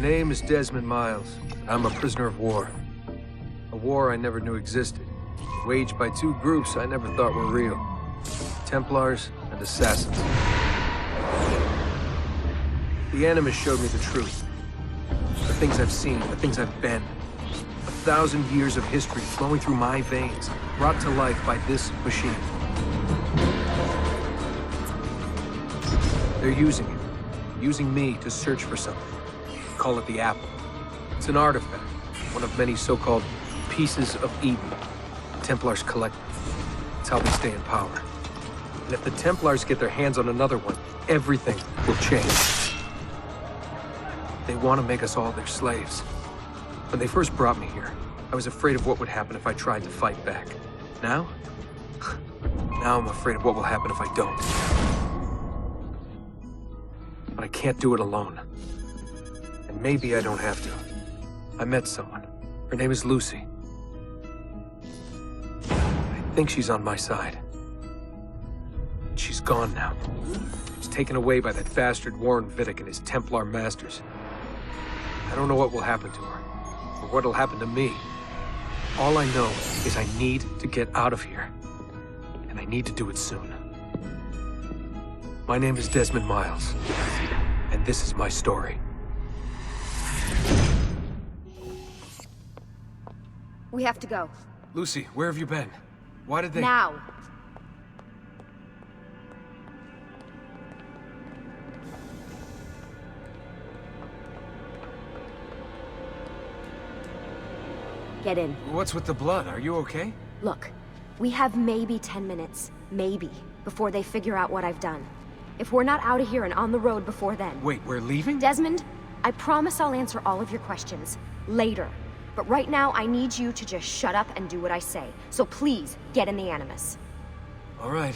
name is Desmond Miles. I'm a prisoner of war. A war I never knew existed, waged by two groups I never thought were real. Templars and Assassins. The Animus showed me the truth. The things I've seen, the things I've been. 1,000 years of history flowing through my veins, brought to life by this machine. They're using it. Using me to search for something. Call it the Apple. It's an artifact, one of many so-called pieces of Eden. The Templars collect them. It's how they stay in power. And if the Templars get their hands on another one, everything will change. They want to make us all their slaves. When they first brought me here, I was afraid of what would happen if I tried to fight back. Now? Now I'm afraid of what will happen if I don't. But I can't do it alone. And maybe I don't have to. I met someone. Her name is Lucy. I think she's on my side. She's gone now. She's taken away by that bastard Warren Vidic and his Templar masters. I don't know what will happen to her, or what'll happen to me. All I know is I need to get out of here. And I need to do it soon. My name is Desmond Miles, and this is my story. We have to go. Lucy, where have you been? Why did they— Now! Get in. What's with the blood? Are you okay? Look, we have maybe 10 minutes, maybe, before they figure out what I've done. If we're not out of here and on the road before then... Wait, we're leaving? Desmond, I promise I'll answer all of your questions later. But right now, I need you to just shut up and do what I say. So please, get in the Animus. All right.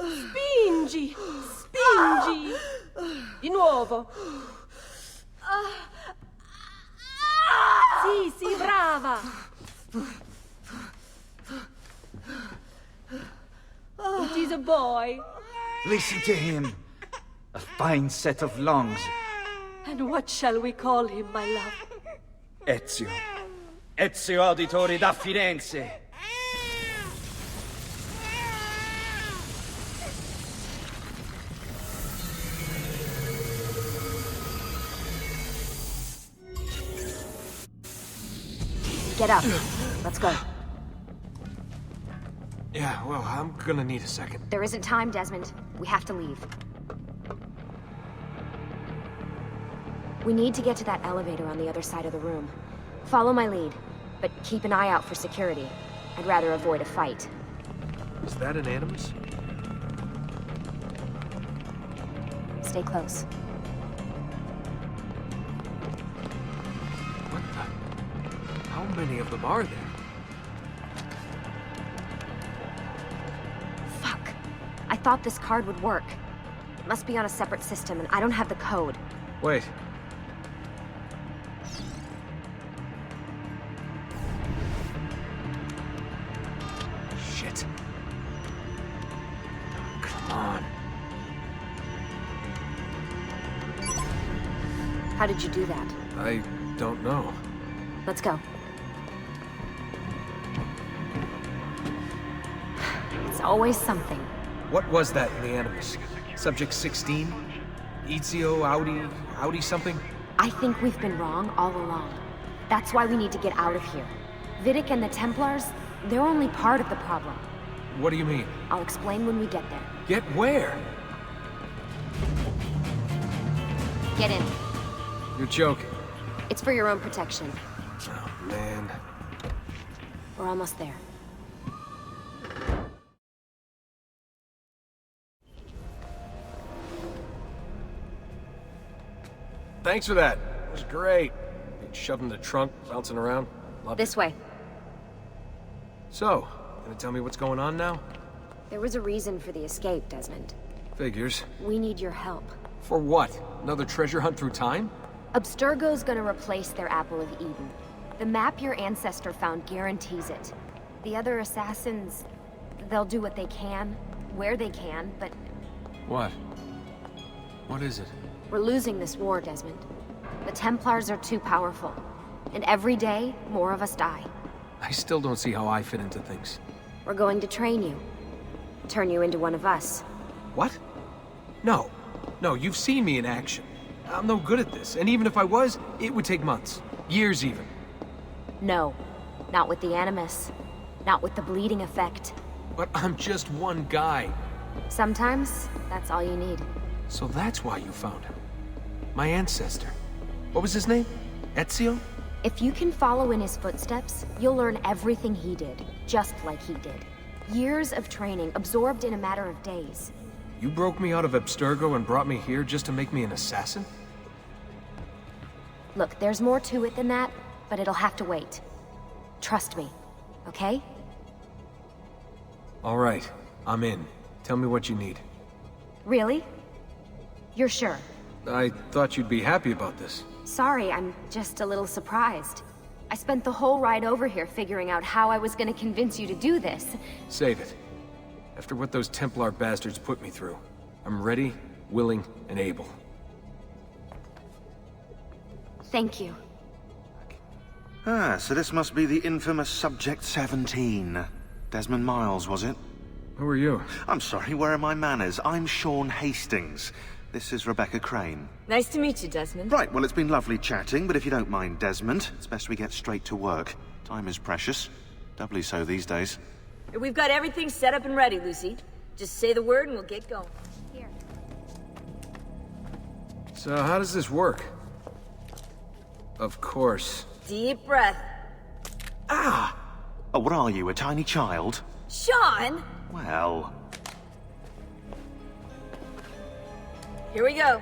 Spingi! Spingi! Di nuovo! Sì, sì, brava! It is a boy. Listen to him. A fine set of lungs. And what shall we call him, my love? Ezio. Ezio Auditori da Firenze. Get up. Let's go. Yeah, well, I'm gonna need a second. There isn't time, Desmond. We have to leave. We need to get to that elevator on the other side of the room. Follow my lead, but keep an eye out for security. I'd rather avoid a fight. Is that an Animus? Stay close. What the— How many of them are there? Fuck. I thought this card would work. It must be on a separate system, and I don't have the code. Wait. Shit. Come on. How did you do that? I don't know. Let's go. It's always something. What was that in the Animus? Subject 16? Ezio, Audi something? I think we've been wrong all along. That's why we need to get out of here. Vidic and the Templars, they're only part of the problem. What do you mean? I'll explain when we get there. Get where? Get in. You're joking. It's for your own protection. Oh, Man. We're almost there. Thanks for that. It was great. Being shoved in the trunk, bouncing around. Loved This way. So, gonna tell me what's going on now? There was a reason for the escape, Desmond. Figures. We need your help. For what? Another treasure hunt through time? Abstergo's gonna replace their Apple of Eden. The map your ancestor found guarantees it. The other assassins, they'll do what they can, where they can, but What? What is it? we're losing this war, Desmond. The Templars are too powerful. And every day, more of us die. I still don't see how I fit into things. We're going to train you. Turn you into one of us. What? No. No, you've seen me in action. I'm no good at this, and even if I was, it would take months. Years even. No. Not with the Animus. Not with the bleeding effect. But I'm just one guy. Sometimes, that's all you need. So that's why you found him. My ancestor. What was his name? Ezio? If you can follow in his footsteps, you'll learn everything he did, just like he did. Years of training, absorbed in a matter of days. You broke me out of Abstergo and brought me here just to make me an assassin? Look, there's more to it than that, but it'll have to wait. Trust me, okay? All right, I'm in. Tell me what you need. Really? You're sure? I thought you'd be happy about this. Sorry, I'm just a little surprised. I spent the whole ride over here figuring out how I was gonna convince you to do this. Save it. After what those Templar bastards put me through, I'm ready, willing, and able. Thank you. Ah, so this must be the infamous Subject 17. Desmond Miles, was it? Who are you? I'm sorry, where are my manners? I'm Sean Hastings. This is Rebecca Crane. Nice to meet you, Desmond. Right, well, it's been lovely chatting, but if you don't mind, Desmond, it's best we get straight to work. Time is precious. Doubly so these days. We've got everything set up and ready, Lucy. Just say the word and we'll get going. Here. So how does this work? Of course. Deep breath. Ah! Oh, what are you, a tiny child? Sean! Well... Here we go.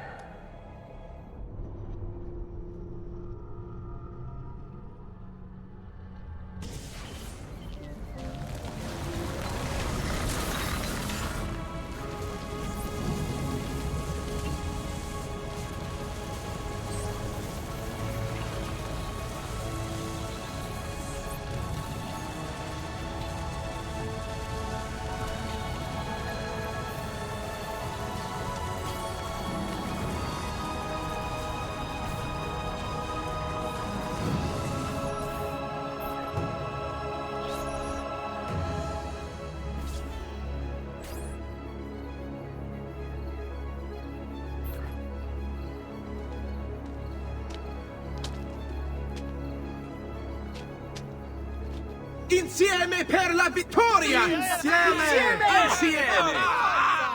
Insieme per la vittoria! Insieme! Insieme!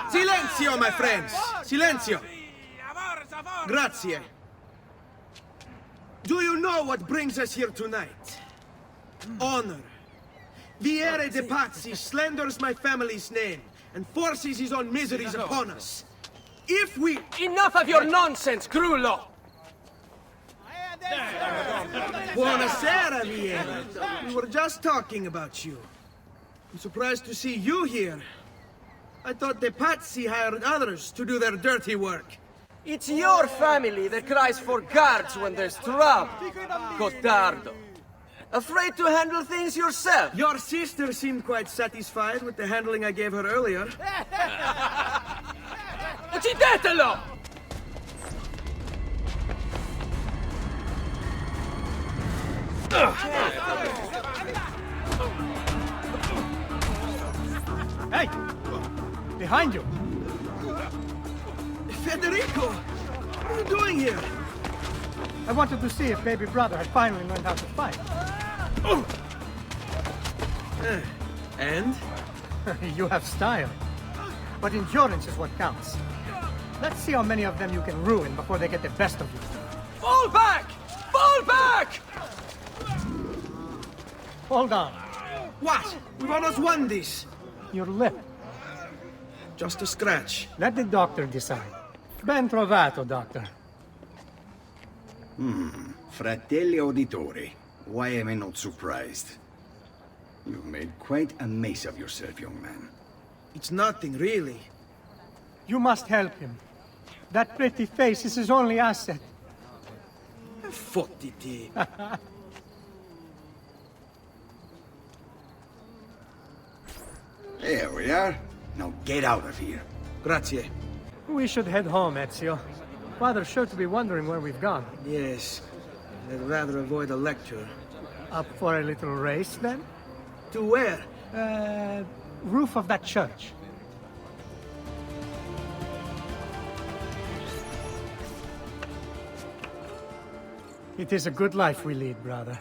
Silenzio, my friends! Silenzio! Grazie. Do you know what brings us here tonight? Honor. Viere de Pazzi slanders my family's name and forces his own miseries upon us. If we... Enough of your nonsense, Grullo! Buonasera, Viera. We were just talking about you. I'm surprised to see you here. I thought the Pazzi hired others to do their dirty work. It's your family that cries for guards when there's trouble, Cotardo. Afraid to handle things yourself? Your sister seemed quite satisfied with the handling I gave her earlier. Uccidetelo! Hey! Behind you! Federico! What are you doing here? I wanted to see if baby brother had finally learned how to fight. And? You have style. But endurance is what counts. Let's see how many of them you can ruin before they get the best of you. Fall back! Fall back! Hold on. What? We've almost won this. Your lip. Just a scratch. Let the doctor decide. Ben trovato, doctor. Fratelli auditori, why am I not surprised? You've made quite a mess of yourself, young man. It's nothing, really. You must help him. That pretty face is his only asset. Fottiti. There we are. Now get out of here. Grazie. We should head home, Ezio. Father's sure to be wondering where we've gone. Yes. I'd rather avoid a lecture. Up for a little race, then? To where? Roof of that church. It is a good life we lead, brother.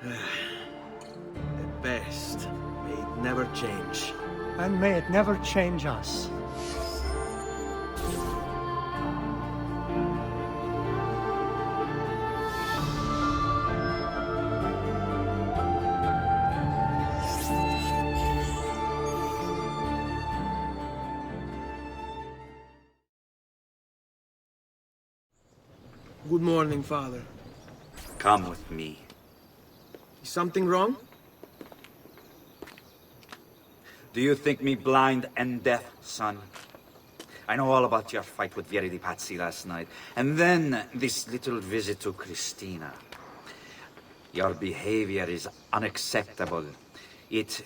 At best. May it never change. And may it never change us. Good morning, Father. Come with me. Is something wrong? Do you think me blind and deaf, son? I know all about your fight with Verdi Pazzi last night, and then this little visit to Christina. Your behavior is unacceptable. It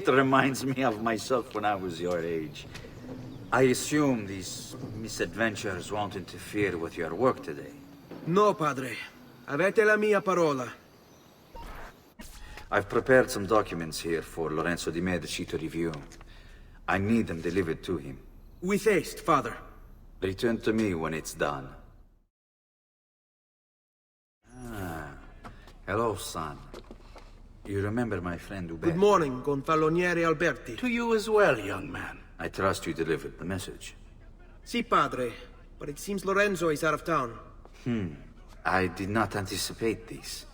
reminds me of myself when I was your age. I assume these misadventures won't interfere with your work today. No, Padre. Avete la mia parola. I've prepared some documents here for Lorenzo di Medici to review. I need them delivered to him. With haste, Father. Return to me when it's done. Hello, son. You remember my friend Uberto? Good morning, Gonfaloniere Alberti. To you as well, young man. I trust you delivered the message. Si, Padre. But it seems Lorenzo is out of town. I did not anticipate this.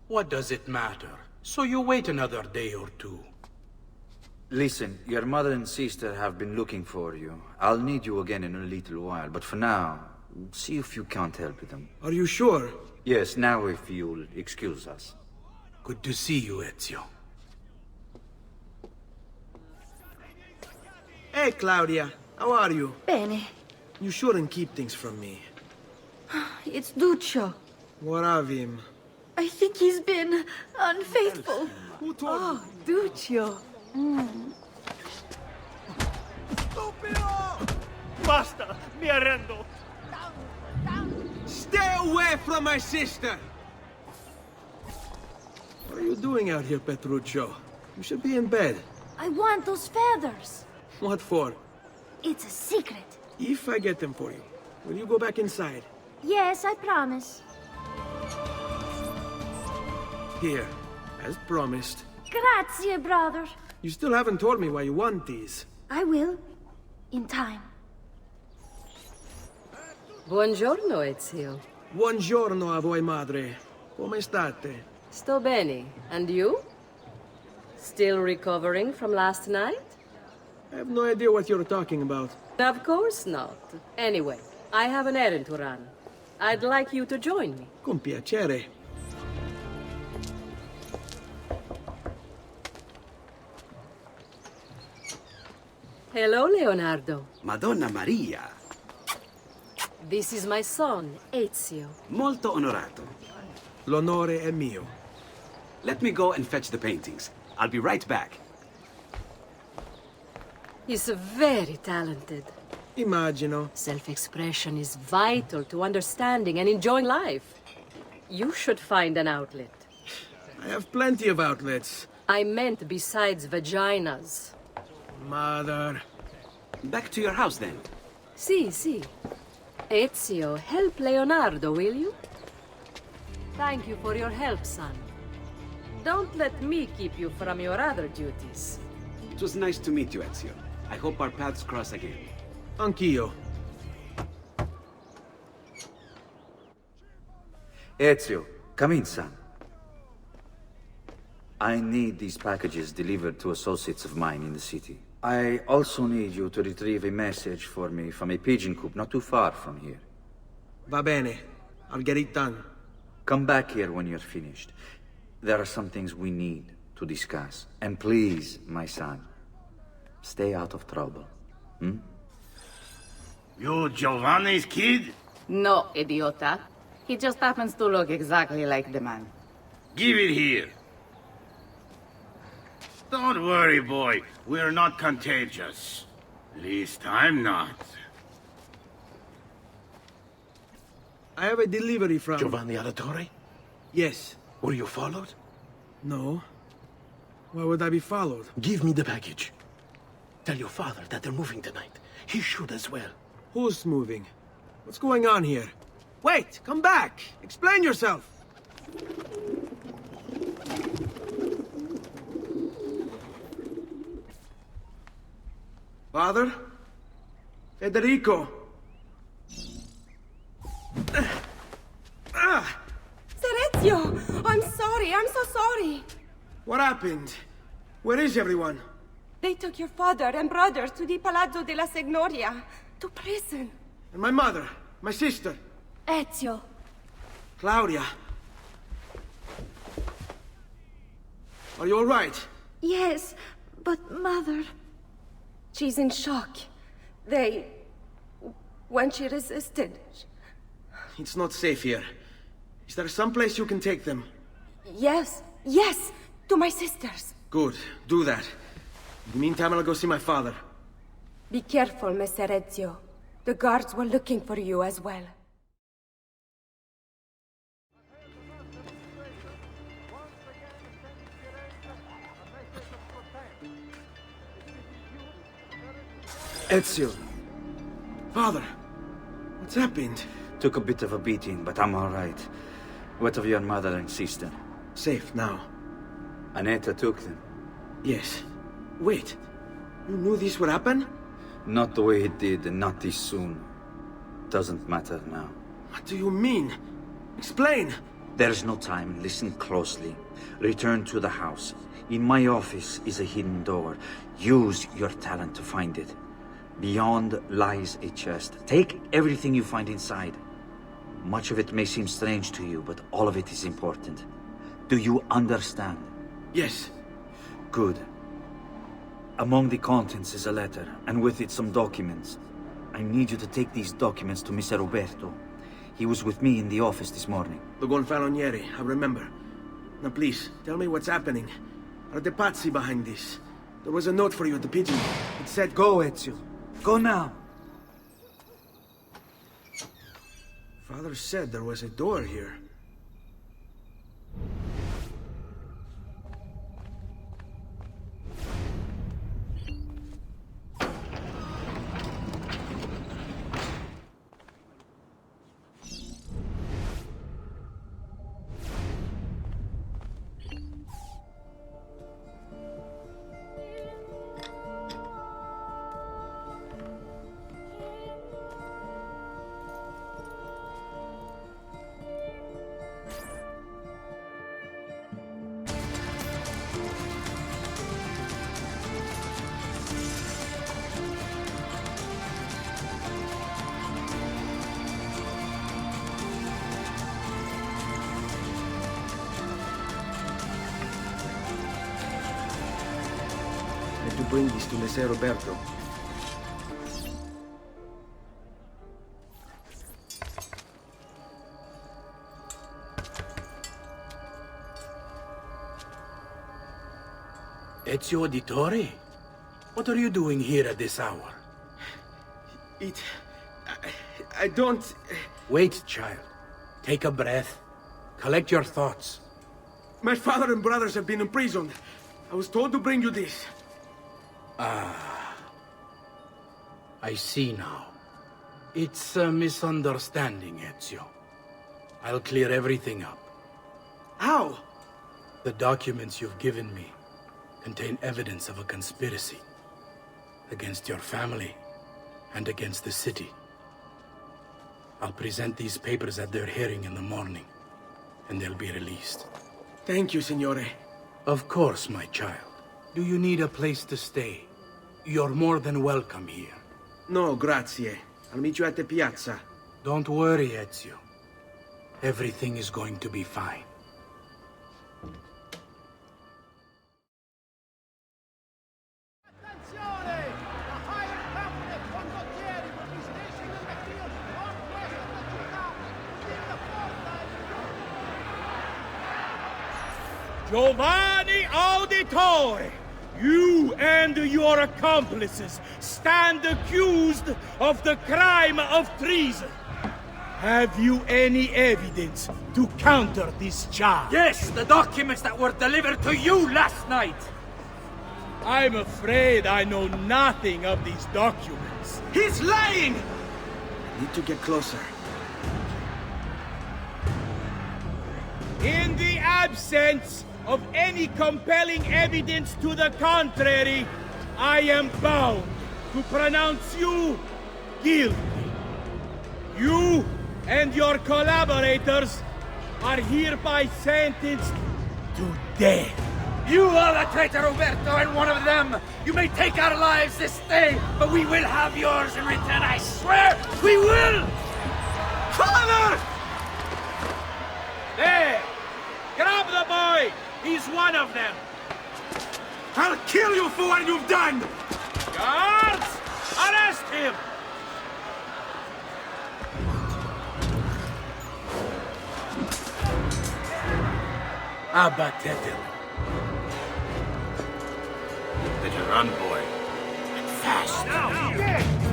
What does it matter? So you wait another day or two. Listen, your mother and sister have been looking for you. I'll need you again in a little while, but for now, see if you can't help them. Are you sure? Yes, now if you'll excuse us. Good to see you, Ezio. Hey, Claudia. How are you? Bene. You shouldn't keep things from me. It's Duccio. What of him? I think he's been unfaithful. Who told you? Duccio. Basta! Mi arrendo! Stay away from my sister! What are you doing out here, Petruccio? You should be in bed. I want those feathers. What for? It's a secret. If I get them for you, will you go back inside? Yes, I promise. Here, as promised. Grazie, brother. You still haven't told me why you want these. I will. In time. Buongiorno, Ezio. Buongiorno a voi, madre. Come state? Sto bene. And you? Still recovering from last night? I have no idea what you're talking about. Of course not. Anyway, I have an errand to run. I'd like you to join me. Con piacere. Hello, Leonardo. Madonna Maria. This is my son, Ezio. Molto onorato. L'onore è mio. Let me go and fetch the paintings. I'll be right back. He's very talented. Immagino. Self-expression is vital to understanding and enjoying life. You should find an outlet. I have plenty of outlets. I meant besides vaginas. Mother. Back to your house, then. Si. Ezio, help Leonardo, will you? Thank you for your help, son. Don't let me keep you from your other duties. It was nice to meet you, Ezio. I hope our paths cross again. Anch'io. Ezio, come in, son. I need these packages delivered to associates of mine in the city. I also need you to retrieve a message for me from a pigeon coop not too far from here. Va bene. I'll get it done. Come back here when you're finished. There are some things we need to discuss. And please, my son, stay out of trouble. Hmm? You Giovanni's kid? No, idiota. He just happens to look exactly like the man. Give it here. Don't worry, boy. We're not contagious. Least I'm not. I have a delivery from... Giovanni Auditore? Yes. Were you followed? No. Why would I be followed? Give me the package. Tell your father that they're moving tonight. He should as well. Who's moving? What's going on here? Wait! Come back! Explain yourself! Father? Federico? Serezio! I'm sorry, I'm so sorry! What happened? Where is everyone? They took your father and brothers to the Palazzo della Signoria, to prison. And my mother? My sister? Ezio. Claudia? Are you all right? Yes, but Mother... She's in shock. When she resisted... It's not safe here. Is there some place you can take them? Yes, to my sisters. Good, do that. In the meantime, I'll go see my father. Be careful, Messer Ezio. The guards were looking for you as well. Ezio. Father, what's happened? Took a bit of a beating, but I'm all right. What of your mother and sister? Safe now. Annetta took them. Yes. Wait. You knew this would happen? Not the way it did, and not this soon. Doesn't matter now. What do you mean? Explain! There's no time. Listen closely. Return to the house. In my office is a hidden door. Use your talent to find it. Beyond lies a chest. Take everything you find inside. Much of it may seem strange to you, but all of it is important. Do you understand? Yes. Good. Among the contents is a letter, and with it some documents. I need you to take these documents to Mr. Roberto. He was with me in the office this morning. The Gonfalonieri, I remember. Now please, tell me what's happening. Are the Pazzi behind this? There was a note for you at the pigeon. It said, "Go, Ezio. Go now." Father said there was a door here. To bring this to Messer Roberto. Ezio Auditore? What are you doing here at this hour? I don't... Wait, child. Take a breath. Collect your thoughts. My father and brothers have been imprisoned. I was told to bring you this. Ah. I see now. It's a misunderstanding, Ezio. I'll clear everything up. How? The documents you've given me contain evidence of a conspiracy against your family and against the city. I'll present these papers at their hearing in the morning. and they'll be released. Thank you, Signore. Of course, my child. Do you need a place to stay? You're more than welcome here. No, grazie. I'll meet you at the piazza. Don't worry, Ezio. Everything is going to be fine. Giovanni Auditore, you and your accomplices stand accused of the crime of treason. Have you any evidence to counter this charge? Yes, the documents that were delivered to you last night. I'm afraid I know nothing of these documents. He's lying! Need to get closer. In the absence of any compelling evidence to the contrary, I am bound to pronounce you guilty. You and your collaborators are hereby sentenced to death. You are the traitor, Roberto, and one of them. You may take our lives this day, but we will have yours in return, I swear! We will! Father! There! Grab the boy! He's one of them! I'll kill you for what you've done! Guards! Arrest him! Abatetelo. Better run, boy. Fast! Now!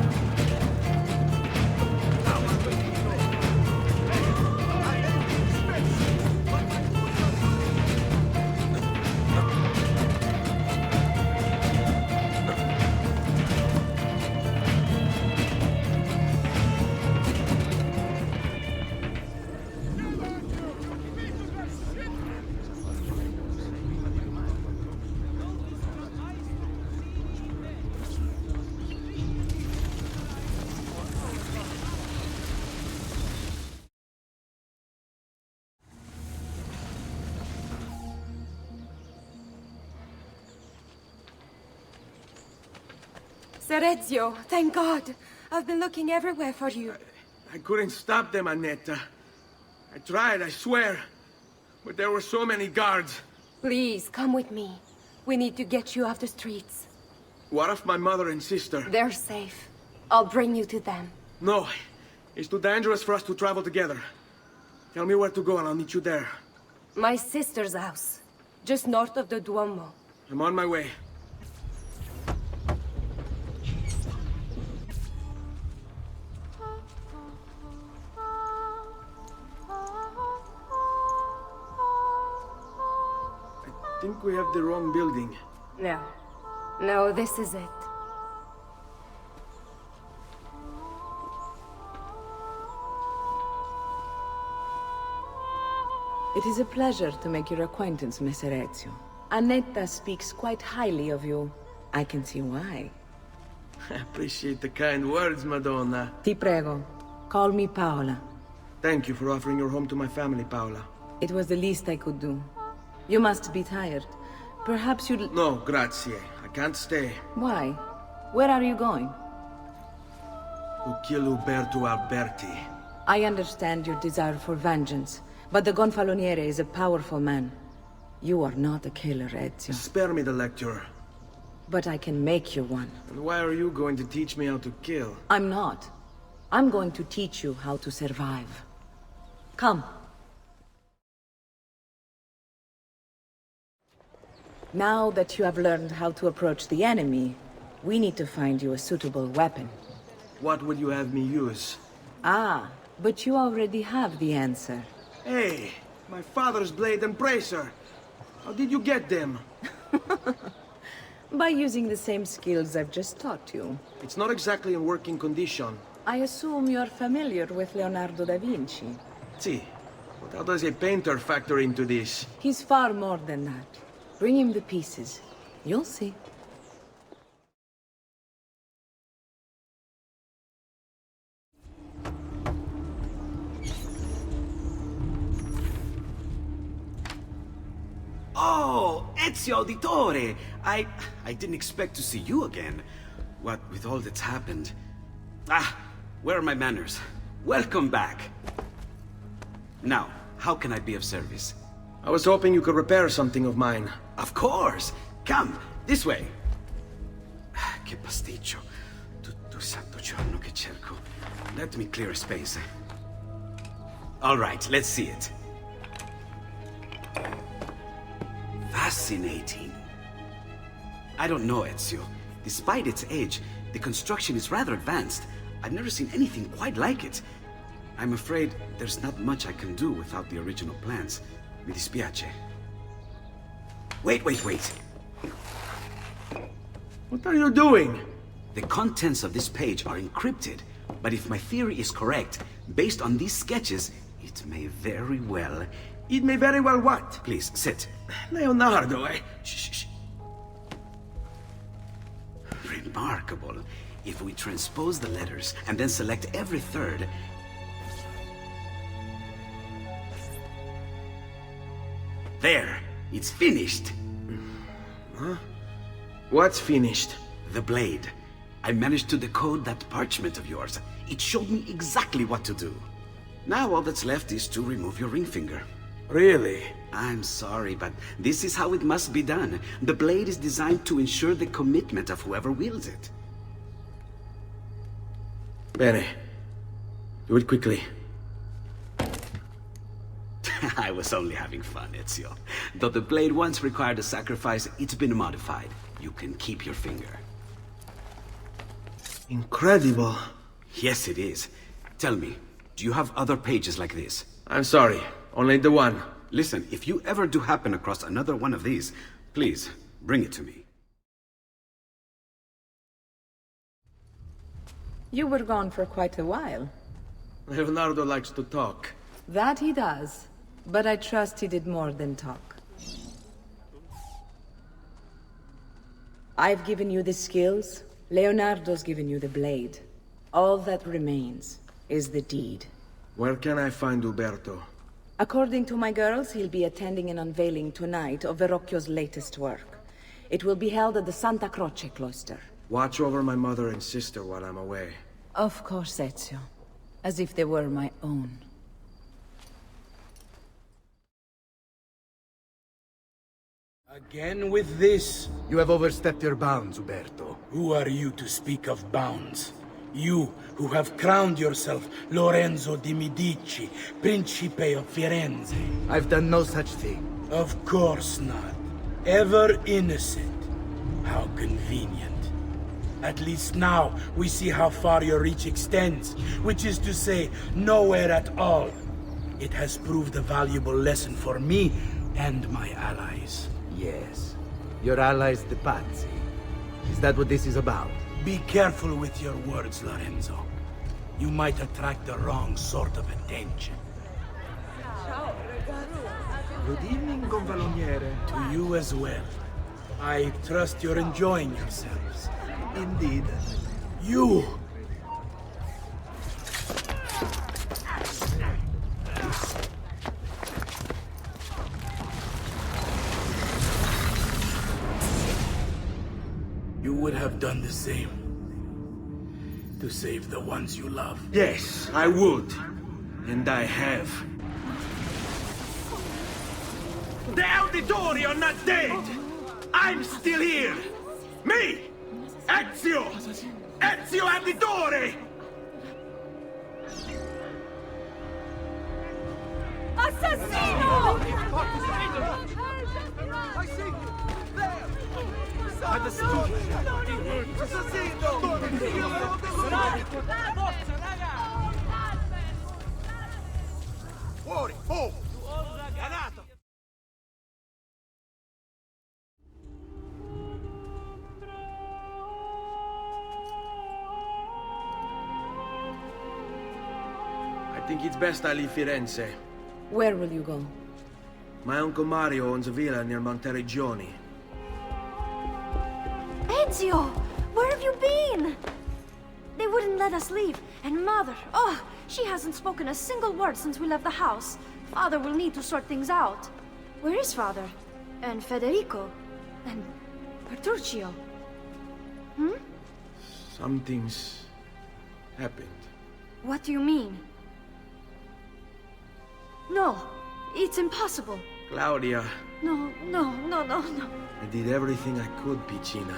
Ser Ezio, thank God. I've been looking everywhere for you. I couldn't stop them, Annetta. I tried, I swear. But there were so many guards. Please, come with me. We need to get you off the streets. What of my mother and sister? They're safe. I'll bring you to them. No. It's too dangerous for us to travel together. Tell me where to go and I'll meet you there. My sister's house. Just north of the Duomo. I'm on my way. I think we have the wrong building. No. No, this is it. It is a pleasure to make your acquaintance, Messer Ezio. Annetta speaks quite highly of you. I can see why. I appreciate the kind words, Madonna. Ti prego. Call me Paola. Thank you for offering your home to my family, Paola. It was the least I could do. You must be tired. Perhaps you'd... No, grazie. I can't stay. Why? Where are you going? To kill Uberto Alberti. I understand your desire for vengeance, but the Gonfaloniere is a powerful man. You are not a killer, Ezio. Spare me the lecture. But I can make you one. And why are you going to teach me how to kill? I'm not. I'm going to teach you how to survive. Come. Now that you have learned how to approach the enemy, we need to find you a suitable weapon. What would you have me use? Ah, but you already have the answer. Hey, my father's blade and bracer. How did you get them? By using the same skills I've just taught you. It's not exactly in working condition. I assume you're familiar with Leonardo da Vinci. See, but how does a painter factor into this? He's far more than that. Bring him the pieces. You'll see. Oh, Ezio Auditore! I didn't expect to see you again. What with all that's happened. Ah, where are my manners? Welcome back. Now, how can I be of service? I was hoping you could repair something of mine. Of course! Come, this way! Che pasticcio. Tutto il santo giorno che cerco. Let me clear a space. All right, let's see it. Fascinating. I don't know, Ezio. Despite its age, the construction is rather advanced. I've never seen anything quite like it. I'm afraid there's not much I can do without the original plans. Mi dispiace. Wait. What are you doing? The contents of this page are encrypted, but if my theory is correct, based on these sketches, it may very well... It may very well what? Please, sit. Leonardo, eh? Shh. Remarkable. If we transpose the letters and then select every third... There! It's finished! Huh? What's finished? The blade. I managed to decode that parchment of yours. It showed me exactly what to do. Now all that's left is to remove your ring finger. Really? I'm sorry, but this is how it must be done. The blade is designed to ensure the commitment of whoever wields it. Bene. Do it quickly. I was only having fun, Ezio. Though the blade once required a sacrifice, it's been modified. You can keep your finger. Incredible. Yes, it is. Tell me, do you have other pages like this? I'm sorry. Only the one. Listen, if you ever do happen across another one of these, please, bring it to me. You were gone for quite a while. Leonardo likes to talk. That he does. But I trust he did more than talk. I've given you the skills. Leonardo's given you the blade. All that remains is the deed. Where can I find Uberto? According to my girls, he'll be attending an unveiling tonight of Verrocchio's latest work. It will be held at the Santa Croce cloister. Watch over my mother and sister while I'm away. Of course, Ezio. As if they were my own. Again with this? You have overstepped your bounds, Uberto. Who are you to speak of bounds? You, who have crowned yourself Lorenzo di Medici, Principe of Firenze. I've done no such thing. Of course not. Ever innocent. How convenient. At least now, we see how far your reach extends, which is to say, nowhere at all. It has proved a valuable lesson for me and my allies. Yes. Your allies, the Pazzi. Is that what this is about? Be careful with your words, Lorenzo. You might attract the wrong sort of attention. Good evening, Gonfaloniere. To you as well. I trust you're enjoying yourselves. Indeed. You! You would have done the same. To save the ones you love. Yes, I would. And I have. The Auditori are not dead! I'm still here! Me! Ezio! Ezio Auditore! Assassino! I see you! There! By the stone! Fuori! Oh! I think it's best I leave Firenze. Where will you go? My Uncle Mario owns a villa near Monteriggioni. Ezio! Where have you been? They wouldn't let us leave. And Mother, oh, she hasn't spoken a single word since we left the house. Father will need to sort things out. Where is Father? And Federico. And Petruccio. Hmm? Something's happened. What do you mean? No, it's impossible. Claudia, No. I did everything I could, Piccina.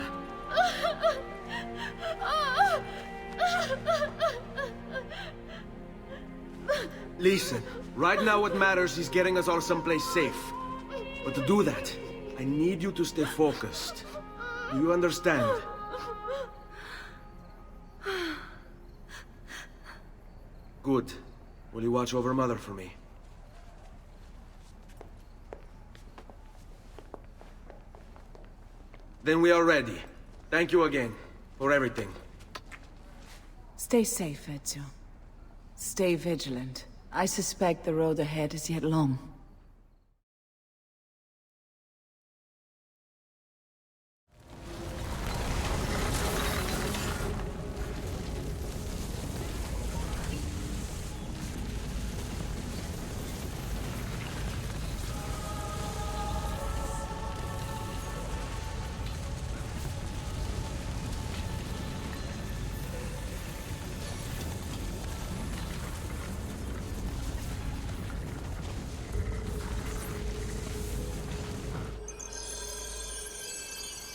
Listen, right now what matters is getting us all someplace safe. But to do that, I need you to stay focused. Do you understand? Good. Will you watch over Mother for me? Then we are ready. Thank you again for everything. Stay safe, Ezio. Stay vigilant. I suspect the road ahead is yet long.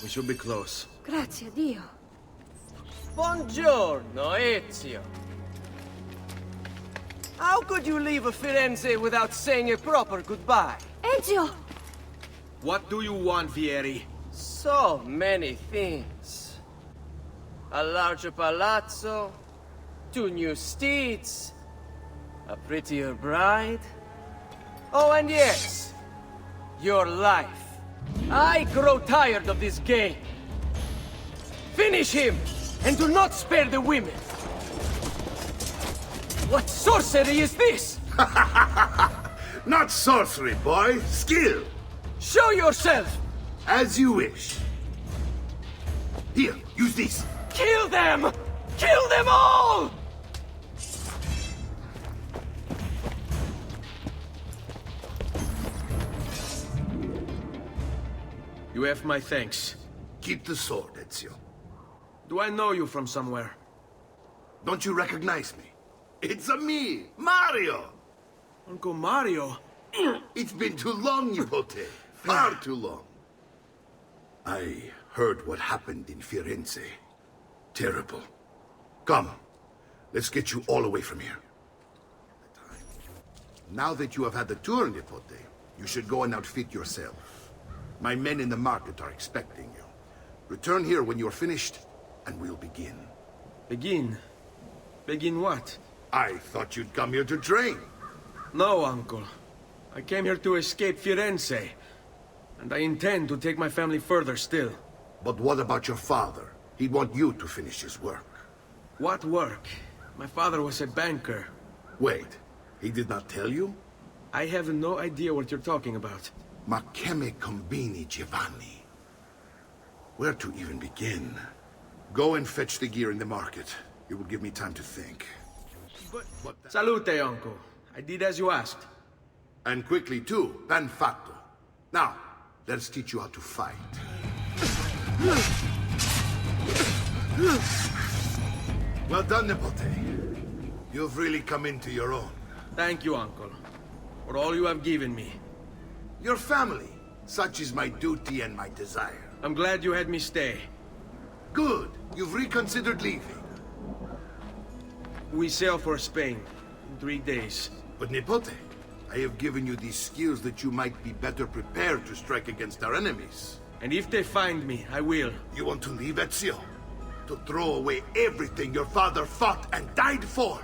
We should be close. Grazie a Dio. Buongiorno, Ezio. How could you leave Firenze without saying a proper goodbye? Ezio! What do you want, Vieri? So many things. A larger palazzo, 2 new steeds, a prettier bride. Oh, and yes, your life. I grow tired of this game. Finish him, and do not spare the women. What sorcery is this? Not sorcery, boy. Skill. Show yourself. As you wish. Here, use this. Kill them! Kill them all! You have my thanks. Keep the sword, Ezio. Do I know you from somewhere? Don't you recognize me? It's me, Mario! Uncle Mario? It's been too long, Nipote. Far too long. I heard what happened in Firenze. Terrible. Come, let's get you all away from here. Now that you have had the tour, Nipote, you should go and outfit yourself. My men in the market are expecting you. Return here when you're finished, and we'll begin. Begin? Begin what? I thought you'd come here to train. No, Uncle. I came here to escape Firenze. And I intend to take my family further still. But what about your father? He'd want you to finish his work. What work? My father was a banker. Wait, he did not tell you? I have no idea what you're talking about. Ma che me combini, Giovanni? Where to even begin? Go and fetch the gear in the market. It will give me time to think. Salute, Uncle. I did as you asked. And quickly, too. Ben fatto. Now, let's teach you how to fight. Well done, Nipote. You've really come into your own. Thank you, Uncle, for all you have given me. Your family. Such is my duty and my desire. I'm glad you had me stay. Good. You've reconsidered leaving. We sail for Spain in 3 days. But Nipote, I have given you these skills that you might be better prepared to strike against our enemies. And if they find me, I will. You want to leave, Ezio? To throw away everything your father fought and died for?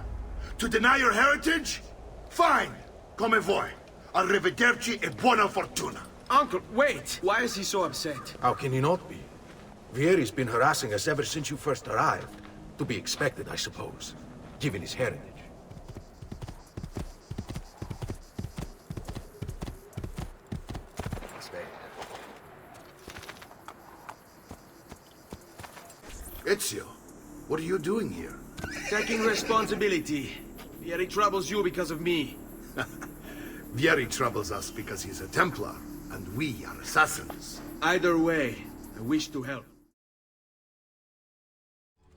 To deny your heritage? Fine. Come vuoi. Arrivederci e buona fortuna. Uncle, wait! Why is he so upset? How can he not be? Vieri's been harassing us ever since you first arrived. To be expected, I suppose, given his heritage. Ezio, what are you doing here? Taking responsibility. Vieri troubles you because of me. Vieri troubles us because he's a Templar, and we are assassins. Either way, I wish to help.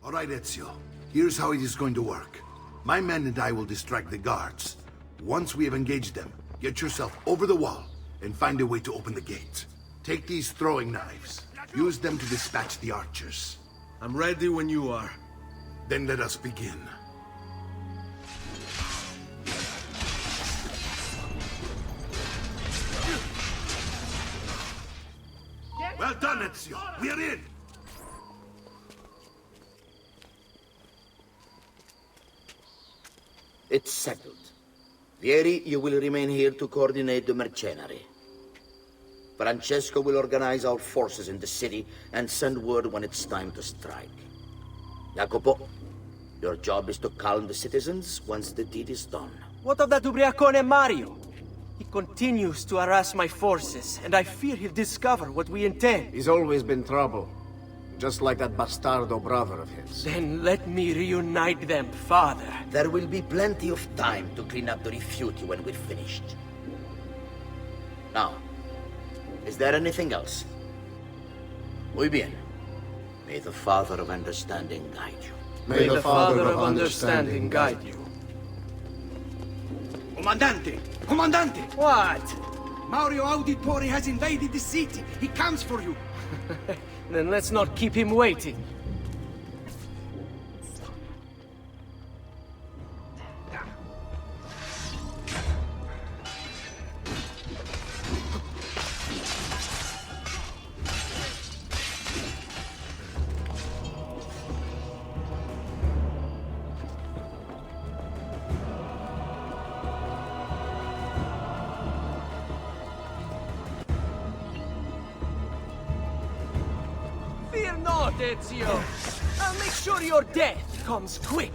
All right, Ezio. Here's how it is going to work. My men and I will distract the guards. Once we have engaged them, get yourself over the wall and find a way to open the gate. Take these throwing knives. Use them to dispatch the archers. I'm ready when you are. Then let us begin. Well done, Ezio. We're in. It's settled. Vieri, you will remain here to coordinate the mercenary. Francesco will organize our forces in the city and send word when it's time to strike. Jacopo, your job is to calm the citizens once the deed is done. What of that ubriacone Mario? He continues to harass my forces, and I fear he'll discover what we intend. He's always been trouble. Just like that bastardo brother of his. Then let me reunite them, father. There will be plenty of time to clean up the refuge when we're finished. Now, is there anything else? Muy bien. May the Father of Understanding guide you. May the Father of Understanding guide you. Comandante! Comandante! What? Mario Auditore has invaded the city. He comes for you. Then let's not keep him waiting. Fear not, Ezio. I'll make sure your death comes quickly.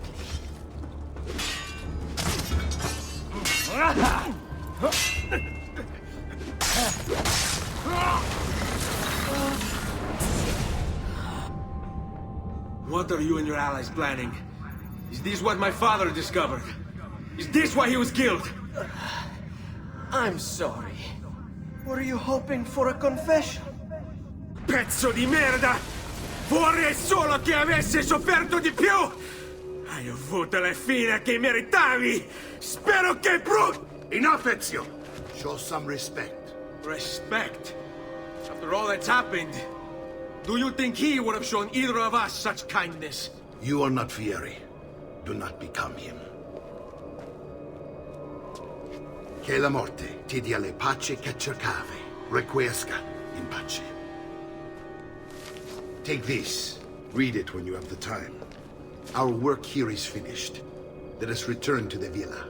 What are you and your allies planning? Is this what my father discovered? Is this why he was killed? I'm sorry. Were you hoping for a confession? Pezzo di merda! Vorrei solo che avessi sofferto di più! Hai avuto la fine che meritavi! Spero che Enough, Ezio! Show some respect. Respect? After all that's happened, do you think he would have shown either of us such kindness? You are not Fieri. Do not become him. Che la morte ti dia le pace che cercavi. Requiesca in pace. Take this. Read it when you have the time. Our work here is finished. Let us return to the villa.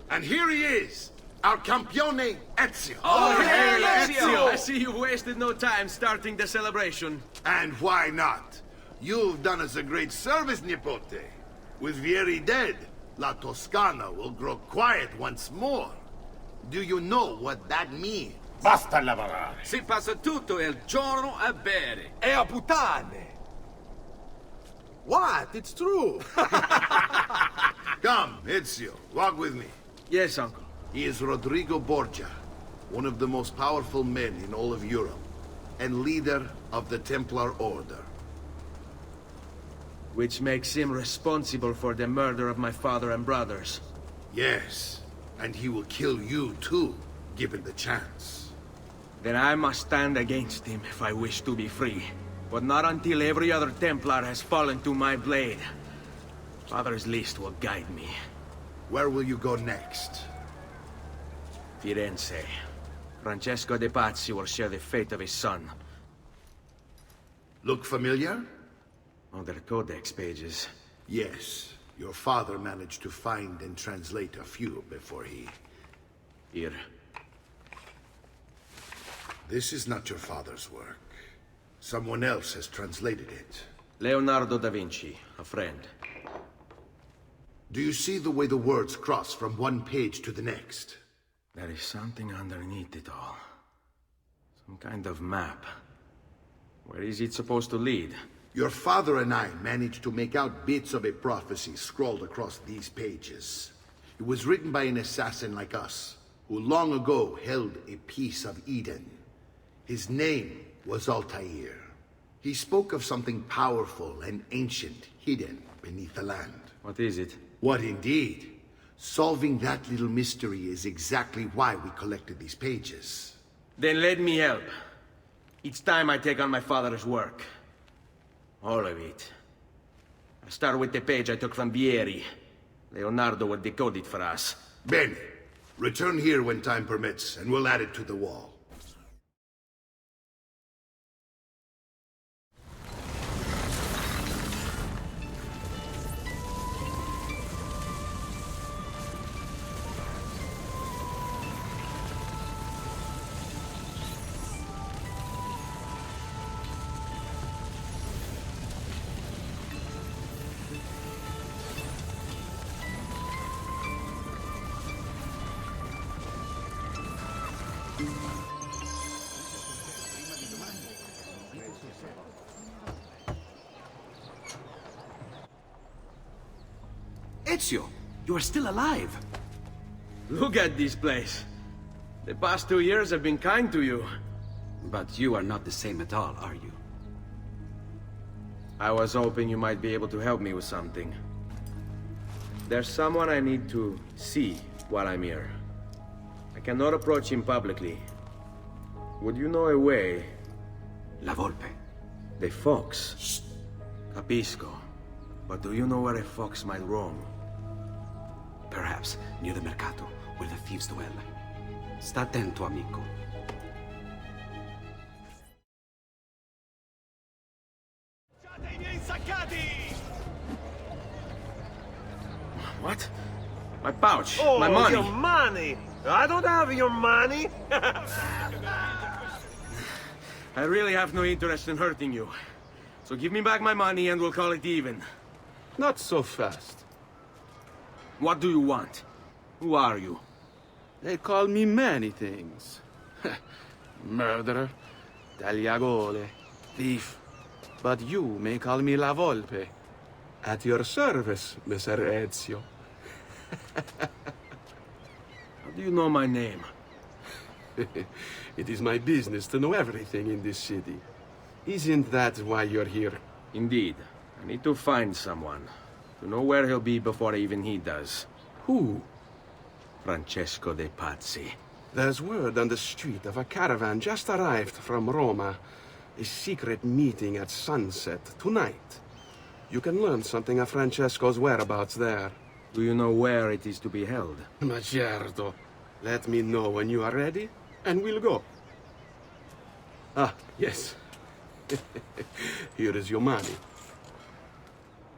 And here he is, our campione Ezio. Oh, hey, Ezio! I see you wasted no time starting the celebration. And why not? You've done us a great service, Nipote. With Vieri dead, La Toscana will grow quiet once more. Do you know what that means? Basta lavorare. Si passa tutto il giorno a bere. E a puttane! What? It's true! Come, Ezio, walk with me. Yes, uncle. He is Rodrigo Borgia, one of the most powerful men in all of Europe, and leader of the Templar Order. Which makes him responsible for the murder of my father and brothers. Yes, and he will kill you too, given the chance. Then I must stand against him if I wish to be free. But not until every other Templar has fallen to my blade. Father's list will guide me. Where will you go next? Firenze. Francesco de Pazzi will share the fate of his son. Look familiar? On their codex pages. Yes. Your father managed to find and translate a few before he... Here. This is not your father's work. Someone else has translated it. Leonardo da Vinci, a friend. Do you see the way the words cross from one page to the next? There is something underneath it all. Some kind of map. Where is it supposed to lead? Your father and I managed to make out bits of a prophecy scrawled across these pages. It was written by an assassin like us, who long ago held a piece of Eden. His name was Altair. He spoke of something powerful and ancient hidden beneath the land. What is it? What indeed? Solving that little mystery is exactly why we collected these pages. Then let me help. Each time I take on my father's work. All of it. I start with the page I took from Vieri. Leonardo will decode it for us. Bene. Return here when time permits, and we'll add it to the wall. Ezio, you are still alive. Look at this place. The past 2 years have been kind to you. But you are not the same at all, are you? I was hoping you might be able to help me with something. There's someone I need to see while I'm here. I cannot approach him publicly. Would you know a way? La Volpe. The fox. Shh. Capisco. But do you know where a fox might roam? Perhaps near the Mercato, where the thieves dwell. Sta attento, amico. What? My pouch. Oh, my money. Your money. I don't have your money. I really have no interest in hurting you. So give me back my money and we'll call it even. Not so fast. What do you want? Who are you? They call me many things. Murderer, tagliagole, thief. But you may call me La Volpe. At your service, Messer Ezio. How do you know my name? It is my business to know everything in this city. Isn't that why you're here? Indeed. I need to find someone. To know where he'll be before even he does. Who? Francesco de Pazzi. There's word on the street of a caravan just arrived from Roma. A secret meeting at sunset tonight. You can learn something of Francesco's whereabouts there. Do you know where it is to be held? Ma certo. Let me know when you are ready, and we'll go. Ah, yes. Here is your money.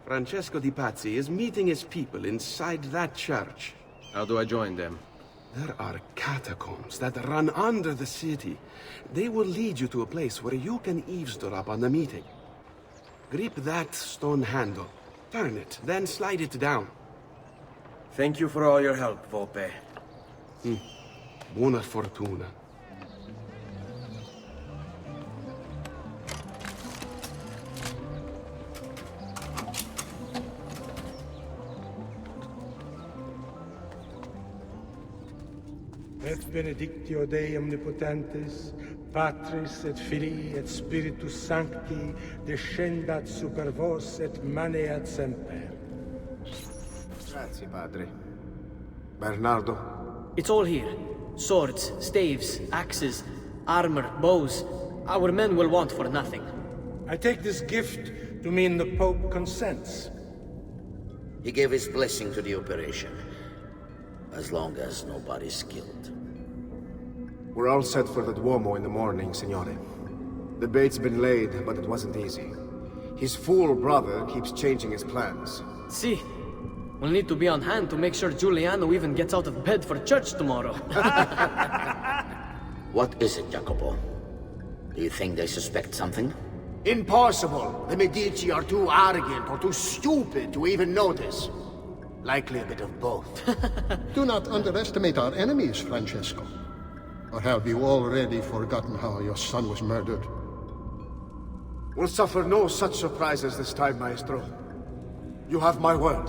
Francesco di Pazzi is meeting his people inside that church. How do I join them? There are catacombs that run under the city. They will lead you to a place where you can eavesdrop on the meeting. Grip that stone handle. Turn it, then slide it down. Thank you for all your help, Volpe. Buona fortuna. Et benedictio Dei omnipotentes, Patris et Filii et Spiritus Sancti, descendat super vos et maneat semper. Grazie, Padre. Bernardo? It's all here. Swords, staves, axes, armor, bows. Our men will want for nothing. I take this gift to mean the Pope consents. He gave his blessing to the operation. As long as nobody's killed. We're all set for the Duomo in the morning, Signore. The bait's been laid, but it wasn't easy. His fool brother keeps changing his plans. See, we'll need to be on hand to make sure Giuliano even gets out of bed for church tomorrow. What is it, Jacopo? Do you think they suspect something? Impossible! The Medici are too arrogant or too stupid to even notice. Likely a bit of both. Do not underestimate our enemies, Francesco. Or have you already forgotten how your son was murdered? We'll suffer no such surprises this time, Maestro. You have my word.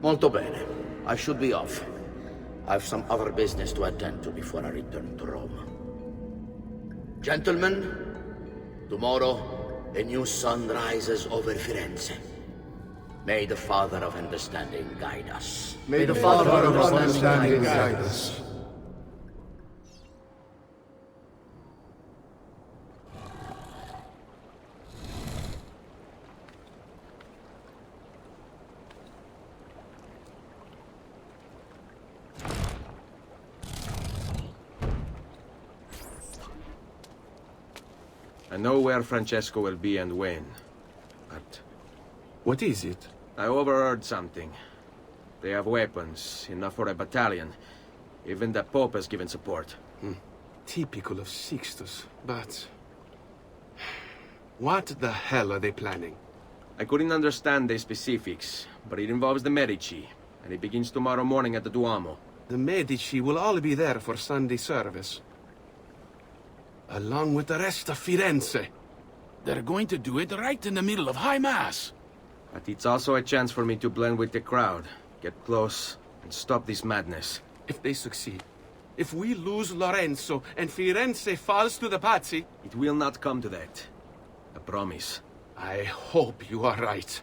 Molto bene. I should be off. I've some other business to attend to before I return to Rome. Gentlemen, tomorrow a new sun rises over Firenze. May the Father of Understanding guide us. May the Father of Understanding guide us. I know where Francesco will be and when, but... What is it? I overheard something. They have weapons, enough for a battalion. Even the Pope has given support. Typical of Sixtus, but... What the hell are they planning? I couldn't understand the specifics, but it involves the Medici, and it begins tomorrow morning at the Duomo. The Medici will all be there for Sunday service. Along with the rest of Firenze. They're going to do it right in the middle of High Mass. But it's also a chance for me to blend with the crowd, get close, and stop this madness. If they succeed, if we lose Lorenzo and Firenze falls to the Pazzi... It will not come to that. I promise. I hope you are right.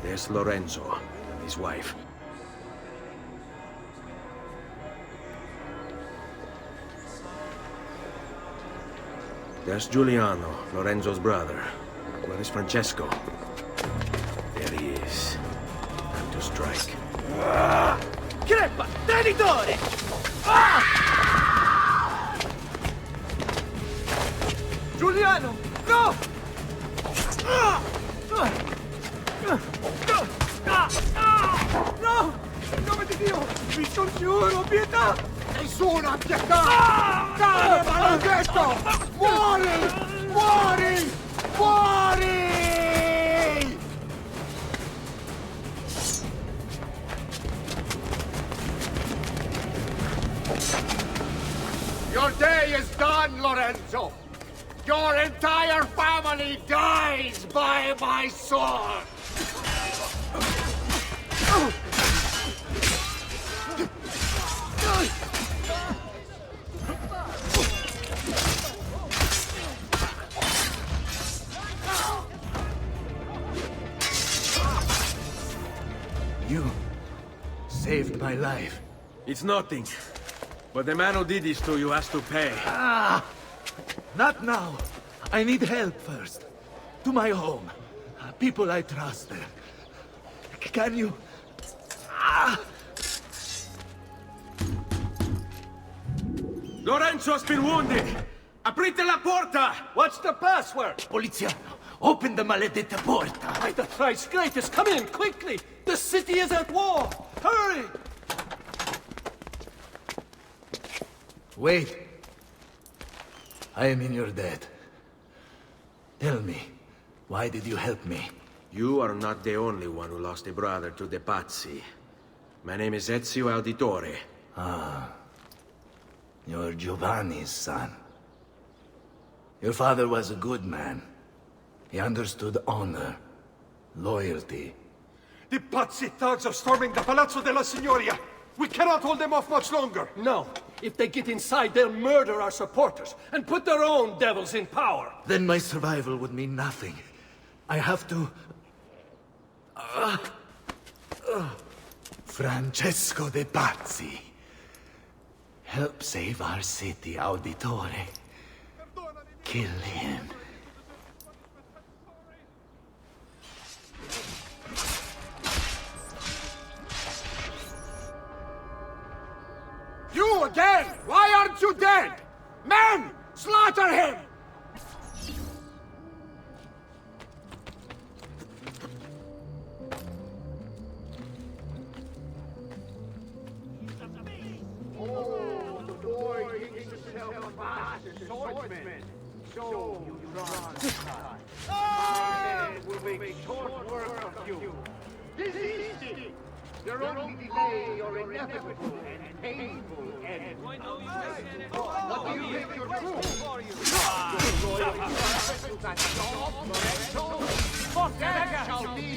There's Lorenzo and his wife. There's Giuliano, Lorenzo's brother. Where is Francesco? There he is. Time to strike. Crepa! Traditore! Giuliano! No! No! In nome di Dio! Vi congiuro, pietà! Nessuna pietà! Cane maledetto! Muori! Muori! Muori! Your day is done, Lorenzo! Your entire family dies by my sword! You saved my life. It's nothing. But the man who did this to you has to pay. Not now. I need help first. To my home. People I trust there. Can you... Lorenzo has been wounded! Aprite la porta! What's the password? Poliziano, open the maledetta porta. By the thrice greatest, come in, quickly! The city is at war! Hurry! Wait. I am in your debt. Tell me, why did you help me? You are not the only one who lost a brother to the Pazzi. My name is Ezio Auditore. Ah. You're Giovanni's son. Your father was a good man. He understood honor, loyalty. The Pazzi thugs are storming the Palazzo della Signoria! We cannot hold them off much longer! No. If they get inside, they'll murder our supporters and put their own devils in power. Then my survival would mean nothing. I have to... Francesco de Pazzi. Help save our city, Auditore. Kill him. You again! Why aren't you dead? Men! Slaughter him! Oh, the boy thinks himself a master swordsman. So you run. My men will make short work of you. Desist! Your only delay your inevitable and painful end. What do you think you're doing?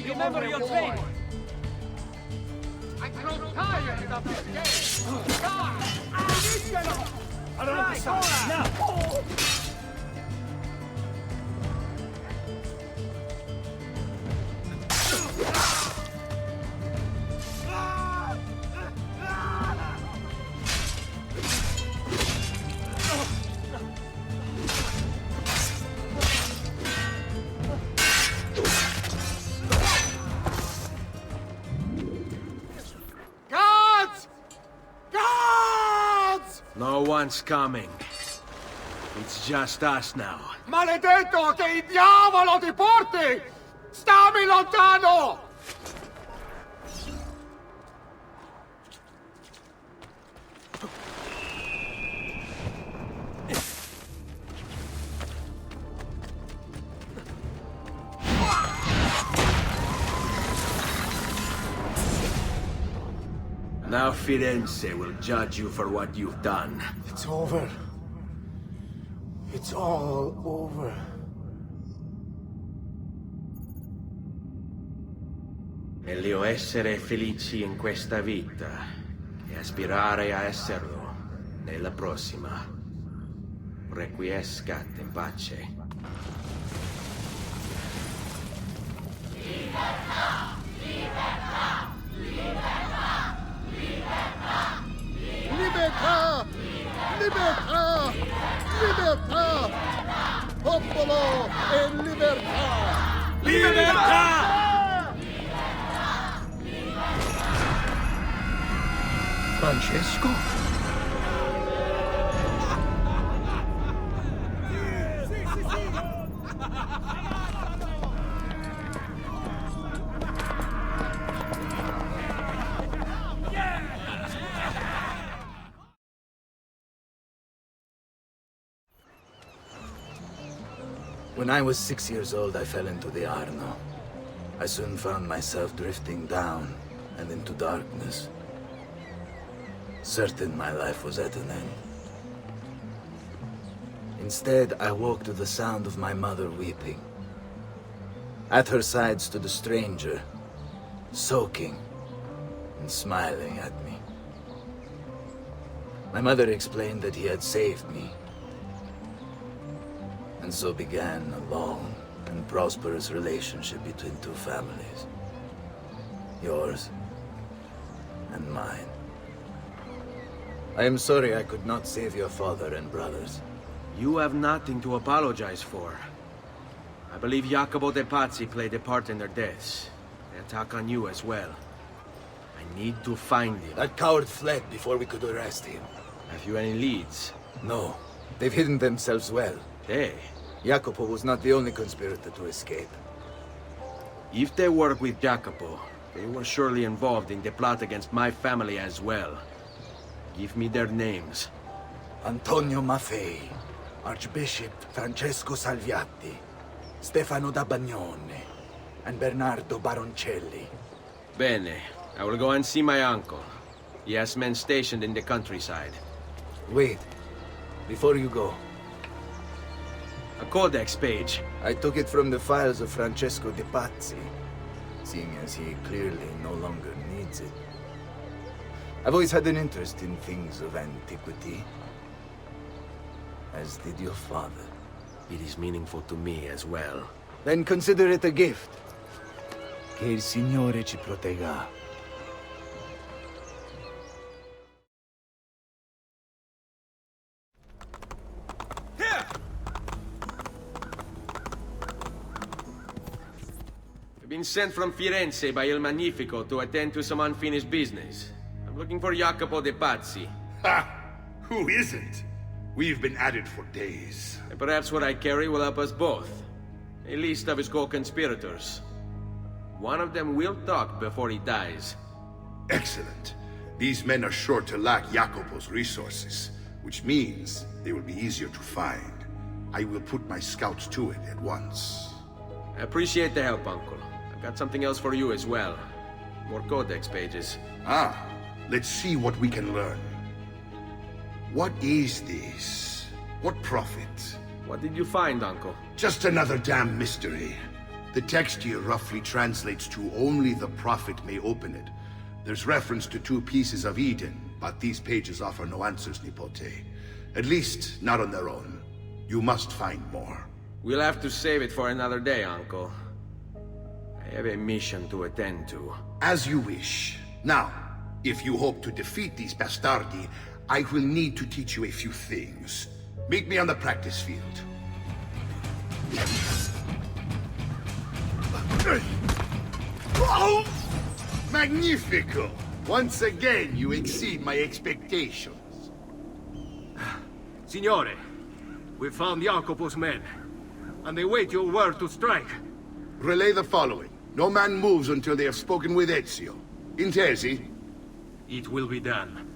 Remember your training. I grow tired of this game. I don't understand. Now. No one's coming. It's just us now. Maledetto, che il diavolo ti porti! Stammi lontano! Now Firenze will judge you for what you've done. It's over. It's all over. Meglio essere felici in questa vita che aspirare a esserlo nella prossima. Requiescat in pace. Libertà! Libertà! Libertà! Libertà! Libertà! Libertà! Popolo e libertà! Libertà! Francesco? When I was 6 years old, I fell into the Arno. I soon found myself drifting down and into darkness. Certain my life was at an end. Instead, I woke to the sound of my mother weeping. At her side stood a stranger, soaking and smiling at me. My mother explained that he had saved me. And so began a long and prosperous relationship between two families. Yours and mine. I am sorry I could not save your father and brothers. You have nothing to apologize for. I believe Jacopo de Pazzi played a part in their deaths. They attack on you as well. I need to find him. That coward fled before we could arrest him. Have you any leads? No. They've hidden themselves well. They? Jacopo was not the only conspirator to escape. If they work with Jacopo, they were surely involved in the plot against my family as well. Give me their names. Antonio Maffei, Archbishop Francesco Salviati, Stefano da Bagnone, and Bernardo Baroncelli. Bene. I will go and see my uncle. He has men stationed in the countryside. Wait. Before you go. A codex page. I took it from the files of Francesco de Pazzi, seeing as he clearly no longer needs it. I've always had an interest in things of antiquity, as did your father. It is meaningful to me as well. Then consider it a gift. Che il Signore ci protegga. Been sent from Firenze by Il Magnifico to attend to some unfinished business. I'm looking for Jacopo de Pazzi. Ha! Who isn't? We've been at it for days. And perhaps what I carry will help us both. A list of his co-conspirators. One of them will talk before he dies. Excellent. These men are sure to lack Jacopo's resources, which means they will be easier to find. I will put my scouts to it at once. I appreciate the help, Uncle. I've got something else for you as well. More codex pages. Ah, let's see what we can learn. What is this? What prophet? What did you find, Uncle? Just another damn mystery. The text here roughly translates to only the prophet may open it. There's reference to 2 pieces of Eden, but these pages offer no answers, Nipote. At least, not on their own. You must find more. We'll have to save it for another day, Uncle. I have a mission to attend to. As you wish. Now, if you hope to defeat these bastardi, I will need to teach you a few things. Meet me on the practice field. Oh! Magnifico! Once again, you exceed my expectations. Signore, we found Jacopo's men, and they wait your word to strike. Relay the following. No man moves until they have spoken with Ezio. Intesi? It will be done.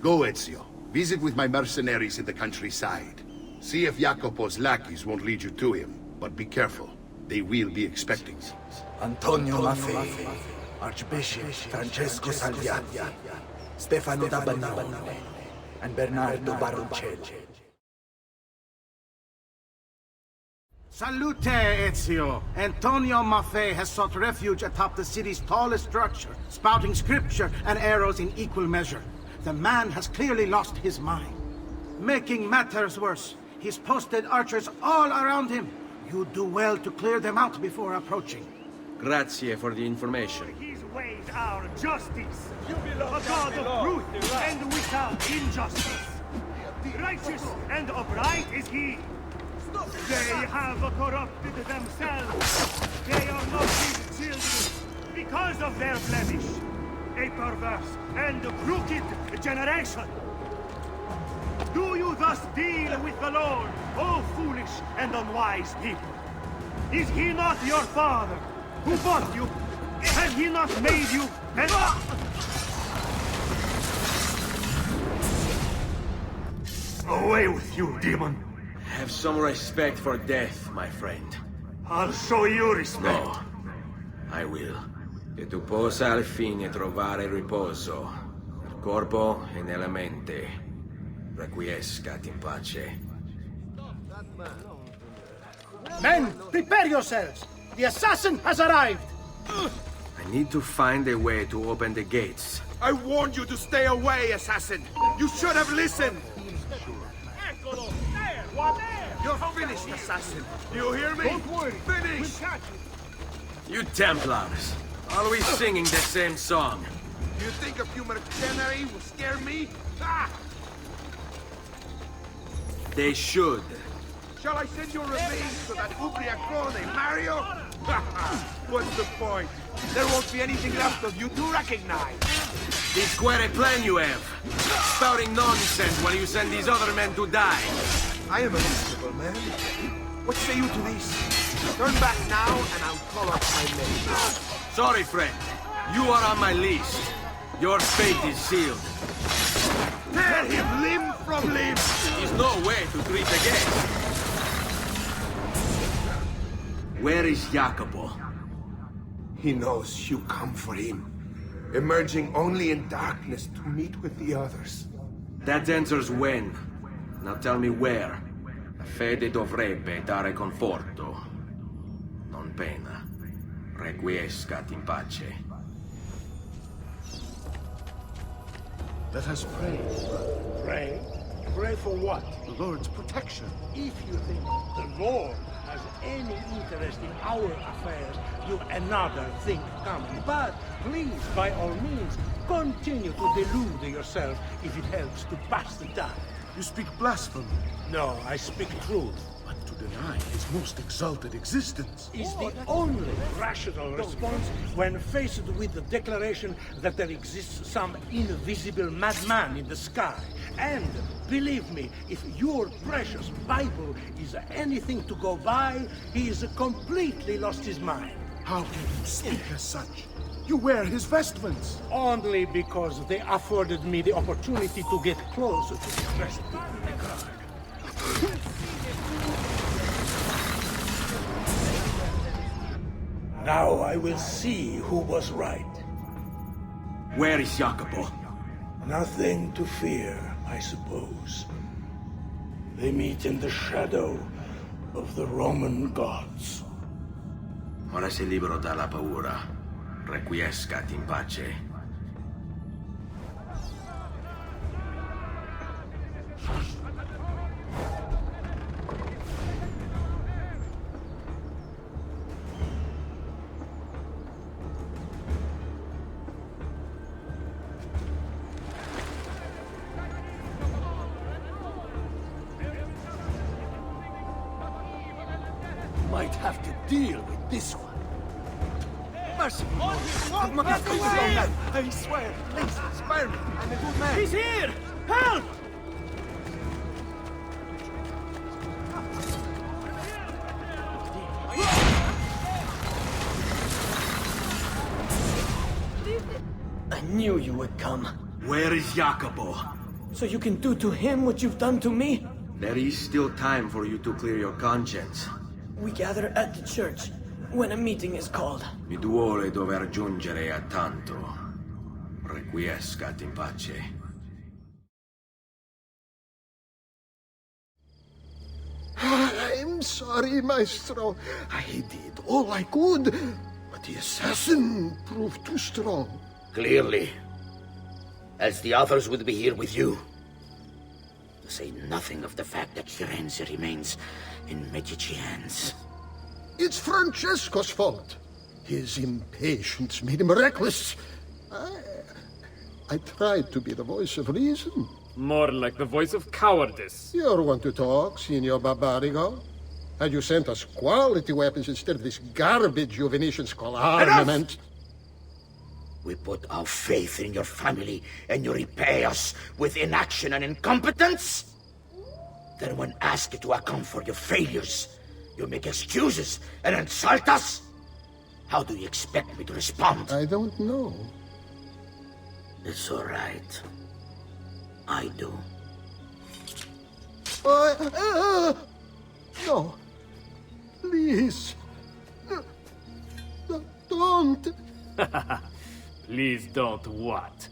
Go, Ezio. Visit with my mercenaries in the countryside. See if Jacopo's lackeys won't lead you to him. But be careful. They will be expecting. Antonio Maffei, Archbishop Francesco Salviati, Stefano da Bagnone, and Bernardo Baroncelli. Salute, Ezio! Antonio Maffei has sought refuge atop the city's tallest structure, spouting scripture and arrows in equal measure. The man has clearly lost his mind. Making matters worse, he's posted archers all around him. You do well to clear them out before approaching. Grazie for the information. His ways are justice. A God of truth and without injustice. Righteous and upright is he. They have corrupted themselves. They are not his children because of their blemish. A perverse and crooked generation. Do you thus deal with the Lord, O foolish and unwise people? Is he not your father, who bought you? Has he not made you an... Away with you, demon! Have some respect for death, my friend. I'll show you respect. No, I will. Che tu possa al fine trovare riposo, nel corpo e nella mente. Requiescat in pace. Men, prepare yourselves! The assassin has arrived! I need to find a way to open the gates. I warned you to stay away, assassin! You should have listened! You're finished, assassin! You hear me? Don't worry. Finish! You Templars, always singing the same song. You think a few mercenary will scare me? Ah! They should. Shall I send your remains to that Ubriacone, Mario? What's the point? There won't be anything left of you to recognize. It's quite a plan you have. Spouting nonsense while you send these other men to die. I am a reasonable man. What say you to this? Turn back now, and I'll call up my men. Sorry, friend. You are on my list. Your fate is sealed. Tear him limb from limb! There's no way to treat a guest. Where is Jacopo? He knows you come for him, emerging only in darkness to meet with the others. That answers when. Now tell me where. La fede dovrebbe dare conforto, non pena. Requiescat in pace. Let us pray. Pray? Pray for what? The Lord's protection. If you think the Lord has any interest in our affairs, you've another thing coming. But please, by all means, continue to delude yourself if it helps to pass the time. You speak blasphemy. No, I speak truth. But to deny his most exalted existence Is the only rational response when faced with the declaration that there exists some invisible madman in the sky. And believe me, if your precious Bible is anything to go by, he is completely lost his mind. How can you speak as such? You wear his vestments. Only because they afforded me the opportunity to get closer to the rest of the guard. Now I will see who was right. Where is Jacopo? Nothing to fear, I suppose. They meet in the shadow of the Roman gods. Ora sei libero dalla paura. Requiescat in pace. Might have to deal with this one. Mercy! I swear, please, spare me. I'm a good man. He's here! Help! I knew you would come. Where is Jacopo? So you can do to him what you've done to me? There is still time for you to clear your conscience. We gather at the church when a meeting is called. Mi duole dover giungere a tanto. Requiescat in pace. I'm sorry, Maestro. I did all I could, but the assassin proved too strong. Clearly. Else the others would be here with you. To say nothing of the fact that Firenze remains in Medici hands. It's Francesco's fault. His impatience made him reckless. I tried to be the voice of reason. More like the voice of cowardice. You're one to talk, Signor Barbarigo. Had you sent us quality weapons instead of this garbage you Venetians call armament... We put our faith in your family, and you repay us with inaction and incompetence? Then when asked to account for your failures, you make excuses and insult us? How do you expect me to respond? I don't know. It's all right. I do. No. Please. No, don't. Please don't what?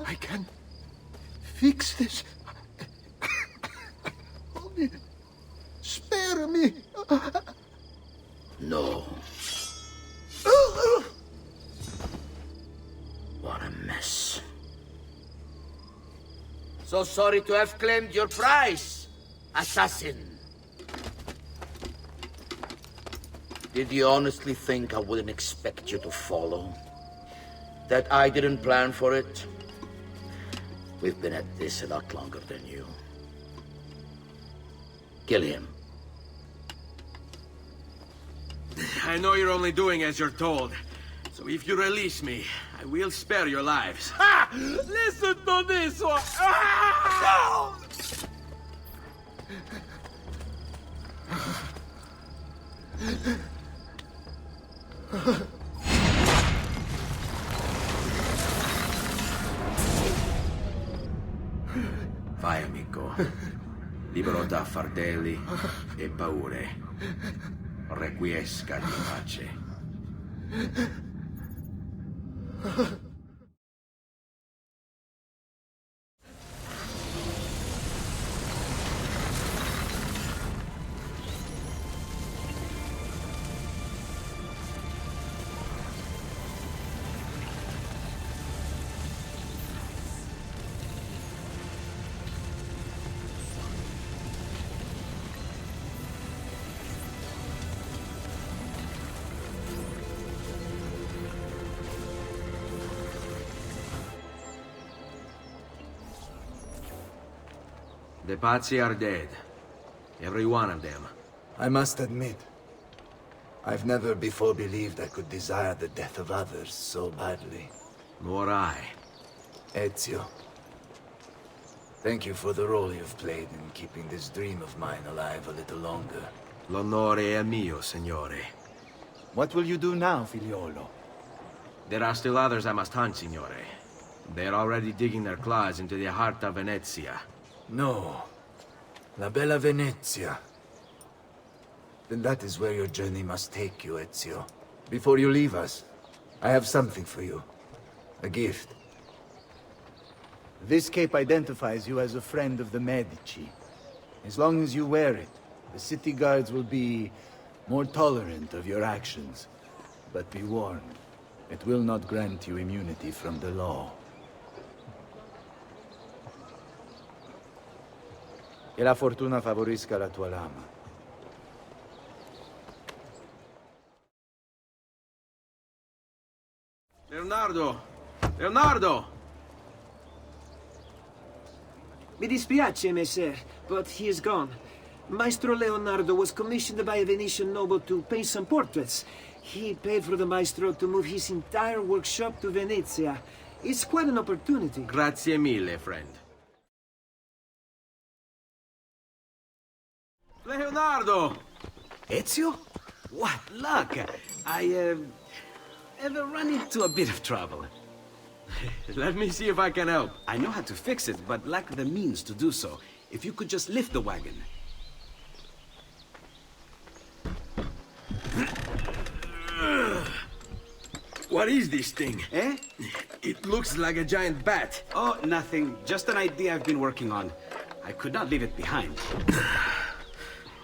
I can fix this. Only spare me. No. What a mess. So sorry to have claimed your prize, assassin. Did you honestly think I wouldn't expect you to follow? That I didn't plan for it? We've been at this a lot longer than you. Kill him. I know you're only doing as you're told. So if you release me, I will spare your lives. Ha! Listen to this one! Ah! Vai, amico. Libero da fardelli e paure. Requiesca in pace. The Pazzi are dead. Every one of them. I must admit, I've never before believed I could desire the death of others so badly. Nor I. Ezio, thank you for the role you've played in keeping this dream of mine alive a little longer. L'onore è mio, signore. What will you do now, figliolo? There are still others I must hunt, signore. They're already digging their claws into the heart of Venezia. No. La bella Venezia. Then that is where your journey must take you, Ezio. Before you leave us, I have something for you. A gift. This cape identifies you as a friend of the Medici. As long as you wear it, the city guards will be more tolerant of your actions. But be warned, it will not grant you immunity from the law. Che la fortuna favorisca la tua lama. Leonardo! Leonardo! Mi dispiace, messer, but he is gone. Maestro Leonardo was commissioned by a Venetian noble to paint some portraits. He paid for the maestro to move his entire workshop to Venezia. It's quite an opportunity. Grazie mille, friend. Leonardo! Ezio? What luck! I, ever run into a bit of trouble. Let me see if I can help. I know how to fix it, but lack the means to do so. If you could just lift the wagon. What is this thing? Eh? It looks like a giant bat. Oh, nothing. Just an idea I've been working on. I could not leave it behind.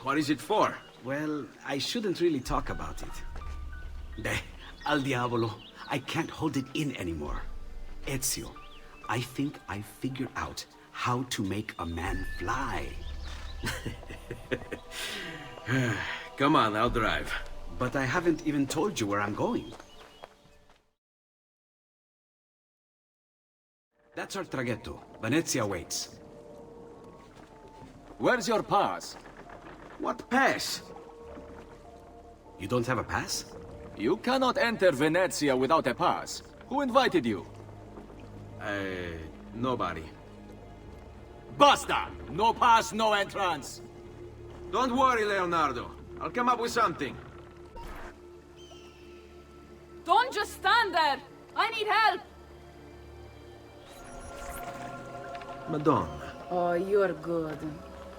What is it for? Well, I shouldn't really talk about it. Al diavolo. I can't hold it in anymore. Ezio, I think I figured out how to make a man fly. Come on, I'll drive. But I haven't even told you where I'm going. That's our traghetto. Venezia waits. Where's your pass? What pass? You don't have a pass? You cannot enter Venezia without a pass. Who invited you? Nobody. Basta! No pass, no entrance! Don't worry, Leonardo. I'll come up with something. Don't just stand there! I need help! Madonna. Oh, you're good.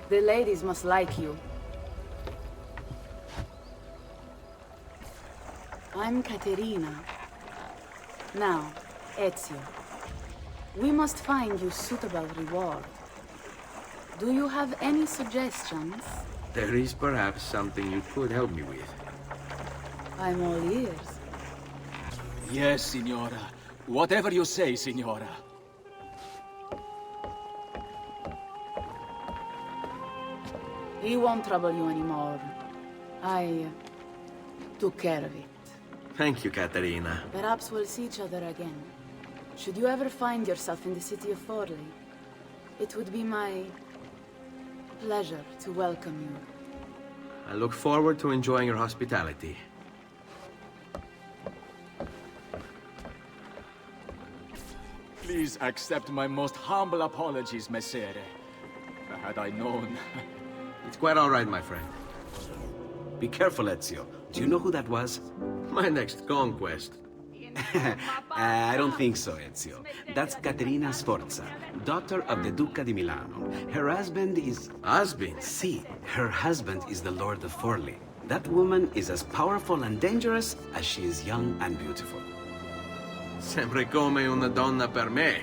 The ladies must like you. I'm Caterina. Now, Ezio. We must find you suitable reward. Do you have any suggestions? There is perhaps something you could help me with. I'm all ears. Yes, Signora. Whatever you say, Signora. He won't trouble you anymore. I took care of it. Thank you, Caterina. Perhaps we'll see each other again. Should you ever find yourself in the city of Forli, it would be my pleasure to welcome you. I look forward to enjoying your hospitality. Please accept my most humble apologies, Messere. Had I known... It's quite all right, my friend. Be careful, Ezio. Do you know who that was? My next conquest. I don't think so, Ezio. That's Caterina Sforza, daughter of the Duca di Milano. Her husband is... Husband? Si, her husband is the Lord of Forli. That woman is as powerful and dangerous as she is young and beautiful. Sempre come una donna per me.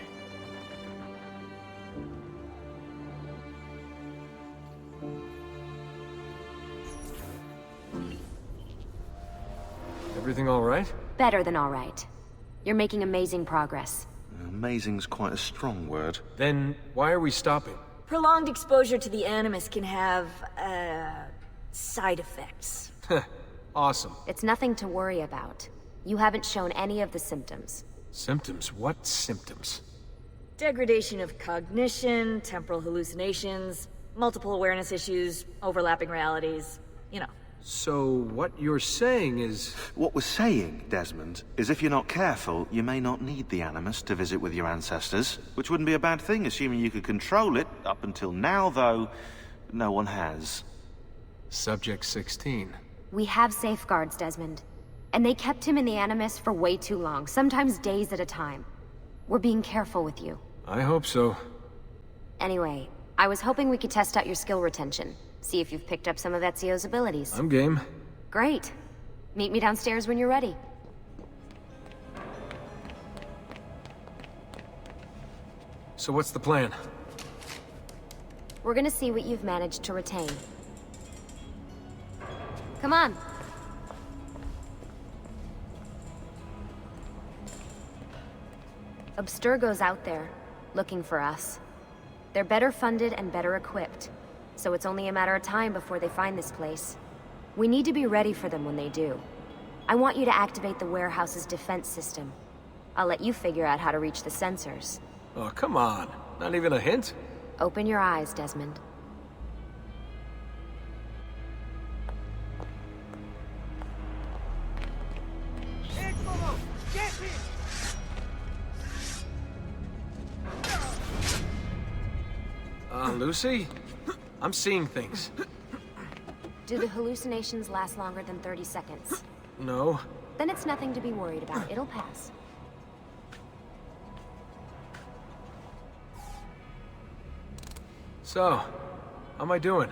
Everything all right? Better than all right. You're making amazing progress. Amazing's quite a strong word. Then why are we stopping? Prolonged exposure to the Animus can have, side effects. Awesome. It's nothing to worry about. You haven't shown any of the symptoms. Symptoms? What symptoms? Degradation of cognition, temporal hallucinations, multiple awareness issues, overlapping realities, you know. So what you're saying is... What we're saying, Desmond, is if you're not careful, you may not need the Animus to visit with your ancestors, which wouldn't be a bad thing, assuming you could control it. Up until now, though, no one has. Subject 16. We have safeguards, Desmond. And they kept him in the Animus for way too long, sometimes days at a time. We're being careful with you. I hope so. Anyway, I was hoping we could test out your skill retention. See if you've picked up some of Ezio's abilities. I'm game. Great. Meet me downstairs when you're ready. So what's the plan? We're gonna see what you've managed to retain. Come on. Abstergo's out there, looking for us. They're better funded and better equipped, so it's only a matter of time before they find this place. We need to be ready for them when they do. I want you to activate the warehouse's defense system. I'll let you figure out how to reach the sensors. Oh, come on. Not even a hint? Open your eyes, Desmond. Lucy? I'm seeing things. Do the hallucinations last longer than 30 seconds? No. Then it's nothing to be worried about. It'll pass. So, how am I doing?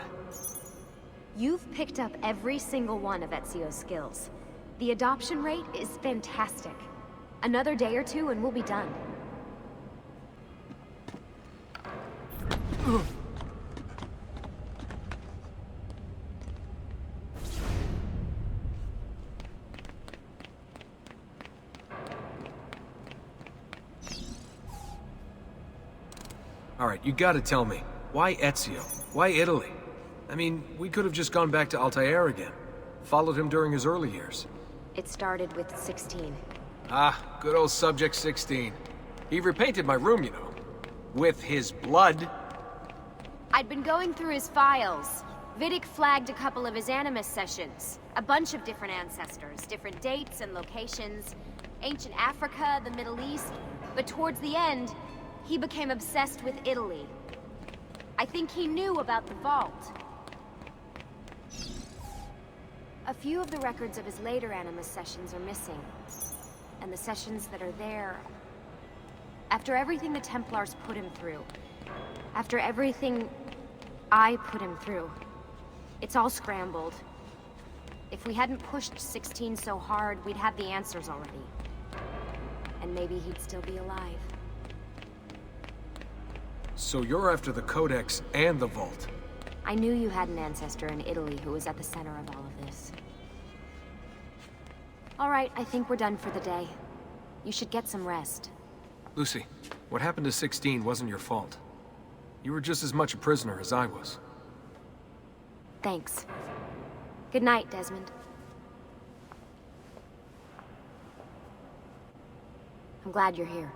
You've picked up every single one of Ezio's skills. The adoption rate is fantastic. Another day or two and we'll be done. All right, you gotta tell me. Why Ezio? Why Italy? I mean, we could have just gone back to Altair again. Followed him during his early years. It started with 16. Ah, good old Subject 16. He repainted my room, you know. With his blood. I'd been going through his files. Vidic flagged a couple of his Animus sessions. A bunch of different ancestors, different dates and locations. Ancient Africa, the Middle East. But towards the end, he became obsessed with Italy. I think he knew about the vault. A few of the records of his later Animus sessions are missing. And the sessions that are there... After everything the Templars put him through, after everything I put him through, it's all scrambled. If we hadn't pushed 16 so hard, we'd have the answers already. And maybe he'd still be alive. So you're after the Codex and the Vault? I knew you had an ancestor in Italy who was at the center of all of this. All right, I think we're done for the day. You should get some rest. Lucy, what happened to 16 wasn't your fault. You were just as much a prisoner as I was. Thanks. Good night, Desmond. I'm glad you're here.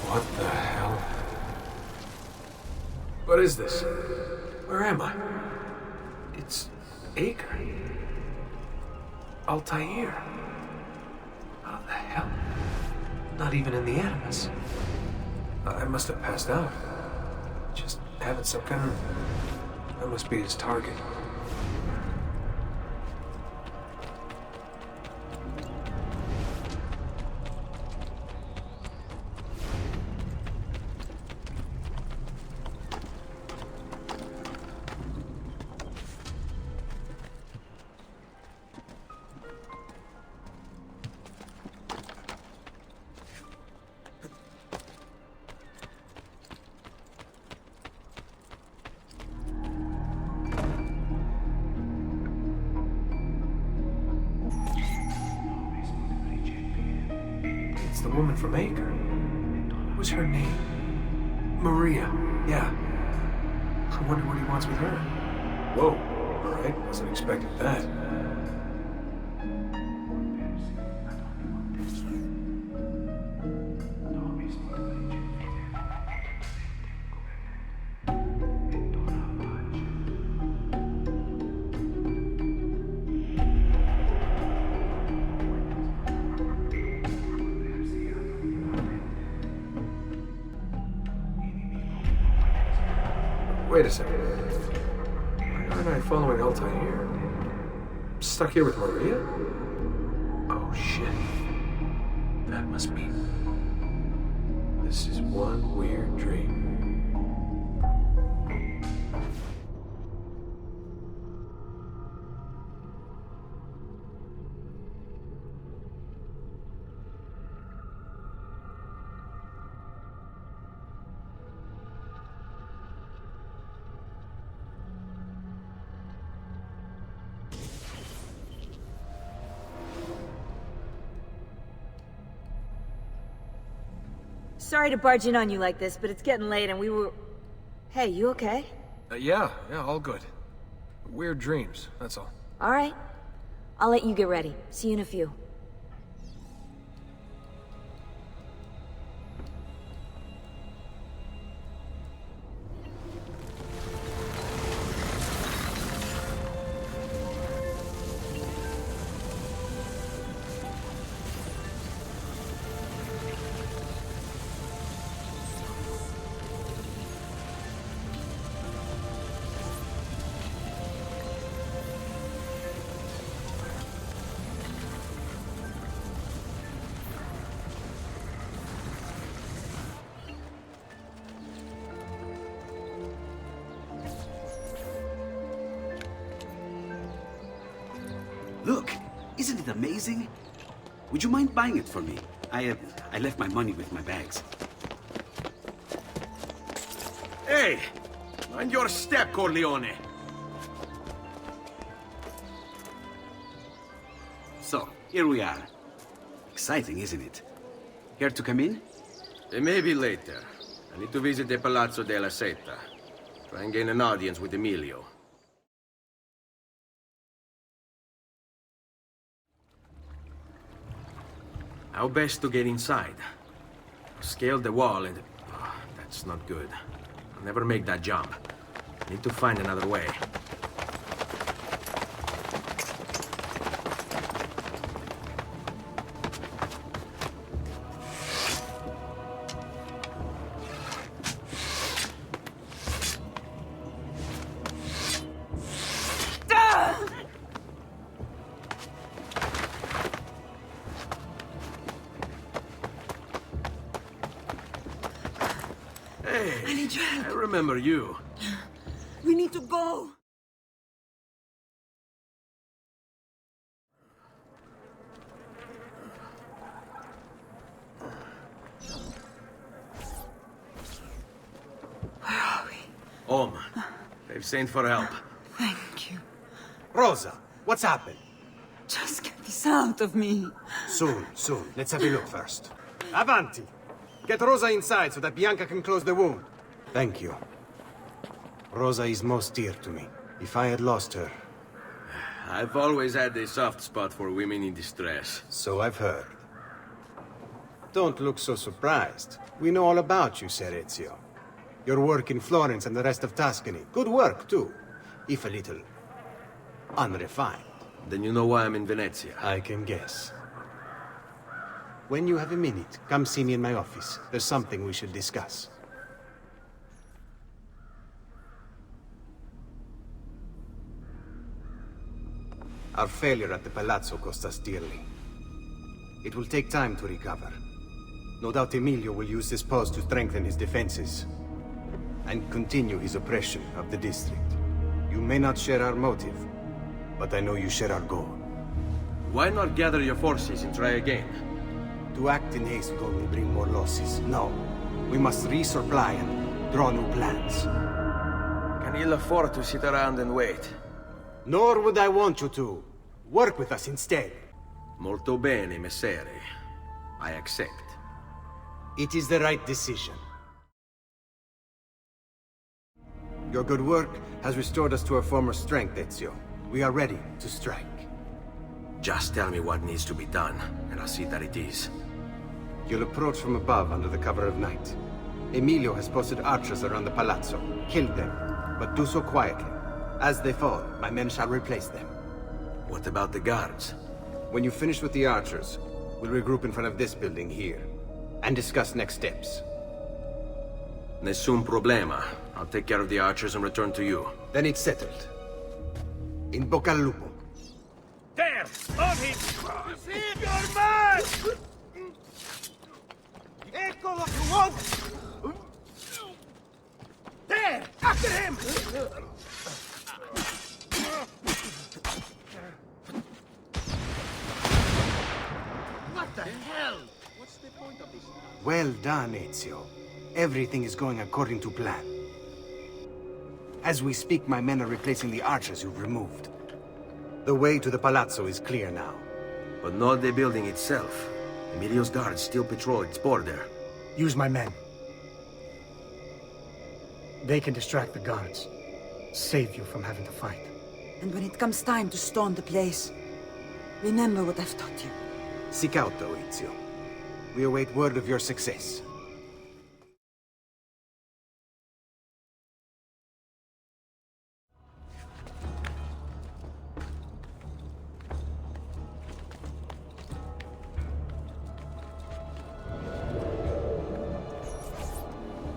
What the hell? What is this? Where am I? It's Acre. Altair. How the hell? Not even in the Animus. I must have passed out. Just having some kind of... I must be his target. It's the woman from Acre. What was her name? Maria. Yeah. I wonder what he wants with her. Whoa. All right. Wasn't expecting that. Wait a second. Why aren't I following Altai here? Stuck here with Maria? Oh shit. That must mean this is one weird dream. Sorry to barge in on you like this, but it's getting late and we were... Hey, you okay? Yeah, all good. Weird dreams, that's all. Alright. I'll let you get ready. See you in a few. Look, isn't it amazing? Would you mind buying it for me? I left my money with my bags. Hey! Mind your step, Corleone! So, here we are. Exciting, isn't it? Care to come in? Maybe later. I need to visit the Palazzo della Seta. Try and gain an audience with Emilio. How best to get inside? Scale the wall and... Oh, that's not good. I'll never make that jump. Need to find another way. I need your help. I remember you. We need to go. Where are we? Home. They've sent for help. Thank you. Rosa, what's happened? Just get this out of me. Soon. Let's have a look first. Avanti! Get Rosa inside so that Bianca can close the wound. Thank you. Rosa is most dear to me. If I had lost her... I've always had a soft spot for women in distress. So I've heard. Don't look so surprised. We know all about you, Ser Ezio. Your work in Florence and the rest of Tuscany. Good work, too. If a little... unrefined. Then you know why I'm in Venezia. I can guess. When you have a minute, come see me in my office. There's something we should discuss. Our failure at the Palazzo cost us dearly. It will take time to recover. No doubt Emilio will use this pause to strengthen his defenses and continue his oppression of the district. You may not share our motive, but I know you share our goal. Why not gather your forces and try again? To act in haste would only bring more losses. No. We must resupply and draw new plans. Can ill afford to sit around and wait. Nor would I want you to. Work with us instead. Molto bene, Messere. I accept. It is the right decision. Your good work has restored us to our former strength, Ezio. We are ready to strike. Just tell me what needs to be done, and I'll see that it is. You'll approach from above under the cover of night. Emilio has posted archers around the palazzo. Kill them, but do so quietly. As they fall, my men shall replace them. What about the guards? When you finish with the archers, we'll regroup in front of this building here, and discuss next steps. Nessun problema. I'll take care of the archers and return to you. Then it's settled. In bocca al lupo. There! On him! Your man! Eccolo tu! There! After him! What the hell? What's the point of this? Well done, Ezio. Everything is going according to plan. As we speak, my men are replacing the archers you've removed. The way to the palazzo is clear now. But not the building itself. Emilio's guards still patrol its border. Use my men. They can distract the guards. Save you from having to fight. And when it comes time to storm the place, remember what I've taught you. Seek out, though, Ezio. We await word of your success.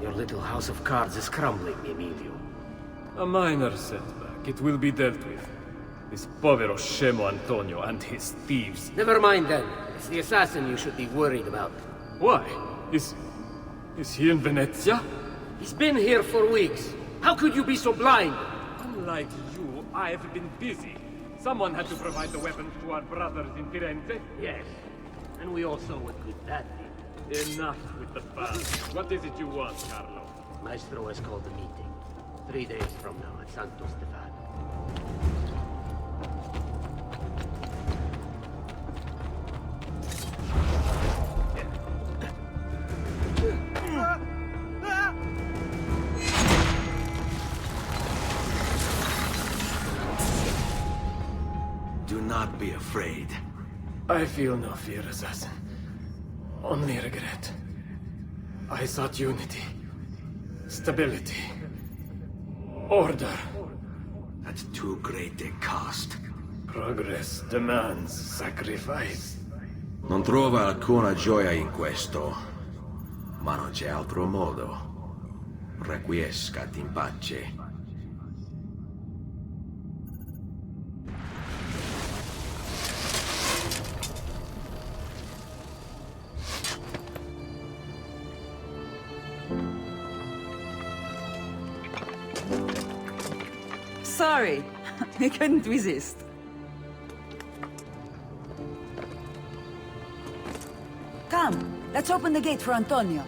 Your little house of cards is crumbling, Emilio. A minor setback. It will be dealt with. This povero scemo Antonio and his thieves. Never mind then. It's the assassin you should be worried about. Why? Is he in Venezia? He's been here for weeks. How could you be so blind? Unlike you, I've been busy. Someone had to provide the weapons to our brothers in Firenze. Yes. And we all saw what good that did. Enough with the past. What is it you want, Carlo? Maestro has called a meeting. 3 days from now at Santo Stefano. Do not be afraid. I feel no fear, assassin. Only regret. I sought unity, stability, order. At too great a cost. Progress demands sacrifice. Non trova alcuna gioia in questo, ma non c'è altro modo. Requiescat in pace. Sorry, I couldn't resist. Come, let's open the gate for Antonio.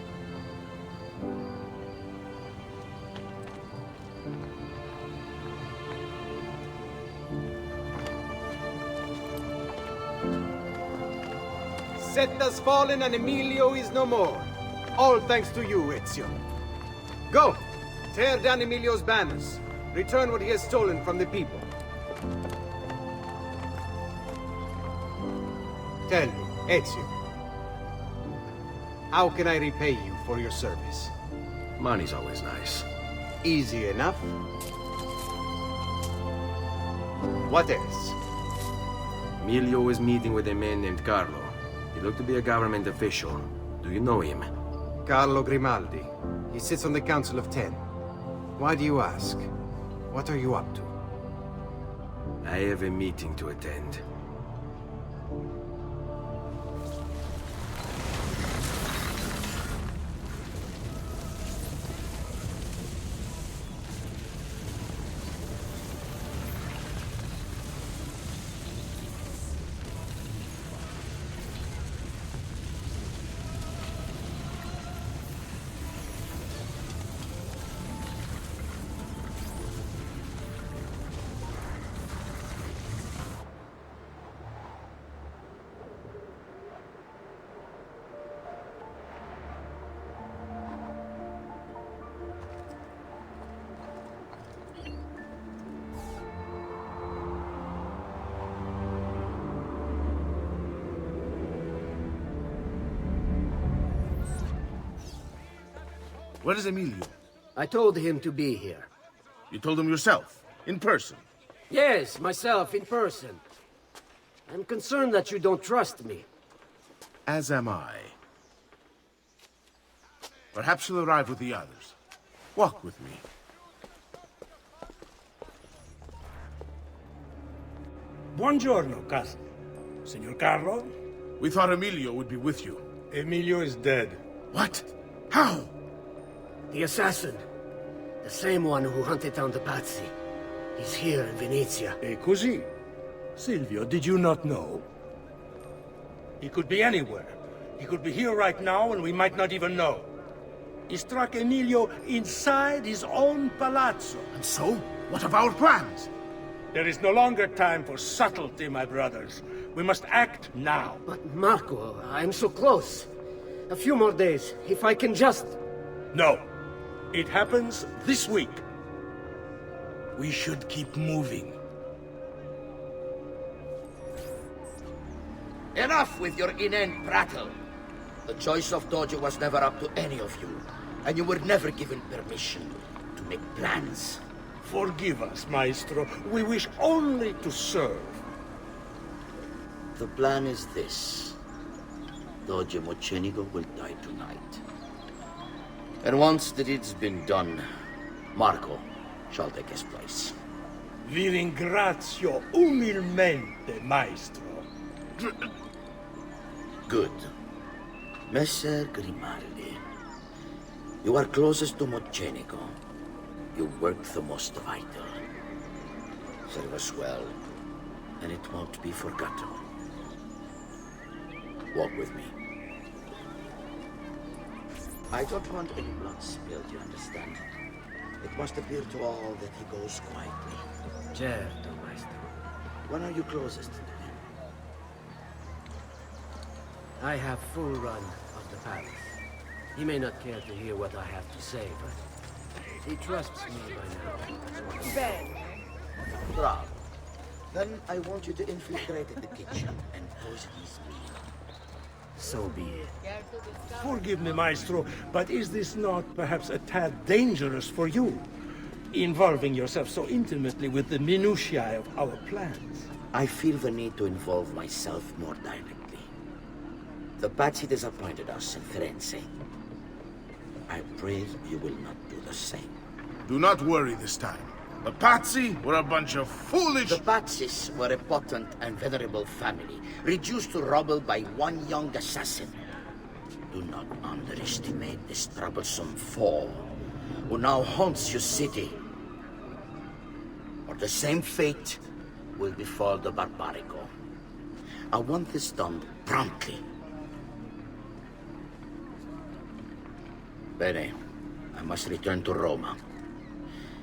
Set has fallen and Emilio is no more. All thanks to you, Ezio. Go! Tear down Emilio's banners. Return what he has stolen from the people. Tell me, Ezio. How can I repay you for your service? Money's always nice. Easy enough. What else? Emilio is meeting with a man named Carlo. He looked to be a government official. Do you know him? Carlo Grimaldi. He sits on the Council of 10. Why do you ask? What are you up to? I have a meeting to attend. Where is Emilio? I told him to be here. You told him yourself, in person? Yes, myself, in person. I'm concerned that you don't trust me. As am I. Perhaps he'll arrive with the others. Walk with me. Buongiorno, cousin. Signor Carlo? We thought Emilio would be with you. Emilio is dead. What? How? The assassin. The same one who hunted down the Pazzi. He's here in Venezia. E così? Silvio, did you not know? He could be anywhere. He could be here right now and we might not even know. He struck Emilio inside his own palazzo. And so? What of our plans? There is no longer time for subtlety, my brothers. We must act now. But Marco, I'm so close. A few more days, if I can just... No. It happens this week. We should keep moving. Enough with your inane prattle. The choice of Dojo was never up to any of you, and you were never given permission to make plans. Forgive us, Maestro. We wish only to serve. The plan is this. Dojo Mocenigo will die tonight. And once the deed's been done, Marco shall take his place. Vi ringrazio umilmente, Maestro. Good. Messer Grimaldi, you are closest to Mocenigo. You work the most vital. Serve us well, and it won't be forgotten. Walk with me. I don't want any blood spilled, you understand? It must appear to all that he goes quietly. Certo, Maestro. When are you closest to him? I have full run of the palace. He may not care to hear what I have to say, but he trusts me by now. Bang! Bravo. Then I want you to infiltrate the kitchen and poison his meal. So be it. Forgive me, Maestro, but is this not perhaps a tad dangerous for you? Involving yourself so intimately with the minutiae of our plans. I feel the need to involve myself more directly. The Pazzi disappointed us in Firenze. I pray you will not do the same. Do not worry this time. The Pazzi were a bunch of foolish... The Pazzis were a potent and venerable family, reduced to rubble by one young assassin. Do not underestimate this troublesome foe, who now haunts your city. Or the same fate will befall the Barbarigo. I want this done promptly. Bene, I must return to Roma.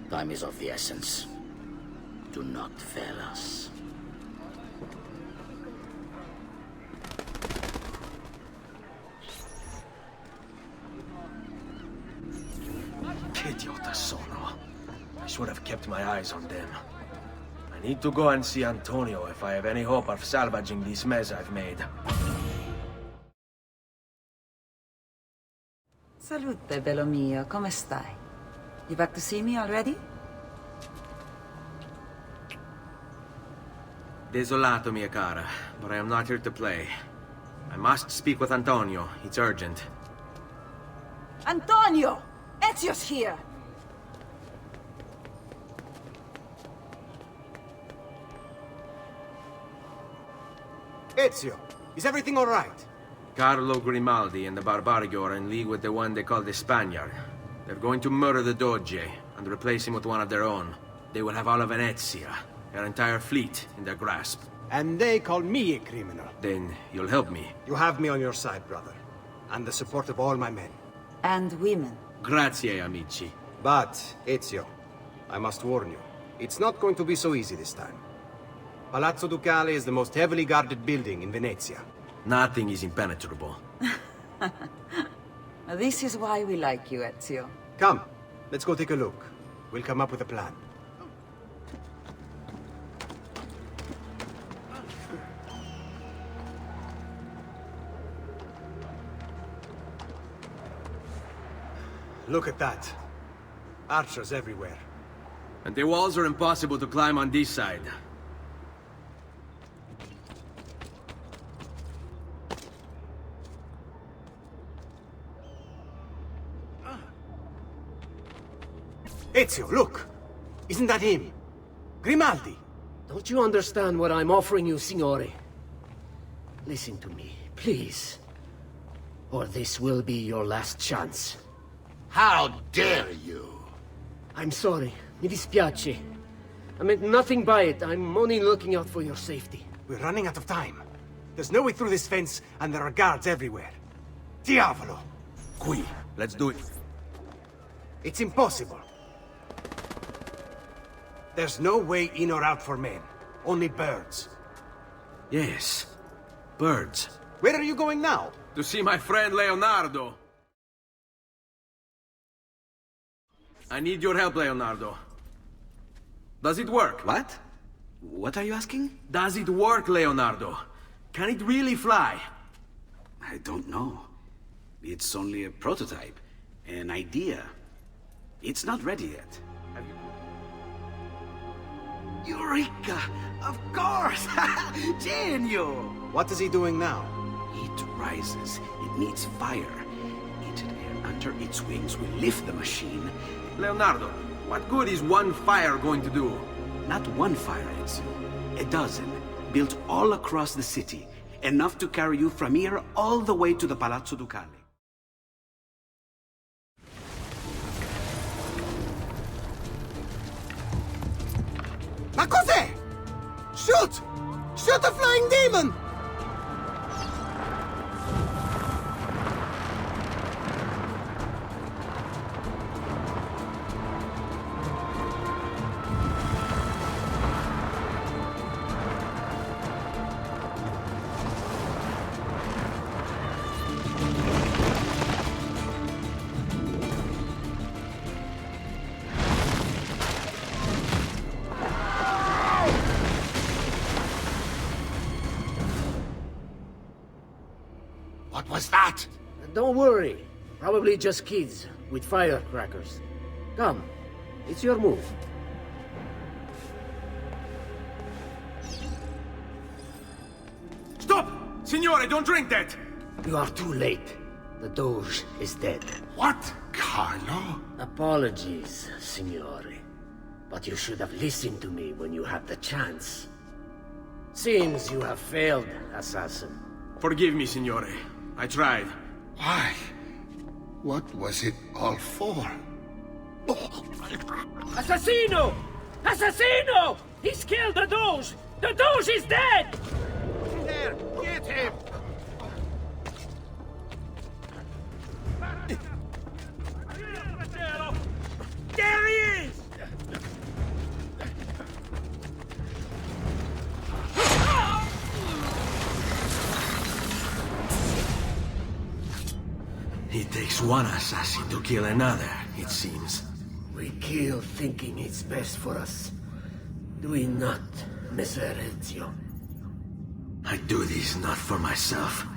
Time is of the essence. Do not fail us. Che idiota sono. I should have kept my eyes on them. I need to go and see Antonio if I have any hope of salvaging this mess I've made. Salute, bello mio. Come stai? You back to see me already? Desolato, mia cara, but I am not here to play. I must speak with Antonio. It's urgent. Antonio! Ezio's here! Ezio, is everything all right? Carlo Grimaldi and the Barbarigo are in league with the one they call the Spaniard. They're going to murder the Doge and replace him with one of their own. They will have all of Venezia, their entire fleet, in their grasp. And they call me a criminal. Then you'll help me. You have me on your side, brother. And the support of all my men. And women. Grazie, amici. But, Ezio, I must warn you, it's not going to be so easy this time. Palazzo Ducale is the most heavily guarded building in Venezia. Nothing is impenetrable. This is why we like you, Ezio. Come, let's go take a look. We'll come up with a plan. Look at that. Archers everywhere. And the walls are impossible to climb on this side. Ezio, look! Isn't that him? Grimaldi! Don't you understand what I'm offering you, Signore? Listen to me, please. Or this will be your last chance. How dare you? I'm sorry. Mi dispiace. I meant nothing by it. I'm only looking out for your safety. We're running out of time. There's no way through this fence, and there are guards everywhere. Diavolo! Qui, let's do it. It's impossible. There's no way in or out for men. Only birds. Yes, birds. Where are you going now? To see my friend Leonardo. I need your help, Leonardo. Does it work? What? What are you asking? Does it work, Leonardo? Can it really fly? I don't know. It's only a prototype, an idea. It's not ready yet. Eureka! Of course! Genio! What is he doing now? It rises. It needs fire. Heated air under its wings will lift the machine. Leonardo, what good is one fire going to do? Not one fire, Ezio. A dozen, built all across the city. Enough to carry you from here all the way to the Palazzo Ducale. Ma cos'è? Shoot! Shoot a flying demon! What was that? Don't worry. Probably just kids with firecrackers. Come, it's your move. Stop! Signore, don't drink that! You are too late. The Doge is dead. What, Carlo? Apologies, Signore. But you should have listened to me when you had the chance. Seems you have failed, assassin. Forgive me, Signore. I tried. Why? What was it all for? Assassino! Assassino! He's killed the Doge! The Doge is dead! There! Get him! There he is! It takes one assassin to kill another, it seems. We kill thinking it's best for us. Do we not, Messer Ezio? I do this not for myself.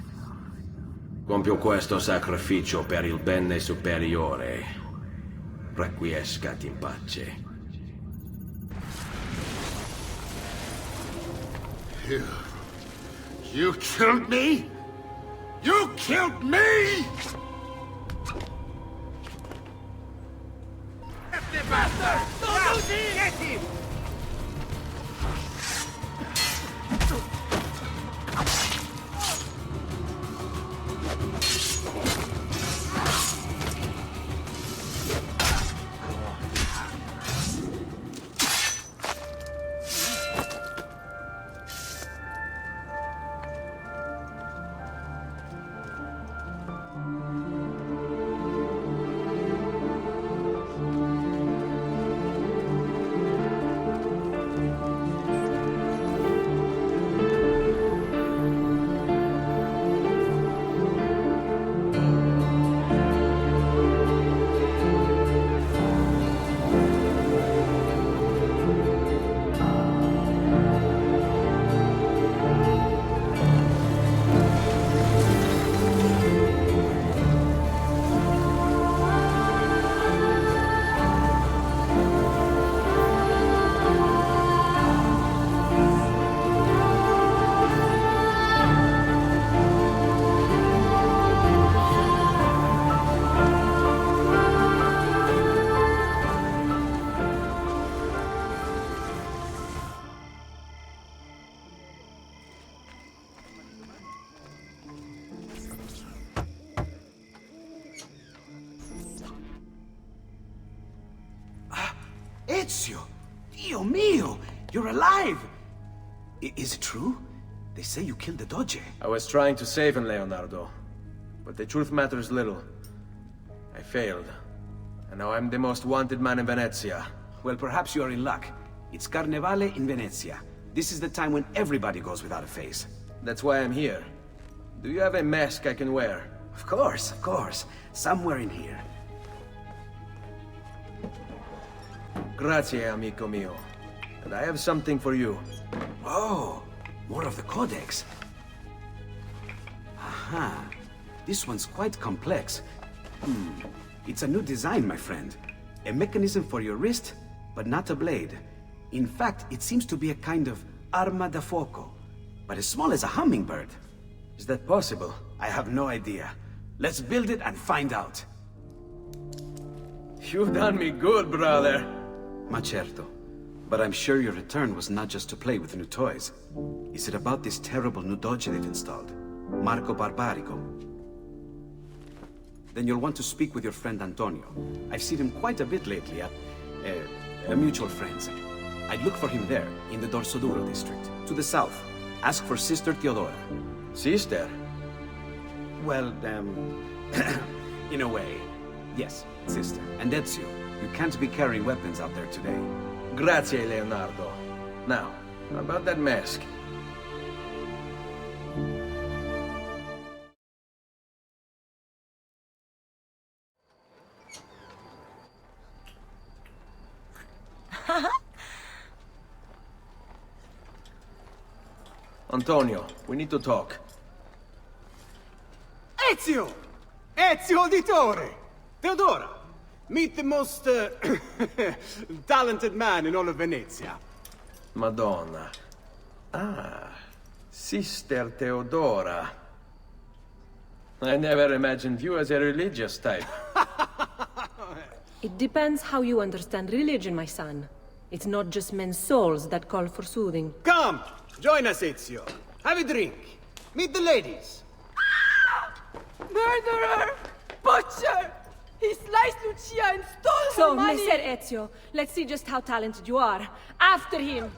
Compio questo sacrificio per il bene superiore. Requiescat in pace. You killed me? You killed me? Bastard! Don't lose him! Get him! Ezio! Dio mio! You're alive! Is it true? They say you killed the Doge. I was trying to save him, Leonardo. But the truth matters little. I failed. And now I'm the most wanted man in Venezia. Well, perhaps you are in luck. It's Carnevale in Venezia. This is the time when everybody goes without a face. That's why I'm here. Do you have a mask I can wear? Of course, of course. Somewhere in here. Grazie, amico mio. And I have something for you. Oh, more of the Codex. Aha. This one's quite complex. It's a new design, my friend. A mechanism for your wrist, but not a blade. In fact, it seems to be a kind of arma da fuoco, but as small as a hummingbird. Is that possible? I have no idea. Let's build it and find out. You've done me good, brother. Ma certo. But I'm sure your return was not just to play with new toys. Is it about this terrible new doge they've installed? Marco Barbarigo? Then you'll want to speak with your friend Antonio. I've seen him quite a bit lately at... mutual friends. I'd look for him there, in the Dorsoduro district. To the south. Ask for Sister Theodora. Sister? Well, in a way. Yes, sister. And Ezio, you can't be carrying weapons out there today. Grazie, Leonardo. Now, about that mask. Antonio, we need to talk. Ezio! Ezio Auditore! Theodora! Meet the most, talented man in all of Venezia. Madonna. Ah, Sister Theodora. I never imagined you as a religious type. It depends how you understand religion, my son. It's not just men's souls that call for soothing. Come! Join us, Ezio. Have a drink. Meet the ladies. Murderer! Butcher! He sliced Lucia and stole So, her money! Messer Ezio, let's see just how talented you are. After him!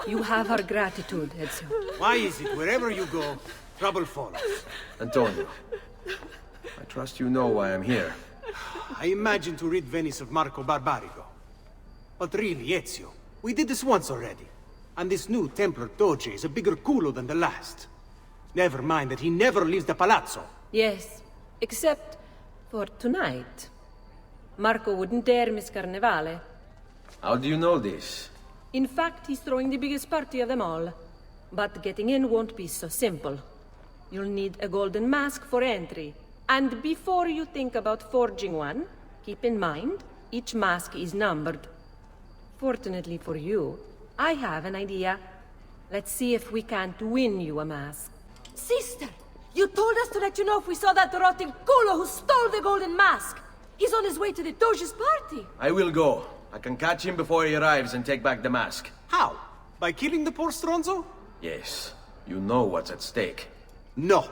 You have our gratitude, Ezio. Why is it wherever you go, trouble follows? Antonio, I trust you know why I'm here. I imagine to rid Venice of Marco Barbarigo. But really, Ezio, we did this once already. And this new Templar Doge is a bigger culo than the last. Never mind that he never leaves the palazzo. Yes, except for tonight. Marco wouldn't dare miss Carnevale. How do you know this? In fact, he's throwing the biggest party of them all. But getting in won't be so simple. You'll need a golden mask for entry. And before you think about forging one, keep in mind, each mask is numbered. Fortunately for you, I have an idea. Let's see if we can't win you a mask. Sister! You told us to let you know if we saw that rotting culo who stole the golden mask! He's on his way to the Doge's party! I will go. I can catch him before he arrives and take back the mask. How? By killing the poor Stronzo? Yes. You know what's at stake. No.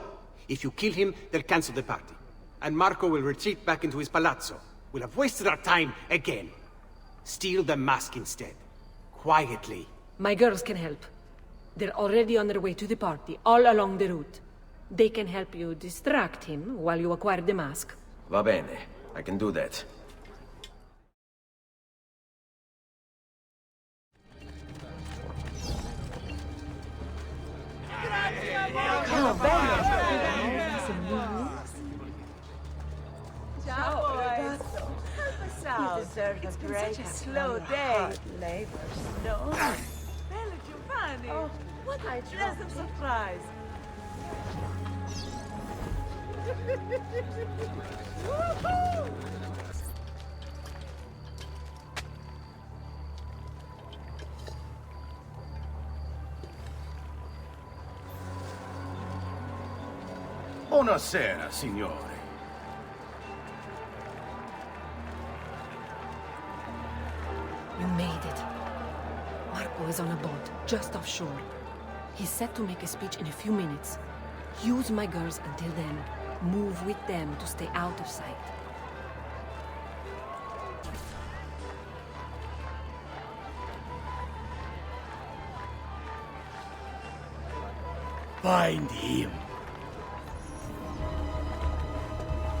If you kill him, they'll cancel the party. And Marco will retreat back into his palazzo. We'll have wasted our time again. Steal the mask instead. Quietly. My girls can help. They're already on their way to the party, all along the route. They can help you distract him while you acquire the mask. Va bene. I can do that. Oh, bello! Ciao, ragazzo. You deserve a break. It's been such a slow day. Labor. No. Bello Giovanni. Oh, what a pleasant surprise. Woohoo! Buonasera, signore. made it. Marco is on a boat, just offshore. He's set to make a speech in a few minutes. Use my girls until then. Move with them to stay out of sight. Find him.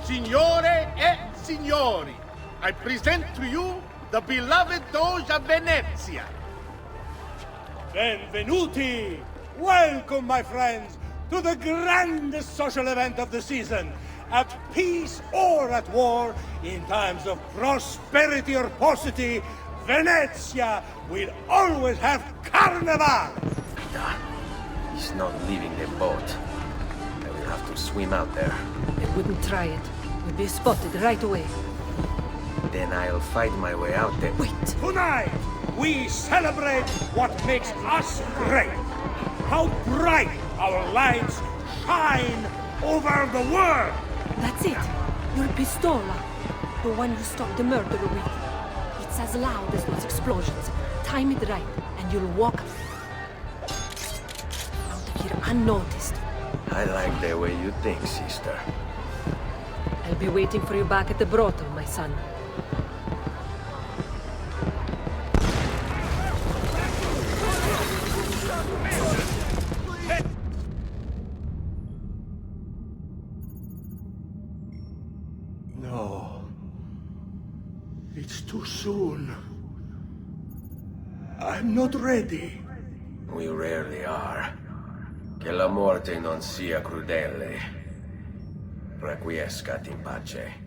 Signore e signori, I present to you the beloved Doge of Venezia. Benvenuti! Welcome, my friends, to the grandest social event of the season. At peace or at war, in times of prosperity or paucity, Venezia will always have Carnival! He's not leaving the boat. I will have to swim out there. I wouldn't try it. We'd be spotted right away. Then I'll fight my way out there. Wait! Tonight, we celebrate what makes us great. How bright our lights shine over the world! That's it! Your pistola. The one you stopped the murderer with. It's as loud as those explosions. Time it right, and you'll walk out of here unnoticed. I like the way you think, sister. I'll be waiting for you back at the brothel, my son. No. It's too soon. I'm not ready. We rarely are. Che la morte non sia crudele. Requiescat in pace.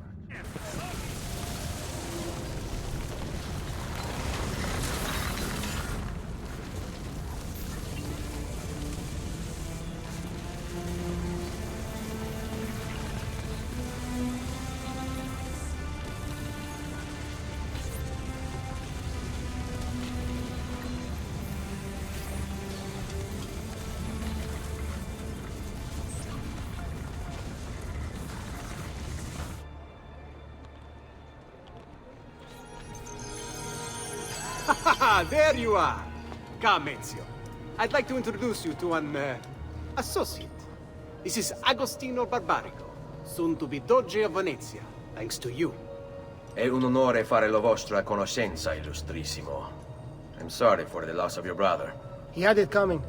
There you are! Come, Ezio. I'd like to introduce you to an, associate. This is Agostino Barbarigo, soon to be Doge of Venezia, thanks to you. È un onore fare la vostra conoscenza, illustrissimo. I'm sorry for the loss of your brother. He had it coming.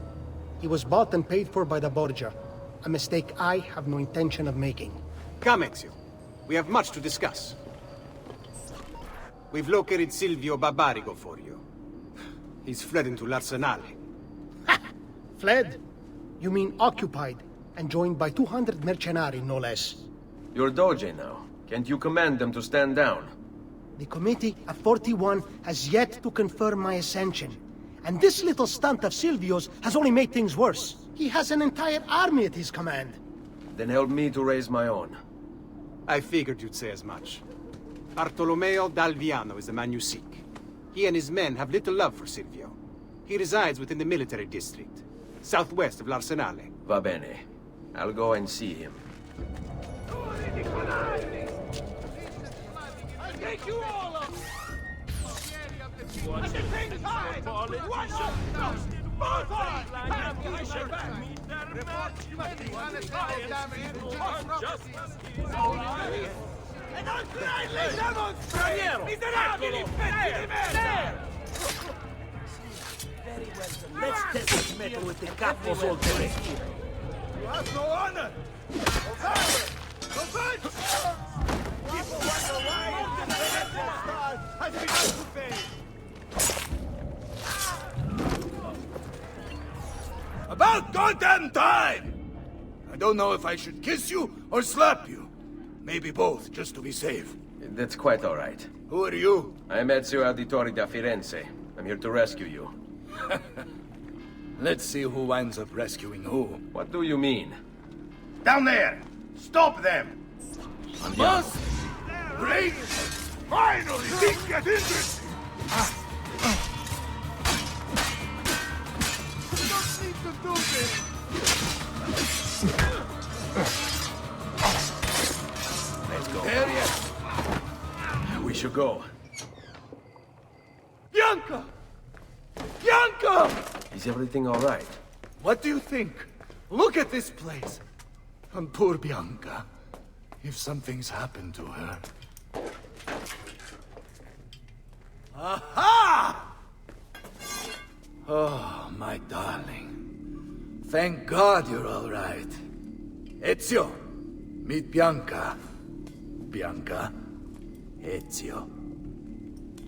He was bought and paid for by the Borgia. A mistake I have no intention of making. Come, Ezio. We have much to discuss. We've located Silvio Barbarigo for you. He's fled into l'Arsenale. Fled? You mean occupied, and joined by 200 mercenari, no less. You're Doge now. Can't you command them to stand down? The committee of 41 has yet to confirm my ascension. And this little stunt of Silvio's has only made things worse. He has an entire army at his command. Then help me to raise my own. I figured you'd say as much. Bartolomeo d'Alviano is the man you seek. He and his men have little love for Silvio. He resides within the military district, southwest of l'Arsenale. Va bene. I'll go and see him. I'll take you all up! At the same time! One shot! Both sides! E non le demonstrare! Miserabili pezzi di merda! Let's test this metal with the capos all the way. You have no honor! No power! No punch! People wonder why the Venetian star has begun to fade. About goddamn time! I don't know if I should kiss you or slap you. Maybe both, just to be safe. That's quite all right. Who are you? I'm Ezio Auditore da Firenze. I'm here to rescue you. Let's see who winds up rescuing who. What do you mean? Down there! Stop them! Must break! Finally! Things get interesting! You don't need to do this! Let's go. There you We should go. Bianca! Is everything all right? What do you think? Look at this place. And poor Bianca. If something's happened to her... Aha! Oh, my darling. Thank God you're all right. Ezio, meet Bianca. Bianca, Ezio.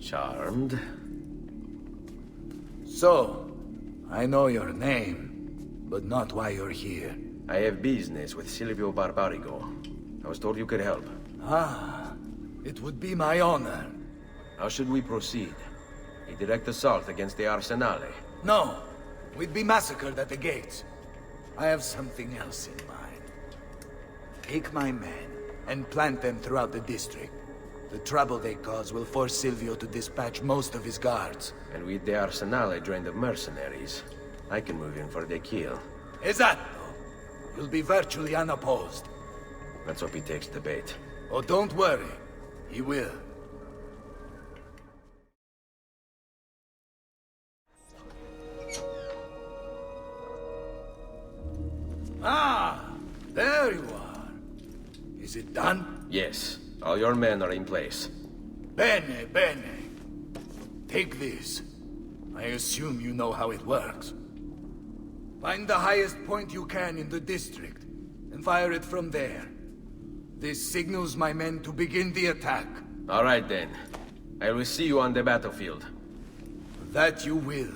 Charmed. So, I know your name, but not why you're here. I have business with Silvio Barbarigo. I was told you could help. Ah, it would be my honor. How should we proceed? A direct assault against the Arsenale? No, we'd be massacred at the gates. I have something else in mind. Take my men and plant them throughout the district. The trouble they cause will force Silvio to dispatch most of his guards. And with the Arsenale drained of mercenaries, I can move in for the kill. Esatto. You'll be virtually unopposed. Let's hope he takes the bait. Oh, don't worry. He will. Ah, there you are. Is it done? Yes. All your men are in place. Bene, bene. Take this. I assume you know how it works. Find the highest point you can in the district, and fire it from there. This signals my men to begin the attack. All right, then. I will see you on the battlefield. That you will.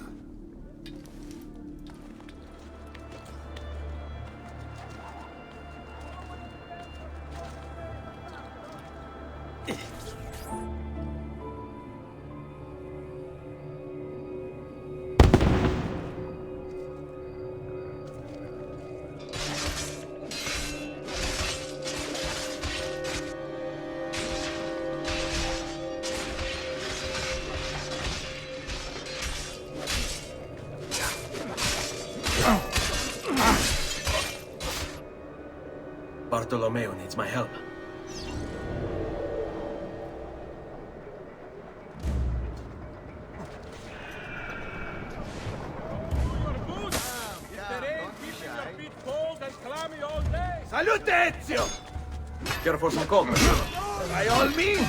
Bartolomeo needs my help. Salute, Ezio! Care for some combat? By all means!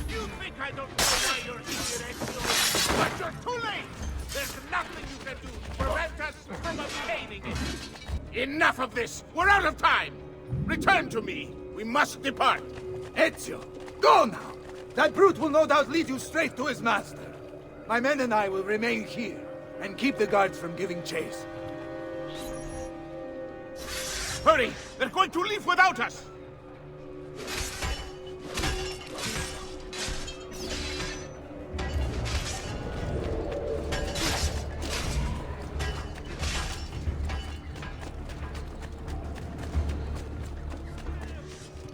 You think I don't know why you're here, Ezio? But you're too late! There's nothing you can do to prevent us from obtaining it! Enough of this! We're out of time! Return to me! We must depart! Ezio, go now! That brute will no doubt lead you straight to his master. My men and I will remain here, and keep the guards from giving chase. Hurry! They're going to leave without us!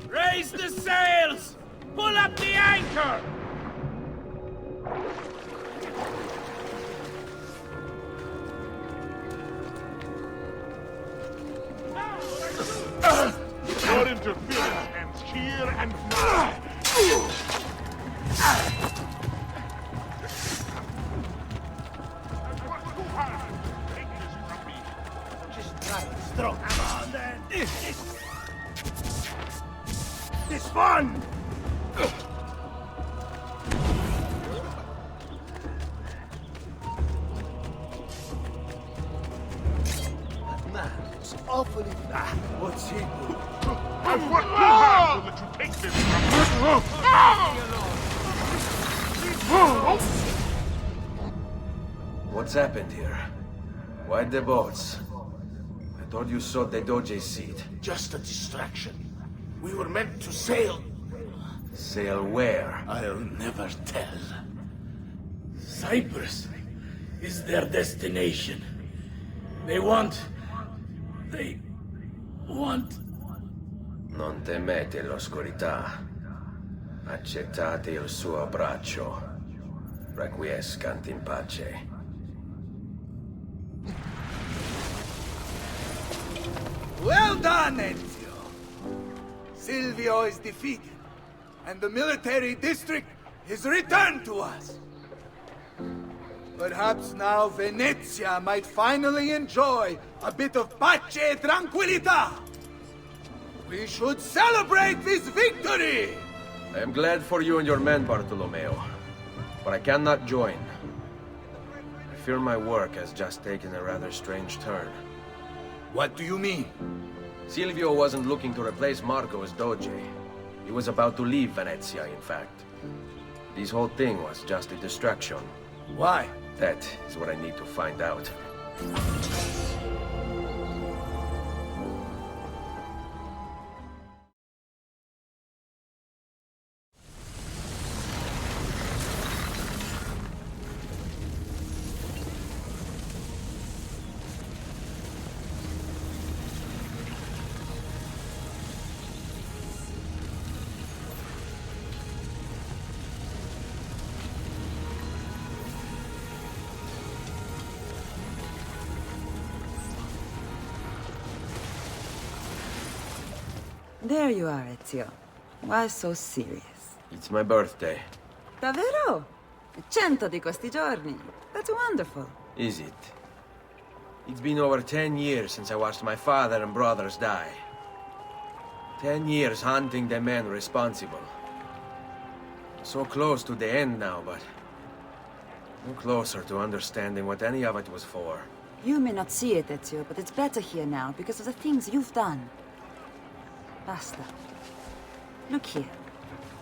Raise the sails! Pull up the anchor! Your interference ends here and now. Just try it strong. Come on, then. This one! That man is awfully... what's he doing? And what will happen that you take this from What's happened here? Why the boats? I thought you sought the Doge's seat. Just a distraction. We were meant to sail. Sail where? I'll never tell. Cyprus is their destination. They want... Non temete l'oscurità. Accettate il suo abbraccio. Requiescant in pace. Well done, Ezio! Silvio is defeated, and the military district is returned to us. Perhaps now Venezia might finally enjoy a bit of pace e tranquillità. We should celebrate this victory! I am glad for you and your men, Bartolomeo, but I cannot join. I fear my work has just taken a rather strange turn. What do you mean? Silvio wasn't looking to replace Marco as Doge. He was about to leave Venezia, in fact. This whole thing was just a distraction. Why? That is what I need to find out. There you are, Ezio. Why so serious? It's my birthday. Davvero? 100 di questi giorni. That's wonderful. Is it? It's been over 10 years since I watched my father and brothers die. 10 years hunting the men responsible. So close to the end now, but no closer to understanding what any of it was for. You may not see it, Ezio, but it's better here now because of the things you've done. Basta. Look here.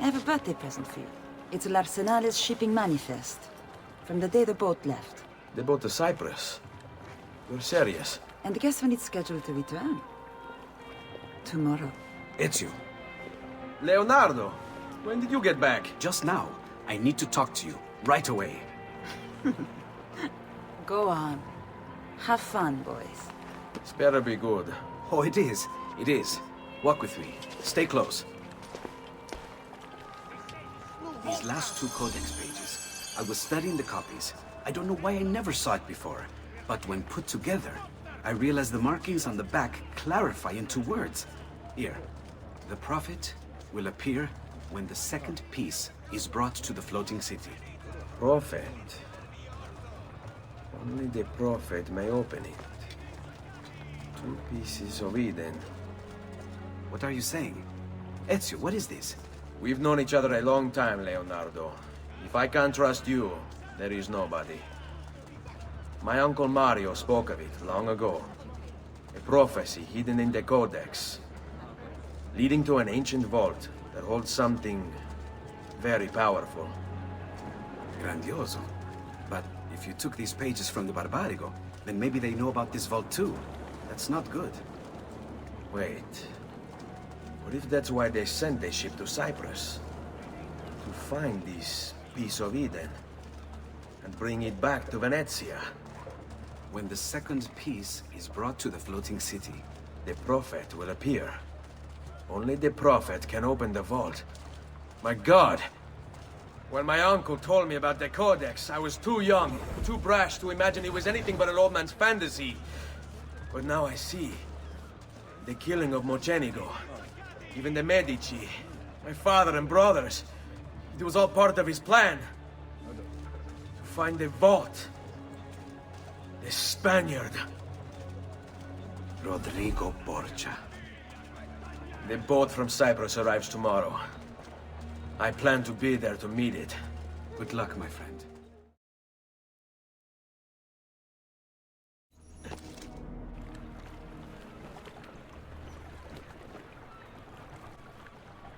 I have a birthday present for you. It's l'Arsenale's shipping manifest. From the day the boat left. The boat to Cyprus? You're serious? And guess when it's scheduled to return? Tomorrow. Ezio. Leonardo! When did you get back? Just now. I need to talk to you. Right away. Go on. Have fun, boys. It's better be good. Oh, it is. It is. Walk with me. Stay close. These last 2 codex pages. I was studying the copies. I don't know why I never saw it before. But when put together, I realized the markings on the back clarify into words. Here. The prophet will appear when the second piece is brought to the floating city. Prophet? Only the prophet may open it. 2 pieces of Eden. What are you saying? Ezio, what is this? We've known each other a long time, Leonardo. If I can't trust you, there is nobody. My uncle Mario spoke of it long ago. A prophecy hidden in the Codex, leading to an ancient vault that holds something very powerful. Grandioso. But if you took these pages from the Barbarigo, then maybe they know about this vault too. That's not good. Wait. What if that's why they sent the ship to Cyprus? To find this piece of Eden and bring it back to Venezia. When the second piece is brought to the floating city, the prophet will appear. Only the prophet can open the vault. My God! When my uncle told me about the Codex, I was too young, too brash to imagine it was anything but an old man's fantasy. But now I see. The killing of Mocenigo, even the Medici, my father and brothers. It was all part of his plan. To find the vault. The Spaniard. Rodrigo Borgia. The boat from Cyprus arrives tomorrow. I plan to be there to meet it. Good luck, my friend.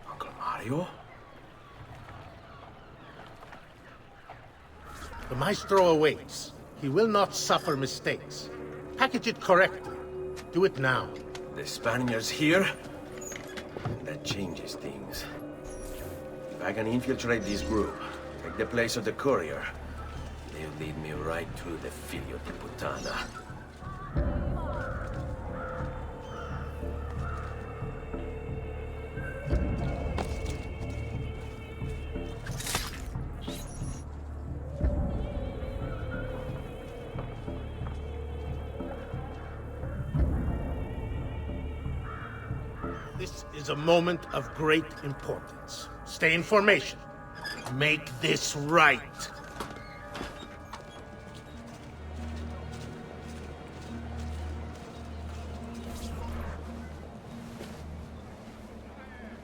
Uncle Mario? The Maestro awaits. He will not suffer mistakes. Package it correctly. Do it now. The Spaniards here? That changes things. If I can infiltrate this group, take the place of the courier, they'll lead me right to the Figlio di Puttana. This is a moment of great importance. Stay in formation. Make this right.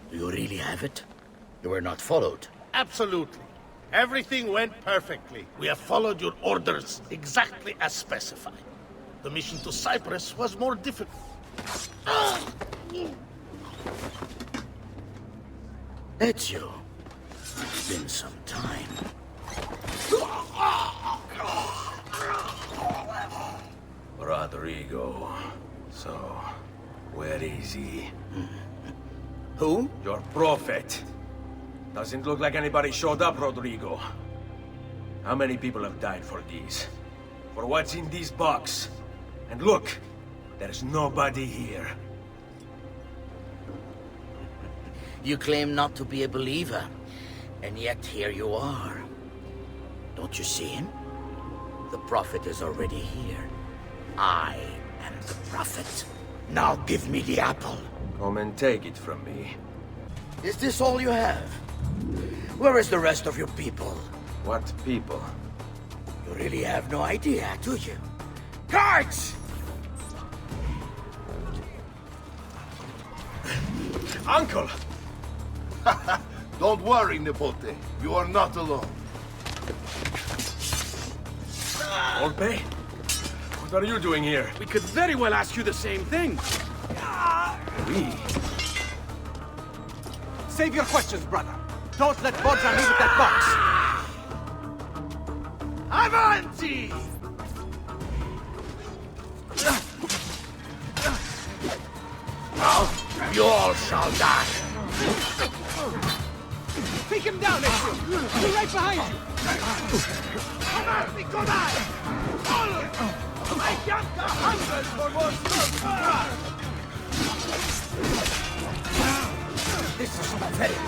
Do you really have it? You were not followed. Absolutely. Everything went perfectly. We have followed your orders exactly as specified. The mission to Cyprus was more difficult. Ezio, it's been some time. Rodrigo. So, where is he? Who? Your prophet. Doesn't look like anybody showed up, Rodrigo. How many people have died for this? For what's in this box? And look, there's nobody here. You claim not to be a believer, and yet here you are. Don't you see him? The prophet is already here. I am the prophet. Now give me the apple. Come and take it from me. Is this all you have? Where is the rest of your people? What people? You really have no idea, do you? Guards! Uncle! Don't worry, Nipote. You are not alone. Volpe? What are you doing here? We could very well ask you the same thing. We? Save your questions, brother. Don't let Bodran leave with that box. Avanti! Now, you all shall die. Take him down, Ezio. We're right behind you. Avanti, Kodai! My Bianca hungers for more smoke! This is pathetic.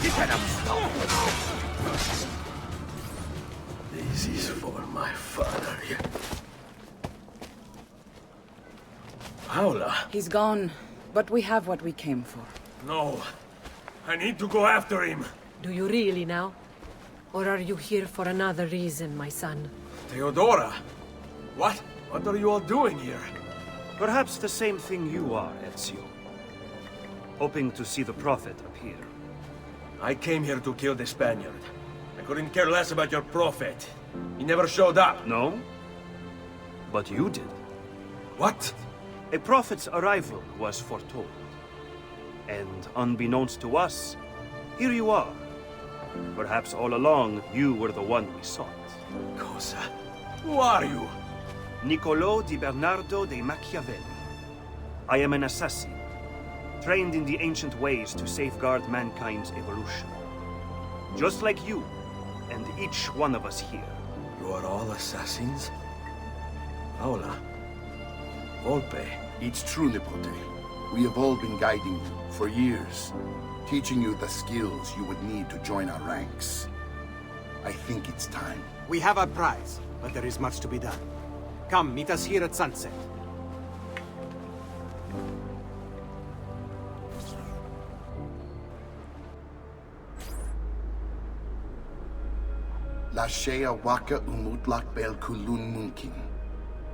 You cannot stop. This is for my father. Paula. He's gone, but we have what we came for. No. I need to go after him. Do you really now? Or are you here for another reason, my son? Theodora? What? What are you all doing here? Perhaps the same thing you are, Ezio. Hoping to see the Prophet appear. I came here to kill the Spaniard. I couldn't care less about your Prophet. He never showed up. No? But you did. What? A Prophet's arrival was foretold. And unbeknownst to us, here you are. Perhaps all along, you were the one we sought. Cosa? Who are you? Niccolò di Bernardo de Machiavelli. I am an assassin, trained in the ancient ways to safeguard mankind's evolution. Just like you, and each one of us here. You are all assassins? Paola? Volpe? It's true, Nipote. We have all been guiding you for years, teaching you the skills you would need to join our ranks. I think it's time. We have our prize, but there is much to be done. Come, meet us here at sunset. Lashea waka umutlak bel kulun munkin.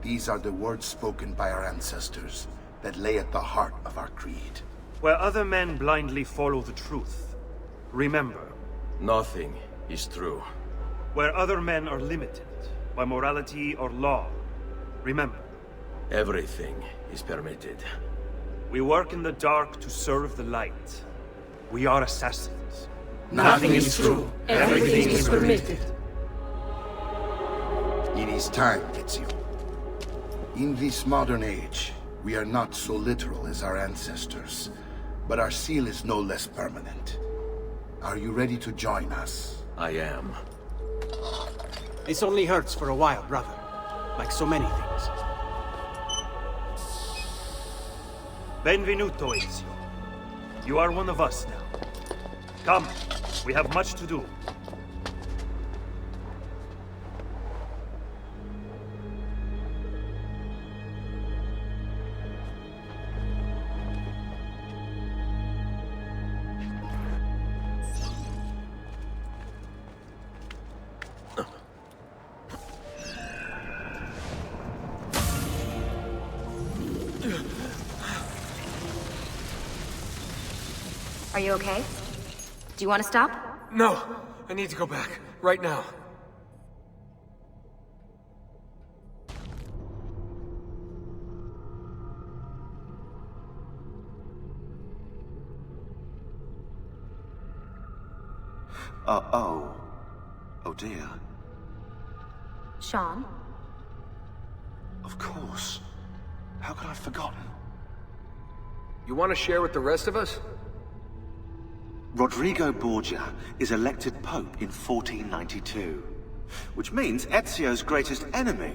These are the words spoken by our ancestors that lay at the heart of our creed. Where other men blindly follow the truth, remember. Nothing is true. Where other men are limited by morality or law, remember. Everything is permitted. We work in the dark to serve the light. We are assassins. Nothing is true. Everything is permitted. It is time, Ezio. In this modern age, we are not so literal as our ancestors, but our seal is no less permanent. Are you ready to join us? I am. This only hurts for a while, brother. Like so many things. Benvenuto, Ezio. You are one of us now. Come, we have much to do. Are you okay? Do you want to stop? No, I need to go back. Right now. Oh dear. Sean? Of course. How could I have forgotten? You want to share with the rest of us? Rodrigo Borgia is elected Pope in 1492, which means Ezio's greatest enemy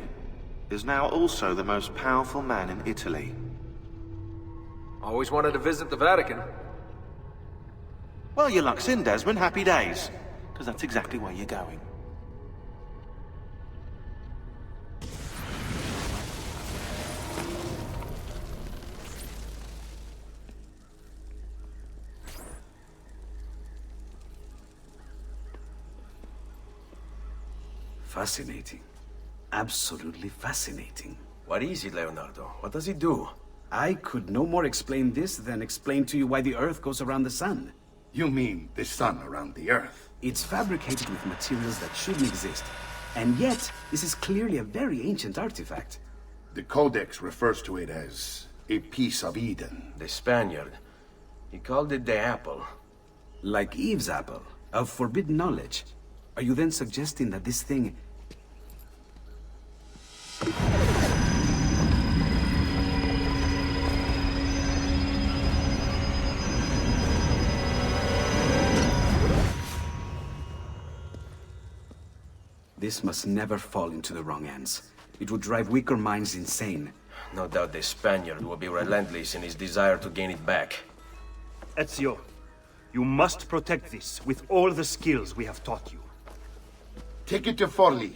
is now also the most powerful man in Italy. Always wanted to visit the Vatican. Well, your luck's in, Desmond. Happy days. Because that's exactly where you're going. Fascinating. Absolutely fascinating. What is it, Leonardo? What does it do? I could no more explain this than explain to you why the Earth goes around the Sun. You mean the Sun around the Earth? It's fabricated with materials that shouldn't exist. And yet, this is clearly a very ancient artifact. The Codex refers to it as a piece of Eden. The Spaniard. He called it the apple. Like Eve's apple, of forbidden knowledge. Are you then suggesting that this thing... This must never fall into the wrong hands. It would drive weaker minds insane. No doubt the Spaniard will be relentless in his desire to gain it back. Ezio, you must protect this with all the skills we have taught you. Take it to Forli.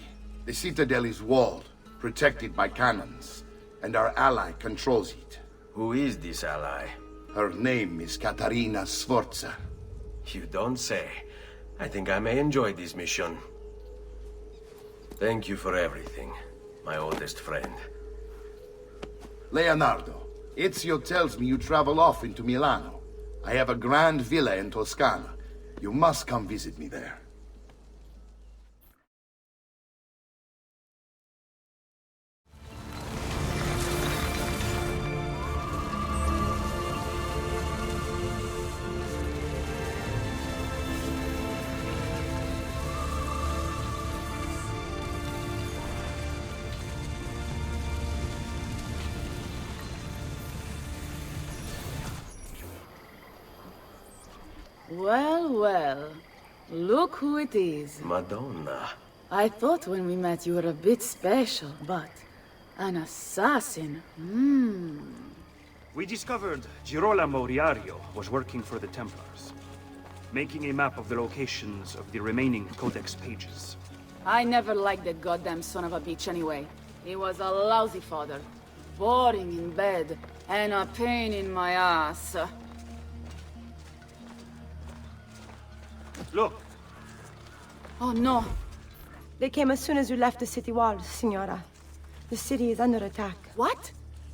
The citadel is walled, protected by cannons, and our ally controls it. Who is this ally? Her name is Caterina Sforza. You don't say. I think I may enjoy this mission. Thank you for everything, my oldest friend. Leonardo, Ezio tells me you travel off into Milano. I have a grand villa in Toscana. You must come visit me there. Well, well. Look who it is. Madonna. I thought when we met you were a bit special, but... an assassin? We discovered Girolamo Riario was working for the Templars, making a map of the locations of the remaining Codex pages. I never liked that goddamn son of a bitch anyway. He was a lousy father. Boring in bed, and a pain in my ass. Look! Oh no! They came as soon as you left the city walls, Signora. The city is under attack. What?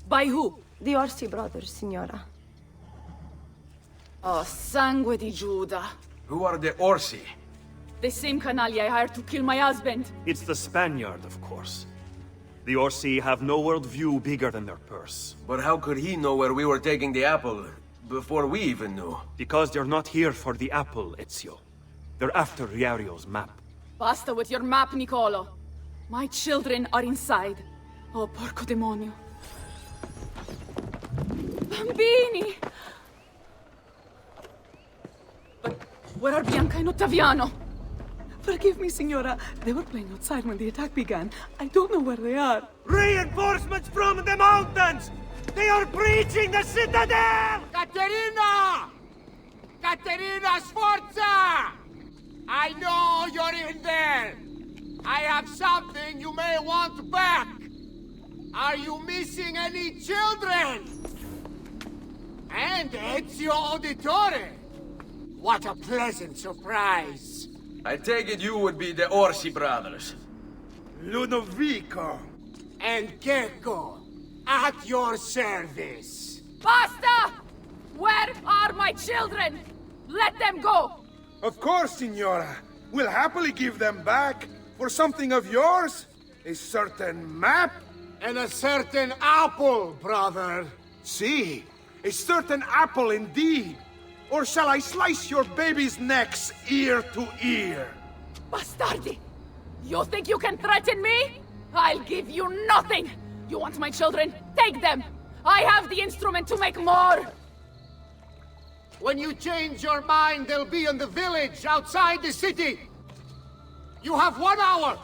By who? The Orsi brothers, Signora. Oh, sangue di Giuda. Who are the Orsi? The same canaglia I hired to kill my husband. It's the Spaniard, of course. The Orsi have no worldview bigger than their purse. But how could he know where we were taking the apple before we even knew? Because they're not here for the apple, Ezio. They're after Riario's map. Basta with your map, Nicolo. My children are inside. Oh, porco demonio. Bambini! But where are Bianca and Ottaviano? Forgive me, Signora. They were playing outside when the attack began. I don't know where they are. Reinforcements from the mountains! They are breaching the citadel! Caterina! Caterina Sforza! I know you're in there! I have something you may want back! Are you missing any children? And Ezio Auditore! What a pleasant surprise! I take it you would be the Orsi brothers. Ludovico! And Gecko, at your service! Basta! Where are my children? Let them go! Of course, Signora. We'll happily give them back for something of yours. A certain map. And a certain apple, brother. See, a certain apple indeed. Or shall I slice your baby's necks ear to ear? Bastardi! You think you can threaten me? I'll give you nothing! You want my children? Take them! I have the instrument to make more! When you change your mind, they'll be in the village outside the city. You have 1 hour.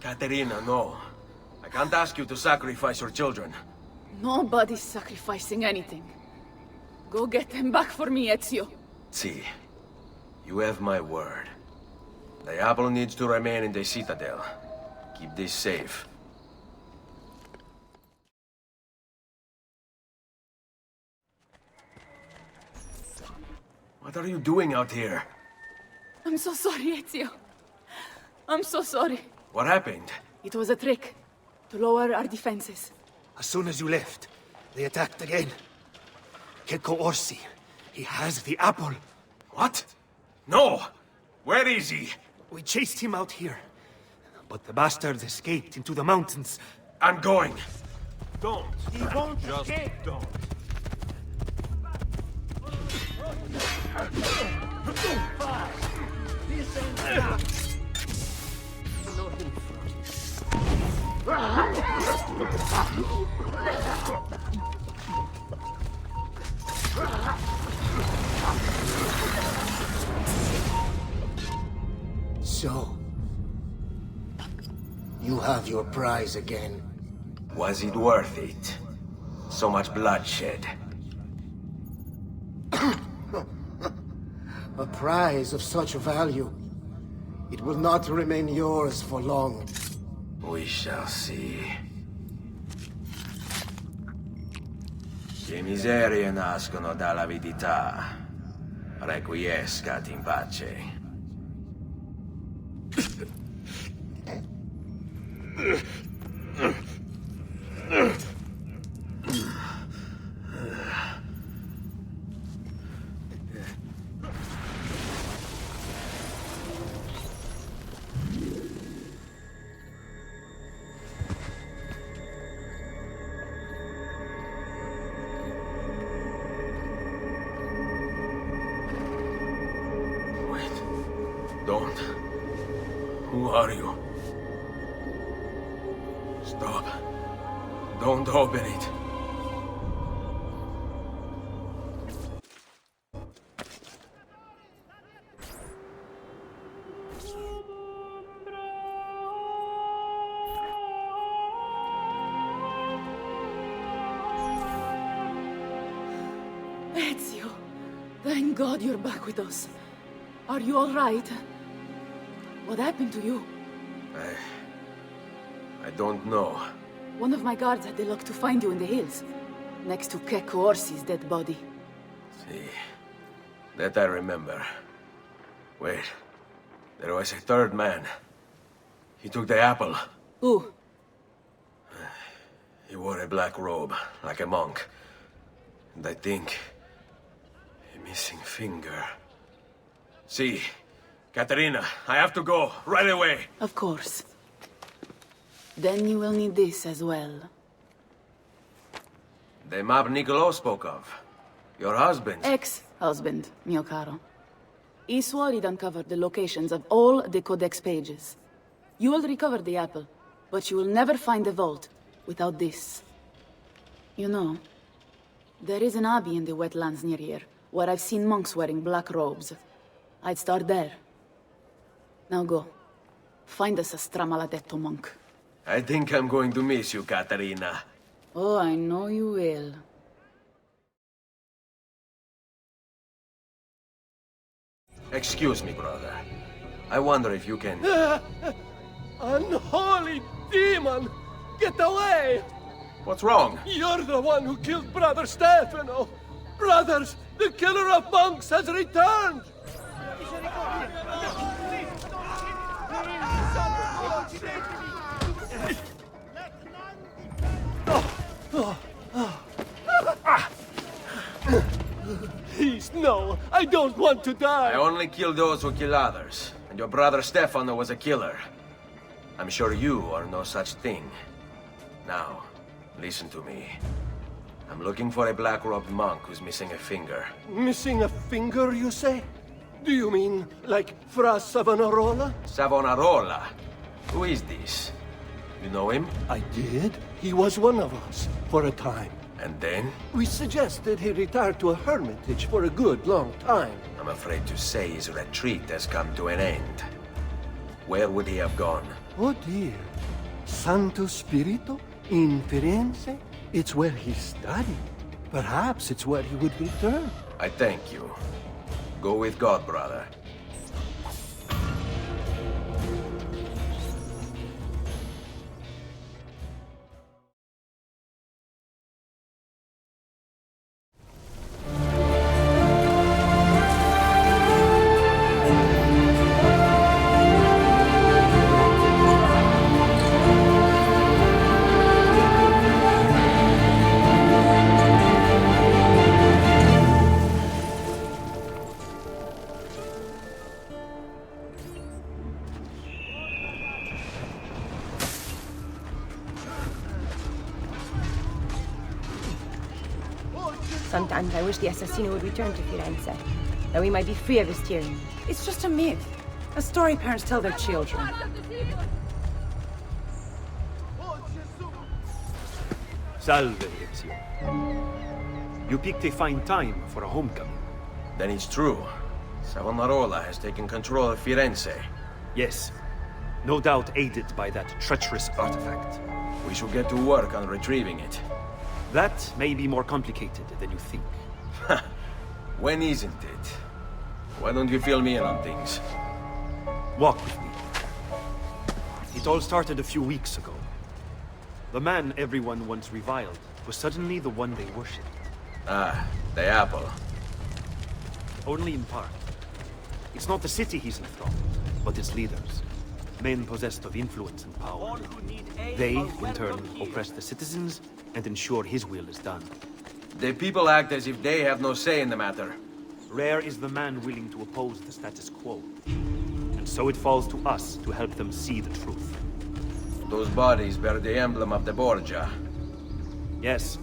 Caterina, no. I can't ask you to sacrifice your children. Nobody's sacrificing anything. Go get them back for me, Ezio. See, you have my word. The apple needs to remain in the citadel. Keep this safe. What are you doing out here? I'm so sorry, Ezio. I'm so sorry. What happened? It was a trick. To lower our defenses. As soon as you left, they attacked again. Keko Orsi. He has the apple. What? No! Where is he? We chased him out here. But the bastards escaped into the mountains. I'm going. Don't. He won't Just escape. don't. So, you have your prize again. Was it worth it? So much bloodshed. A prize of such value. It will not remain yours for long. We shall see. Le miserie nascono dall'avidità. Requiescat in pace. Don't. Who are you? Stop. Don't open it. Ezio, thank God you're back with us. Are you all right? What happened to you? I don't know. One of my guards had the luck to find you in the hills, next to Keko Orsi's dead body. See, that I remember. Wait, there was a third man. He took the apple. Who? He wore a black robe, like a monk. And I think... a missing finger. See, Caterina, I have to go, right away. Of course. Then you will need this as well. The map Niccolo spoke of. Your husband. Ex-husband, mio caro. He swore he'd uncovered the locations of all the Codex pages. You will recover the apple, but you will never find the vault without this. You know, there is an abbey in the wetlands near here, where I've seen monks wearing black robes. I'd start there. Now go. Find us a stramaladetto monk. I think I'm going to miss you, Caterina. Oh, I know you will. Excuse me, brother. I wonder if you can... Unholy demon! Get away! What's wrong? You're the one who killed Brother Stefano! Brothers, the killer of monks has returned! Please, no. I don't want to die. I only kill those who kill others. And your brother Stefano was a killer. I'm sure you are no such thing. Now, listen to me. I'm looking for a black-robed monk who's missing a finger. Missing a finger, you say? Do you mean like Fra Savonarola? Savonarola? Who is this? You know him? I did. He was one of us for a time. And then? We suggested he retire to a hermitage for a good long time. I'm afraid to say his retreat has come to an end. Where would he have gone? Oh dear. Santo Spirito? In Firenze? It's where he studied. Perhaps it's where he would return. I thank you. Go with God, brother. Sometimes I wish the assassino would return to Firenze, that we might be free of his tyranny. It's just a myth. A story parents tell their children. Salve, Ezio. You picked a fine time for a homecoming. Then it's true. Savonarola has taken control of Firenze. Yes. No doubt aided by that treacherous artifact. We should get to work on retrieving it. That may be more complicated than you think. When isn't it? Why don't you fill me in on things? Walk with me. It all started a few weeks ago. The man everyone once reviled was suddenly the one they worshipped. Ah, the apple. Only in part. It's not the city he's enthralled, but its leaders. Men possessed of influence and power. They, in turn, oppress the citizens and ensure his will is done. The people act as if they have no say in the matter. Rare is the man willing to oppose the status quo. And so it falls to us to help them see the truth. Those bodies bear the emblem of the Borgia. Yes.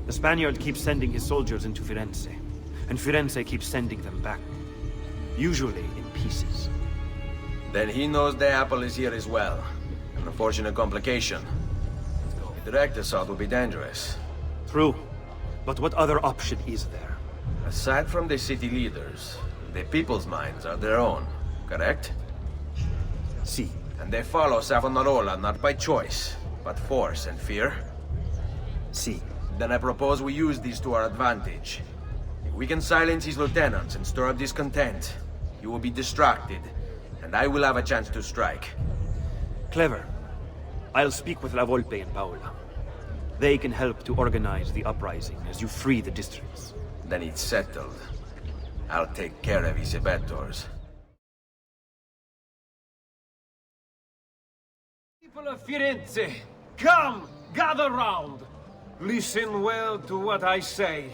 The Spaniard keeps sending his soldiers into Firenze, and Firenze keeps sending them back. Usually in pieces. Then he knows the apple is here as well. An unfortunate complication. A direct assault would be dangerous. True. But what other option is there? Aside from the city leaders, the people's minds are their own, correct? Si. And they follow Savonarola not by choice, but force and fear? Si. Then I propose we use these to our advantage. If we can silence his lieutenants and stir up discontent, you will be distracted, and I will have a chance to strike. Clever. I'll speak with La Volpe and Paola. They can help to organize the uprising as you free the districts. Then it's settled. I'll take care of his abettors. People of Firenze, come, gather round. Listen well to what I say.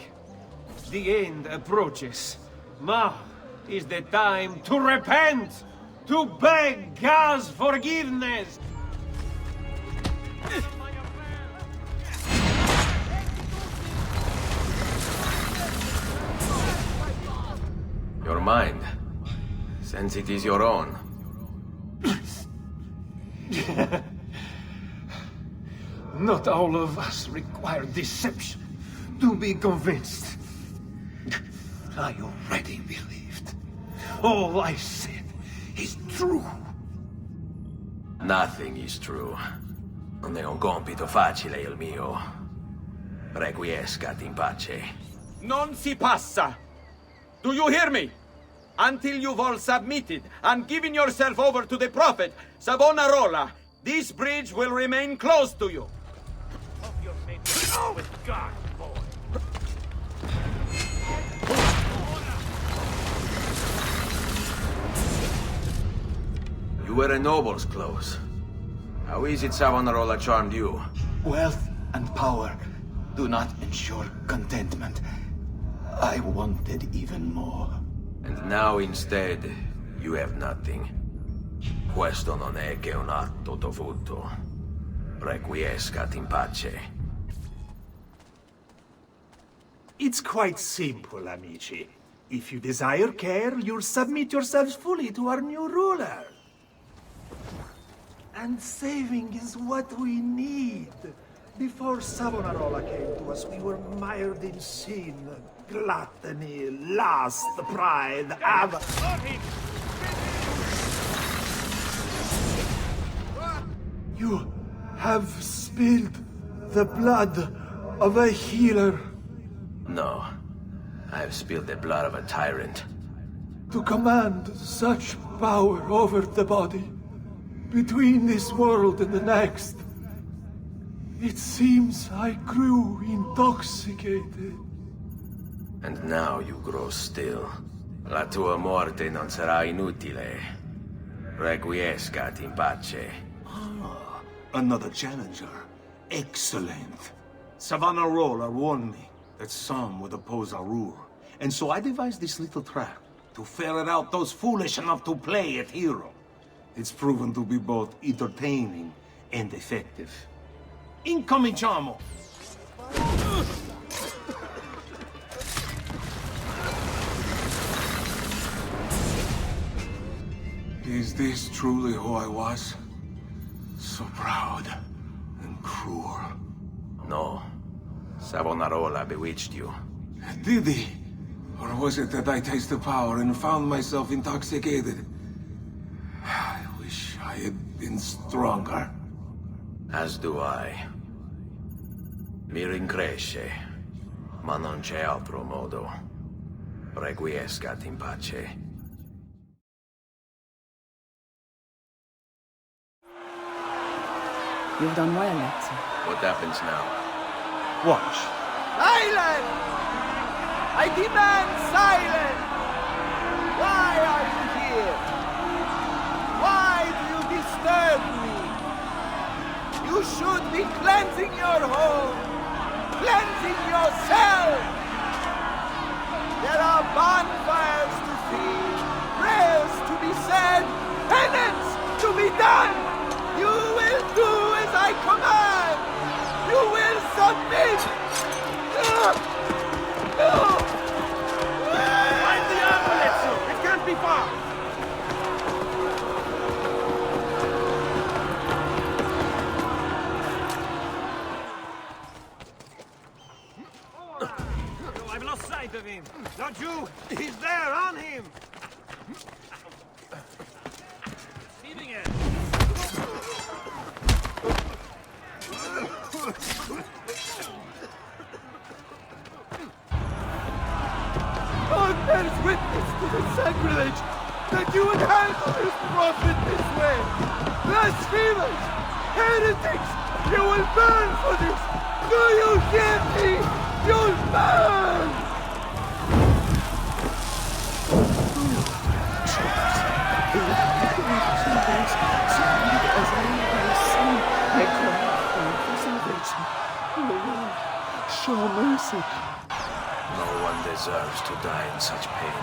The end approaches. Now is the time to repent, to beg God's forgiveness. Your mind, since it is your own. Not all of us require deception to be convinced. I already believed. All I said is true. Nothing is true. Non è un compito facile il mio. Requiescat in pace. Non si passa! Do you hear me? Until you've all submitted and given yourself over to the prophet, Savonarola, this bridge will remain closed to you. With God, boy. You were a noble's close. How is it Savonarola charmed you? Wealth and power do not ensure contentment. I wanted even more. And now instead, you have nothing. Questo non è che un atto dovuto. Requiescat in pace. It's quite simple, amici. If you desire care, you'll submit yourselves fully to our new ruler. And saving is what we need. Before Savonarola came to us, we were mired in sin, gluttony, lust, pride, avarice. You have spilled the blood of a healer. No. I've spilled the blood of a tyrant. To command such power over the body, between this world and the next. It seems I grew intoxicated. And now you grow still. La tua morte non sarà inutile. Requiescat in pace. Another challenger. Excellent. Savonarola warned me that some would oppose our rule. And so I devised this little trap to ferret out those foolish enough to play at hero. It's proven to be both entertaining and effective. Incominciamo! Is this truly who I was? So proud and cruel. No. Savonarola bewitched you. Did he? Or was it that I tasted power and found myself intoxicated? I wish I had been stronger. As do I. Mi rincresce, ma non c'è altro modo. Requiescat in pace. You've done well, Ezio. What happens now? Watch. Silence! I demand silence! Why are you here? Why do you disturb me? You should be cleansing your home, cleansing yourself. There are bonfires to see, prayers to be said, penance to be done. You will do as I command. You will submit. No! Find the ambulance! It can't be far! I've lost sight of him. Don't you? He's there, on him! Receiving it. God bears witness to the sacrilege that you would handle this prophet this way. Blasphemers! Heretics! You will burn for this! Do you hear me? You'll burn! Show mercy. No one deserves to die in such pain.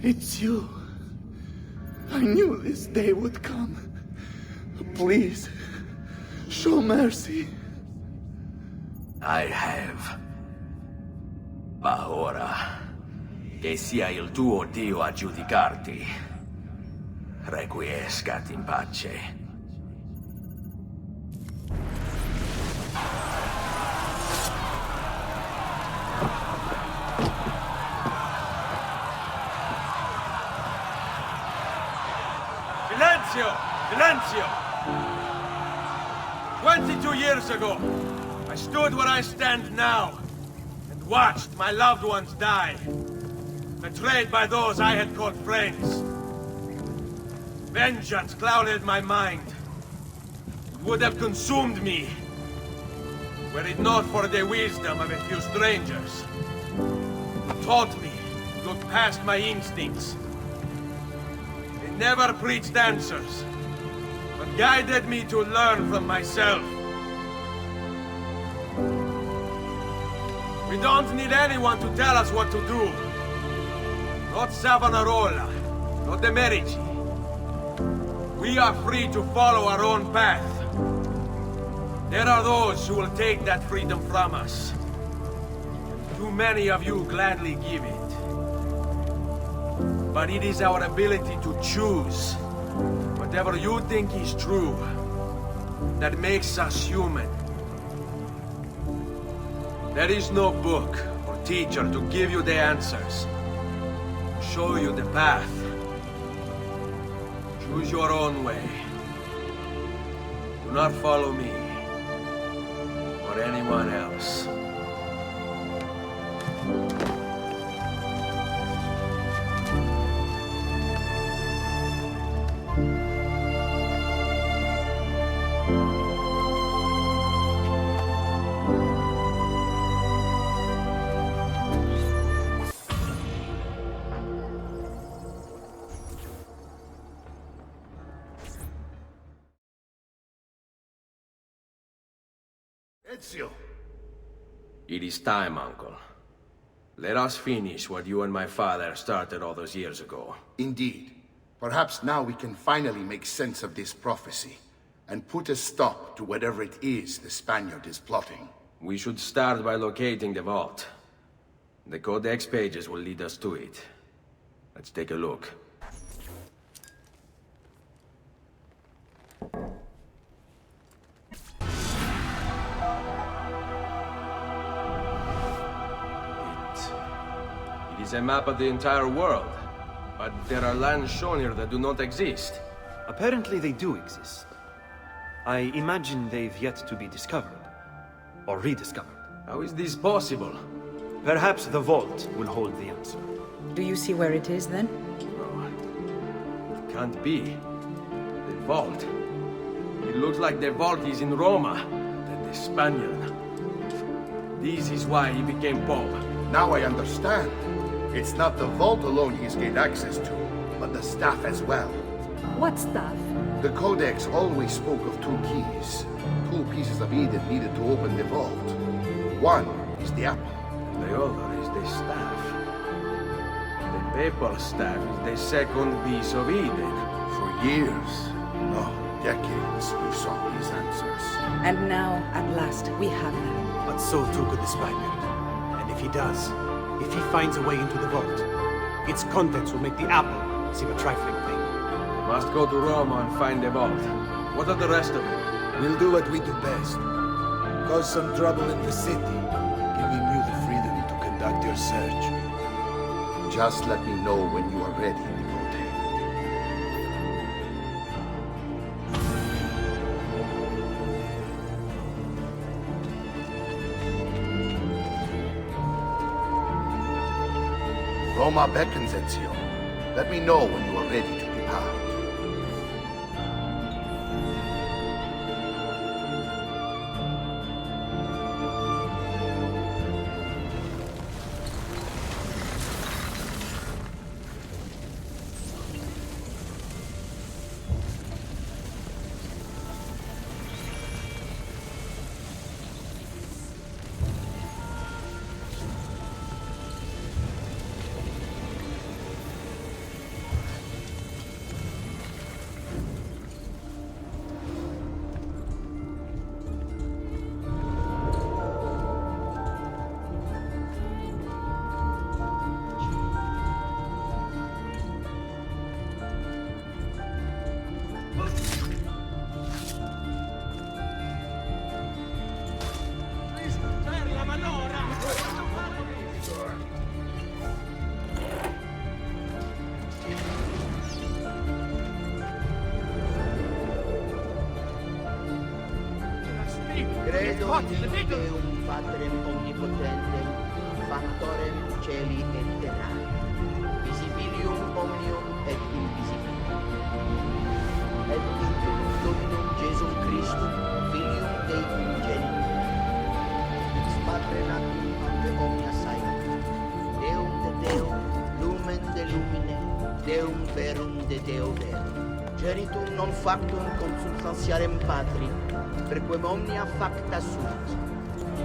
It's you. I knew this day would come. Please, show mercy. I have. Ma ora, che sia il tuo Dio a giudicarti. Requiescat in pace. Silenzio! Silenzio! 22 years ago, I stood where I stand now, and watched my loved ones die, betrayed by those I had called friends. Vengeance clouded my mind. It would have consumed me. were it not for the wisdom of a few strangers who taught me to look past my instincts. They never preached answers, but guided me to learn from myself. We don't need anyone to tell us what to do. Not Savonarola, not the Medici. We are free to follow our own path. There are those who will take that freedom from us. Too many of you gladly give it. But it is our ability to choose whatever you think is true that makes us human. There is no book or teacher to give you the answers, to show you the path. Choose your own way. Do not follow me or anyone else. Ezio! It is time, Uncle. Let us finish what you and my father started all those years ago. Indeed. Perhaps now we can finally make sense of this prophecy and put a stop to whatever it is the Spaniard is plotting. We should start by locating the vault. The Codex pages will lead us to it. Let's take a look. It is a map of the entire world, but there are lands shown here that do not exist. Apparently they do exist. I imagine they've yet to be discovered. Or rediscovered. How is this possible? Perhaps the vault will hold the answer. Do you see where it is, then? No. It can't be. The vault. It looks like the vault is in Roma, the Spaniard. This is why he became Pope. Now I understand. It's not the vault alone he's gained access to, but the staff as well. What staff? The Codex always spoke of two keys. Two pieces of Eden needed to open the vault. One is the apple. And the other is the staff. The papal staff is the second piece of Eden. For years, no, decades, we sought these answers. And now, at last, we have them. But so too could the Spaniard. And if he does, if he finds a way into the vault, its contents will make the apple seem a trifling thing. We must go to Roma and find the vault. What of the rest of it? We'll do what we do best. Cause some trouble in the city, giving you the freedom to conduct your search. Just let me know when you are ready, Nipote. Roma beckons, Ezio. Let me know when you are ready to depart. Credo in Deum Patrem Omnipotentem, Factorem Celi et Terra, Visibilium Omnium et Invisibilium, et in Dominum Jesum Christum, Filium Dei Unigenitum, Praeteritum non factum consubstantiarem patri, perquem omnia facta sunt.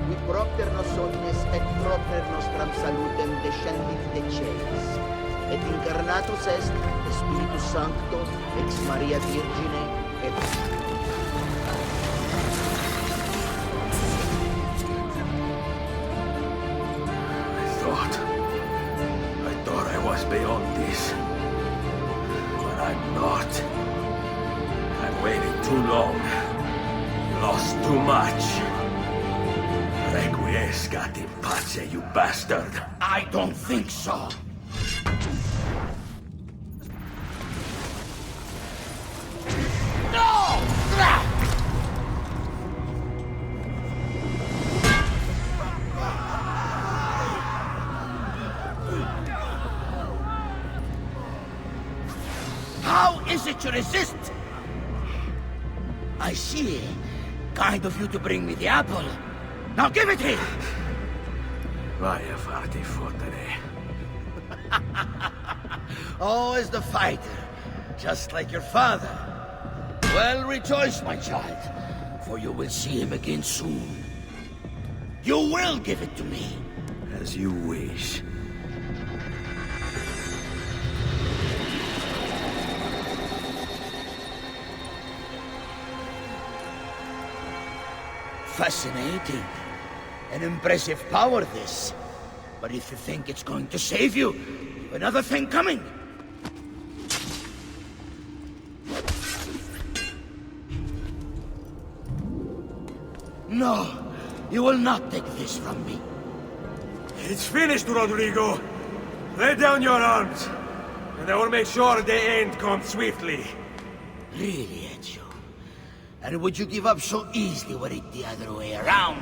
Qui propter nos omnes et propter nostram salutem descendit de celis. Et incarnatus est Spiritus Sancto ex Maria Virgine et I thought I was beyond this. But I'm not. I've waited too long. Lost too much. Requiescat in pace, you bastard. I don't think so. No! How is it you resist? I see. Kind of you to bring me the apple. Now give it here! Vaya farti fottere. Always the fighter, just like your father. Well, rejoice, my child, for you will see him again soon. You will give it to me. As you wish. Fascinating. An impressive power, this. But if you think it's going to save you, you've another thing coming. No, you will not take this from me. It's finished, Rodrigo. Lay down your arms, and I will make sure the end comes swiftly. Really, Ezio? And would you give up so easily were it the other way around?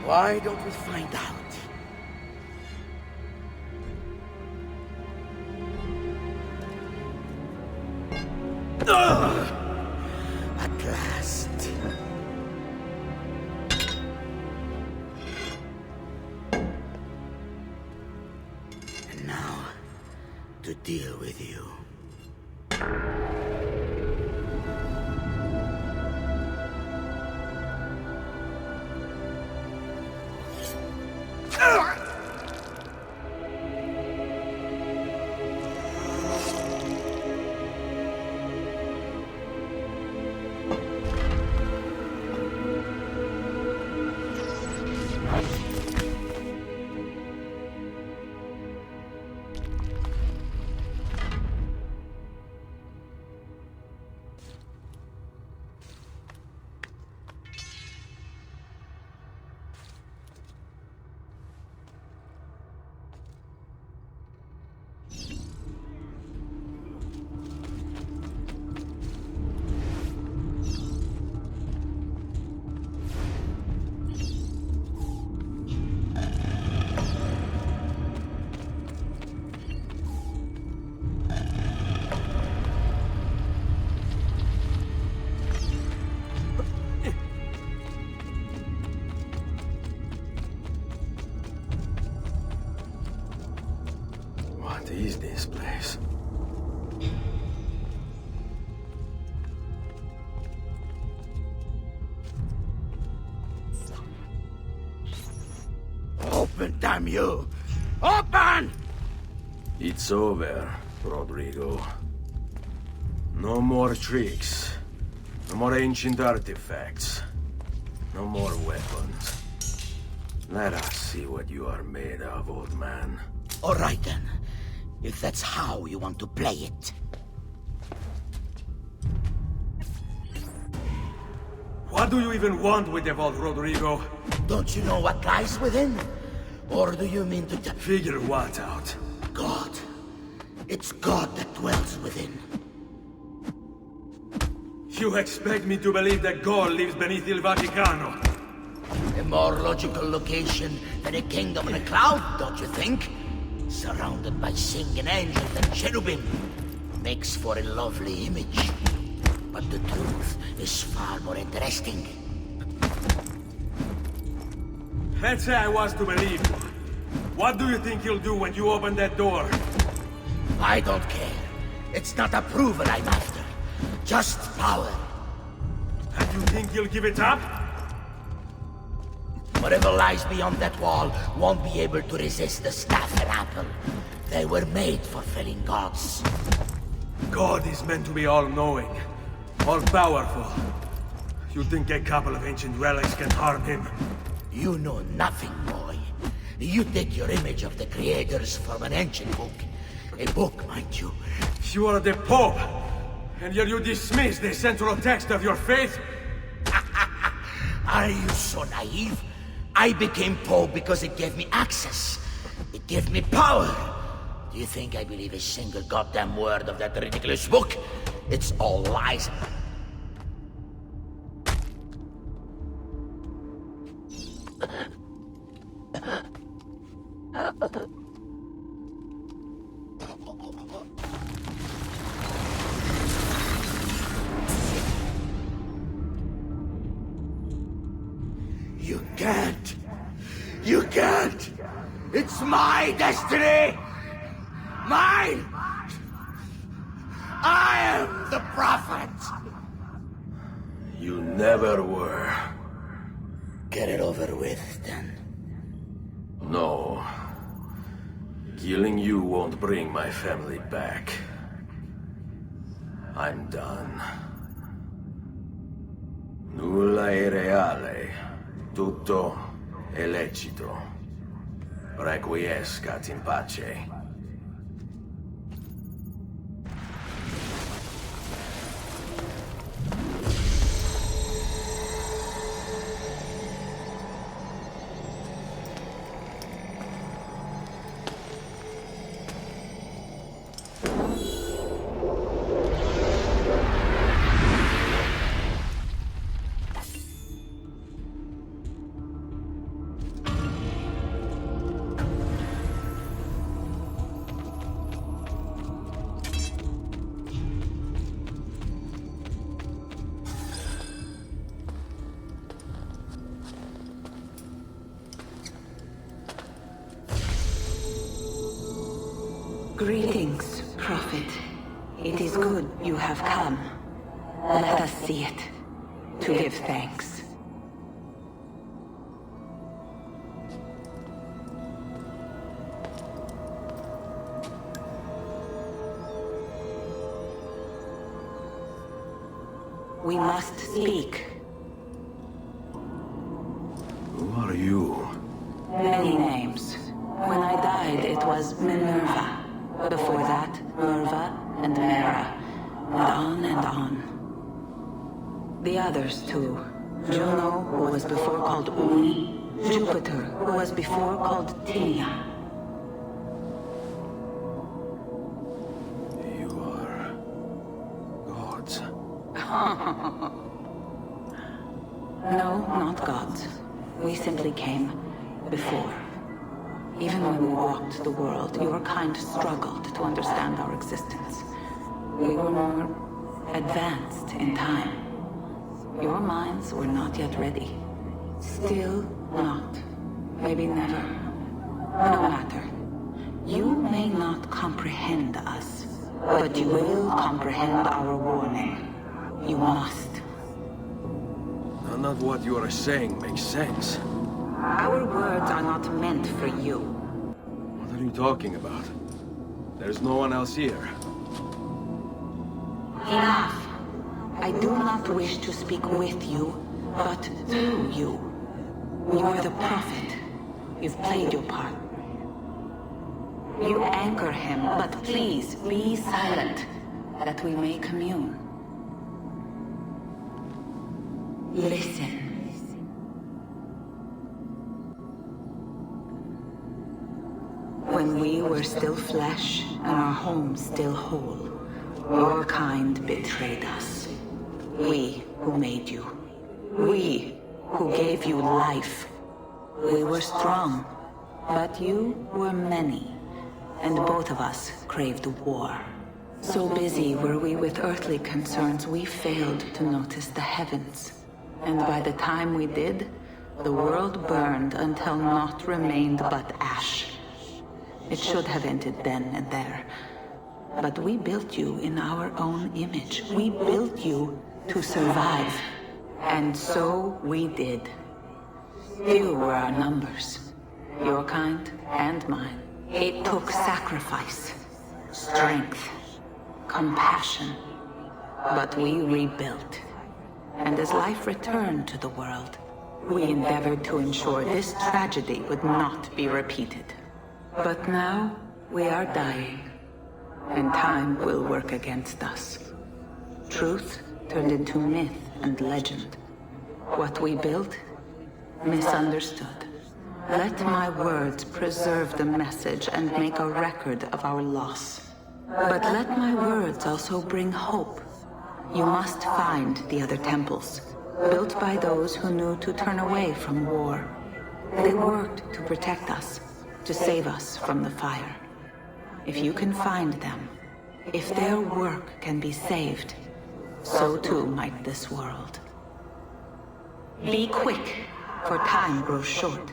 Why don't we find out? At last. And now, to deal with you. What is this place? Open, damn you! Open! It's over, Rodrigo. No more tricks. No more ancient artifacts. No more weapons. Let us see what you are made of, old man. All right, then. If that's how you want to play it. What do you even want with the vault, Rodrigo? Don't you know what lies within? Or do you mean to figure what out? God. It's God that dwells within. You expect me to believe that God lives beneath Il Vaticano? A more logical location than a kingdom in a cloud, don't you think? Surrounded by singing angels and cherubim. Makes for a lovely image. But the truth is far more interesting. Let's say I was to believe you. What do you think you'll do when you open that door? I don't care. It's not approval I'm after. Just power. And you think you'll give it up? Whatever lies beyond that wall won't be able to resist the staff and apple. They were made for felling gods. God is meant to be all-knowing, all-powerful. You think a couple of ancient relics can harm him? You know nothing, boy. You take your image of the creators from an ancient book. A book, mind you. You are the Pope, and yet you dismiss the central text of your faith? Are you so naive? I became Pope because it gave me access. It gave me power. Do you think I believe a single goddamn word of that ridiculous book? It's all lies. You can't! You can't! It's my destiny! Mine! I am the prophet! You never were. Get it over with, then. No. Killing you won't bring my family back. I'm done. Nulla è reale. Tutto è lecito. Requiescat in pace. Greetings, Prophet. It is good you have come. Let us see it, to give thanks. We must speak. Who are you? Many names. When I died, it was Minerva. Before that, Merva and Mera. And on and on. The others, too. Juno, who was before called Uni. Jupiter, who was before called Tinia. You are... gods. No, not gods. We simply came before. Even when we walked the world, your kind struggled to understand our existence. We were more advanced in time. Your minds were not yet ready. Still not. Maybe never. No matter. You may not comprehend us, but you will comprehend our warning. You must. None of what you are saying makes sense. Our words are not meant for you. What are you talking about? There's no one else here. Enough. I do not wish to speak with you, but through you. You are the prophet. You've played your part. You anger him, but please be silent, that we may commune. Listen. When we were still flesh and our home still whole, your kind betrayed us. We who made you. We who gave you life. We were strong, but you were many, and both of us craved war. So busy were we with earthly concerns, we failed to notice the heavens. And by the time we did, the world burned until naught remained but ash. It should have ended then and there, But we built you in our own image. We built you to survive. And so we did. Few were our numbers. Your kind and mine. It took sacrifice, strength, compassion. But we rebuilt. And as life returned to the world, we endeavored to ensure this tragedy would not be repeated. But now, we are dying. And time will work against us. Truth turned into myth and legend. What we built, misunderstood. Let my words preserve the message and make a record of our loss. But let my words also bring hope. You must find the other temples, built by those who knew to turn away from war. They worked to protect us, to save us from the fire. If you can find them, if their work can be saved, so too might this world. Be quick, for time grows short,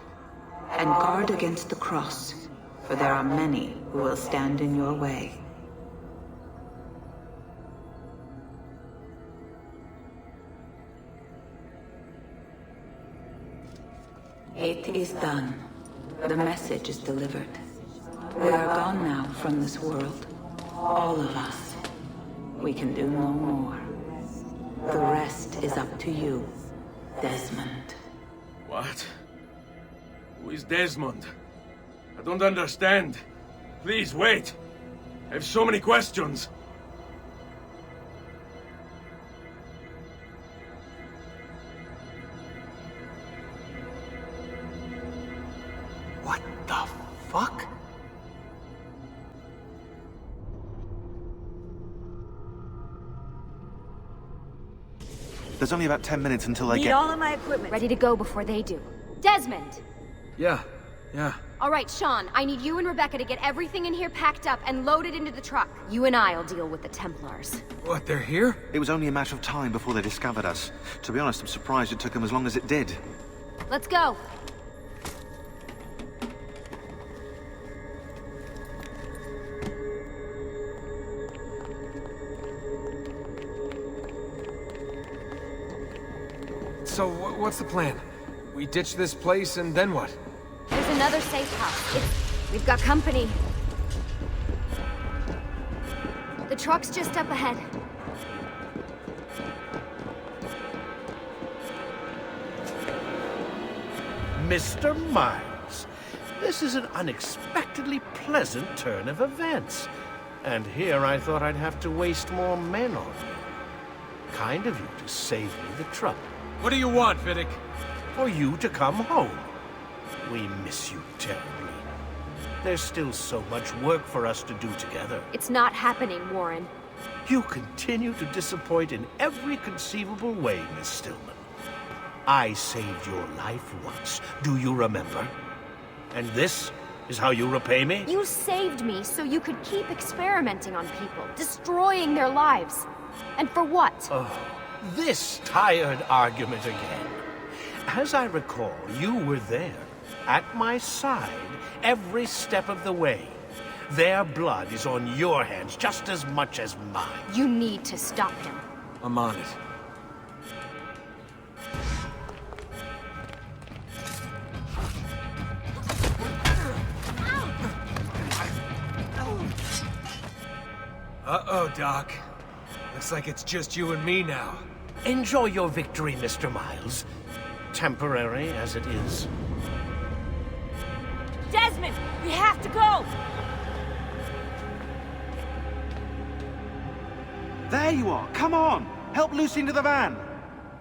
and guard against the cross, for there are many who will stand in your way. It is done. The message is delivered. We are gone now from this world. All of us. We can do no more. The rest is up to you, Desmond. What? Who is Desmond? I don't understand. Please, wait. I have so many questions. What the fuck? There's only about 10 minutes until they Need get... all of my equipment ready to go before they do. Desmond! Yeah. All right, Sean, I need you and Rebecca to get everything in here packed up and loaded into the truck. You and I'll deal with the Templars. What, they're here? It was only a matter of time before they discovered us. To be honest, I'm surprised it took them as long as it did. Let's go. So, what's the plan? We ditch this place and then what? There's another safe house. We've got company. The truck's just up ahead. Mr. Miles, this is an unexpectedly pleasant turn of events. And here I thought I'd have to waste more men on you. Kind of you to save me the trouble. What do you want, Vidic? For you to come home. We miss you terribly. There's still so much work for us to do together. It's not happening, Warren. You continue to disappoint in every conceivable way, Miss Stillman. I saved your life once, do you remember? And this is how you repay me? You saved me so you could keep experimenting on people, destroying their lives. And for what? Oh, this tired argument again. As I recall, you were there, at my side, every step of the way. Their blood is on your hands just as much as mine. You need to stop him. I'm on it. Uh-oh, Doc. Looks like it's just you and me now. Enjoy your victory, Mr. Miles. Temporary as it is. Desmond, we have to go! There you are! Come on! Help Lucy into the van!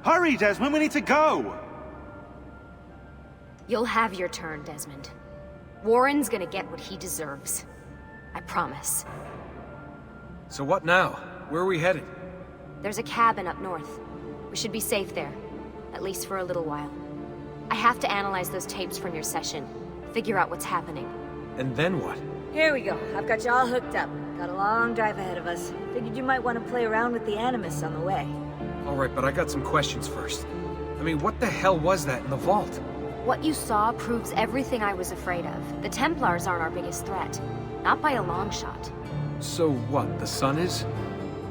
Hurry, Desmond, we need to go! You'll have your turn, Desmond. Warren's gonna get what he deserves. I promise. So what now? Where are we headed? There's a cabin up north. We should be safe there. At least for a little while. I have to analyze those tapes from your session. Figure out what's happening. And then what? Here we go. I've got you all hooked up. Got a long drive ahead of us. Figured you might want to play around with the Animus on the way. Alright, but I got some questions first. I mean, what the hell was that in the vault? What you saw proves everything I was afraid of. The Templars aren't our biggest threat. Not by a long shot. So what, the sun is?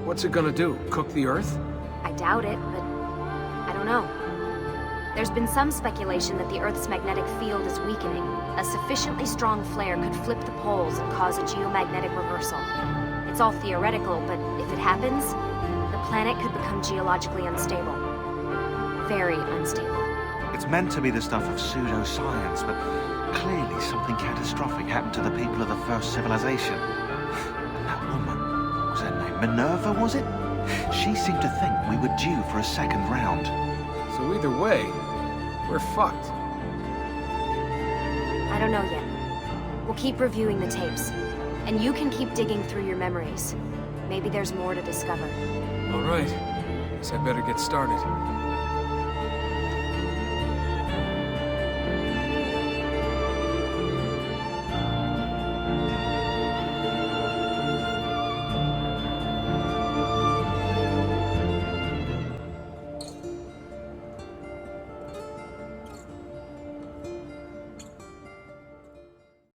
What's it gonna do, cook the Earth? I doubt it, but I don't know. There's been some speculation that the Earth's magnetic field is weakening. A sufficiently strong flare could flip the poles and cause a geomagnetic reversal. It's all theoretical, but if it happens, the planet could become geologically unstable. Very unstable. It's meant to be the stuff of pseudoscience, but clearly something catastrophic happened to the people of the first civilization. And that woman, what was her name? Minerva, was it? She seemed to think we were due for a second round. So either way, we're fucked. I don't know yet. We'll keep reviewing the tapes. And you can keep digging through your memories. Maybe there's more to discover. All right. Guess I better get started.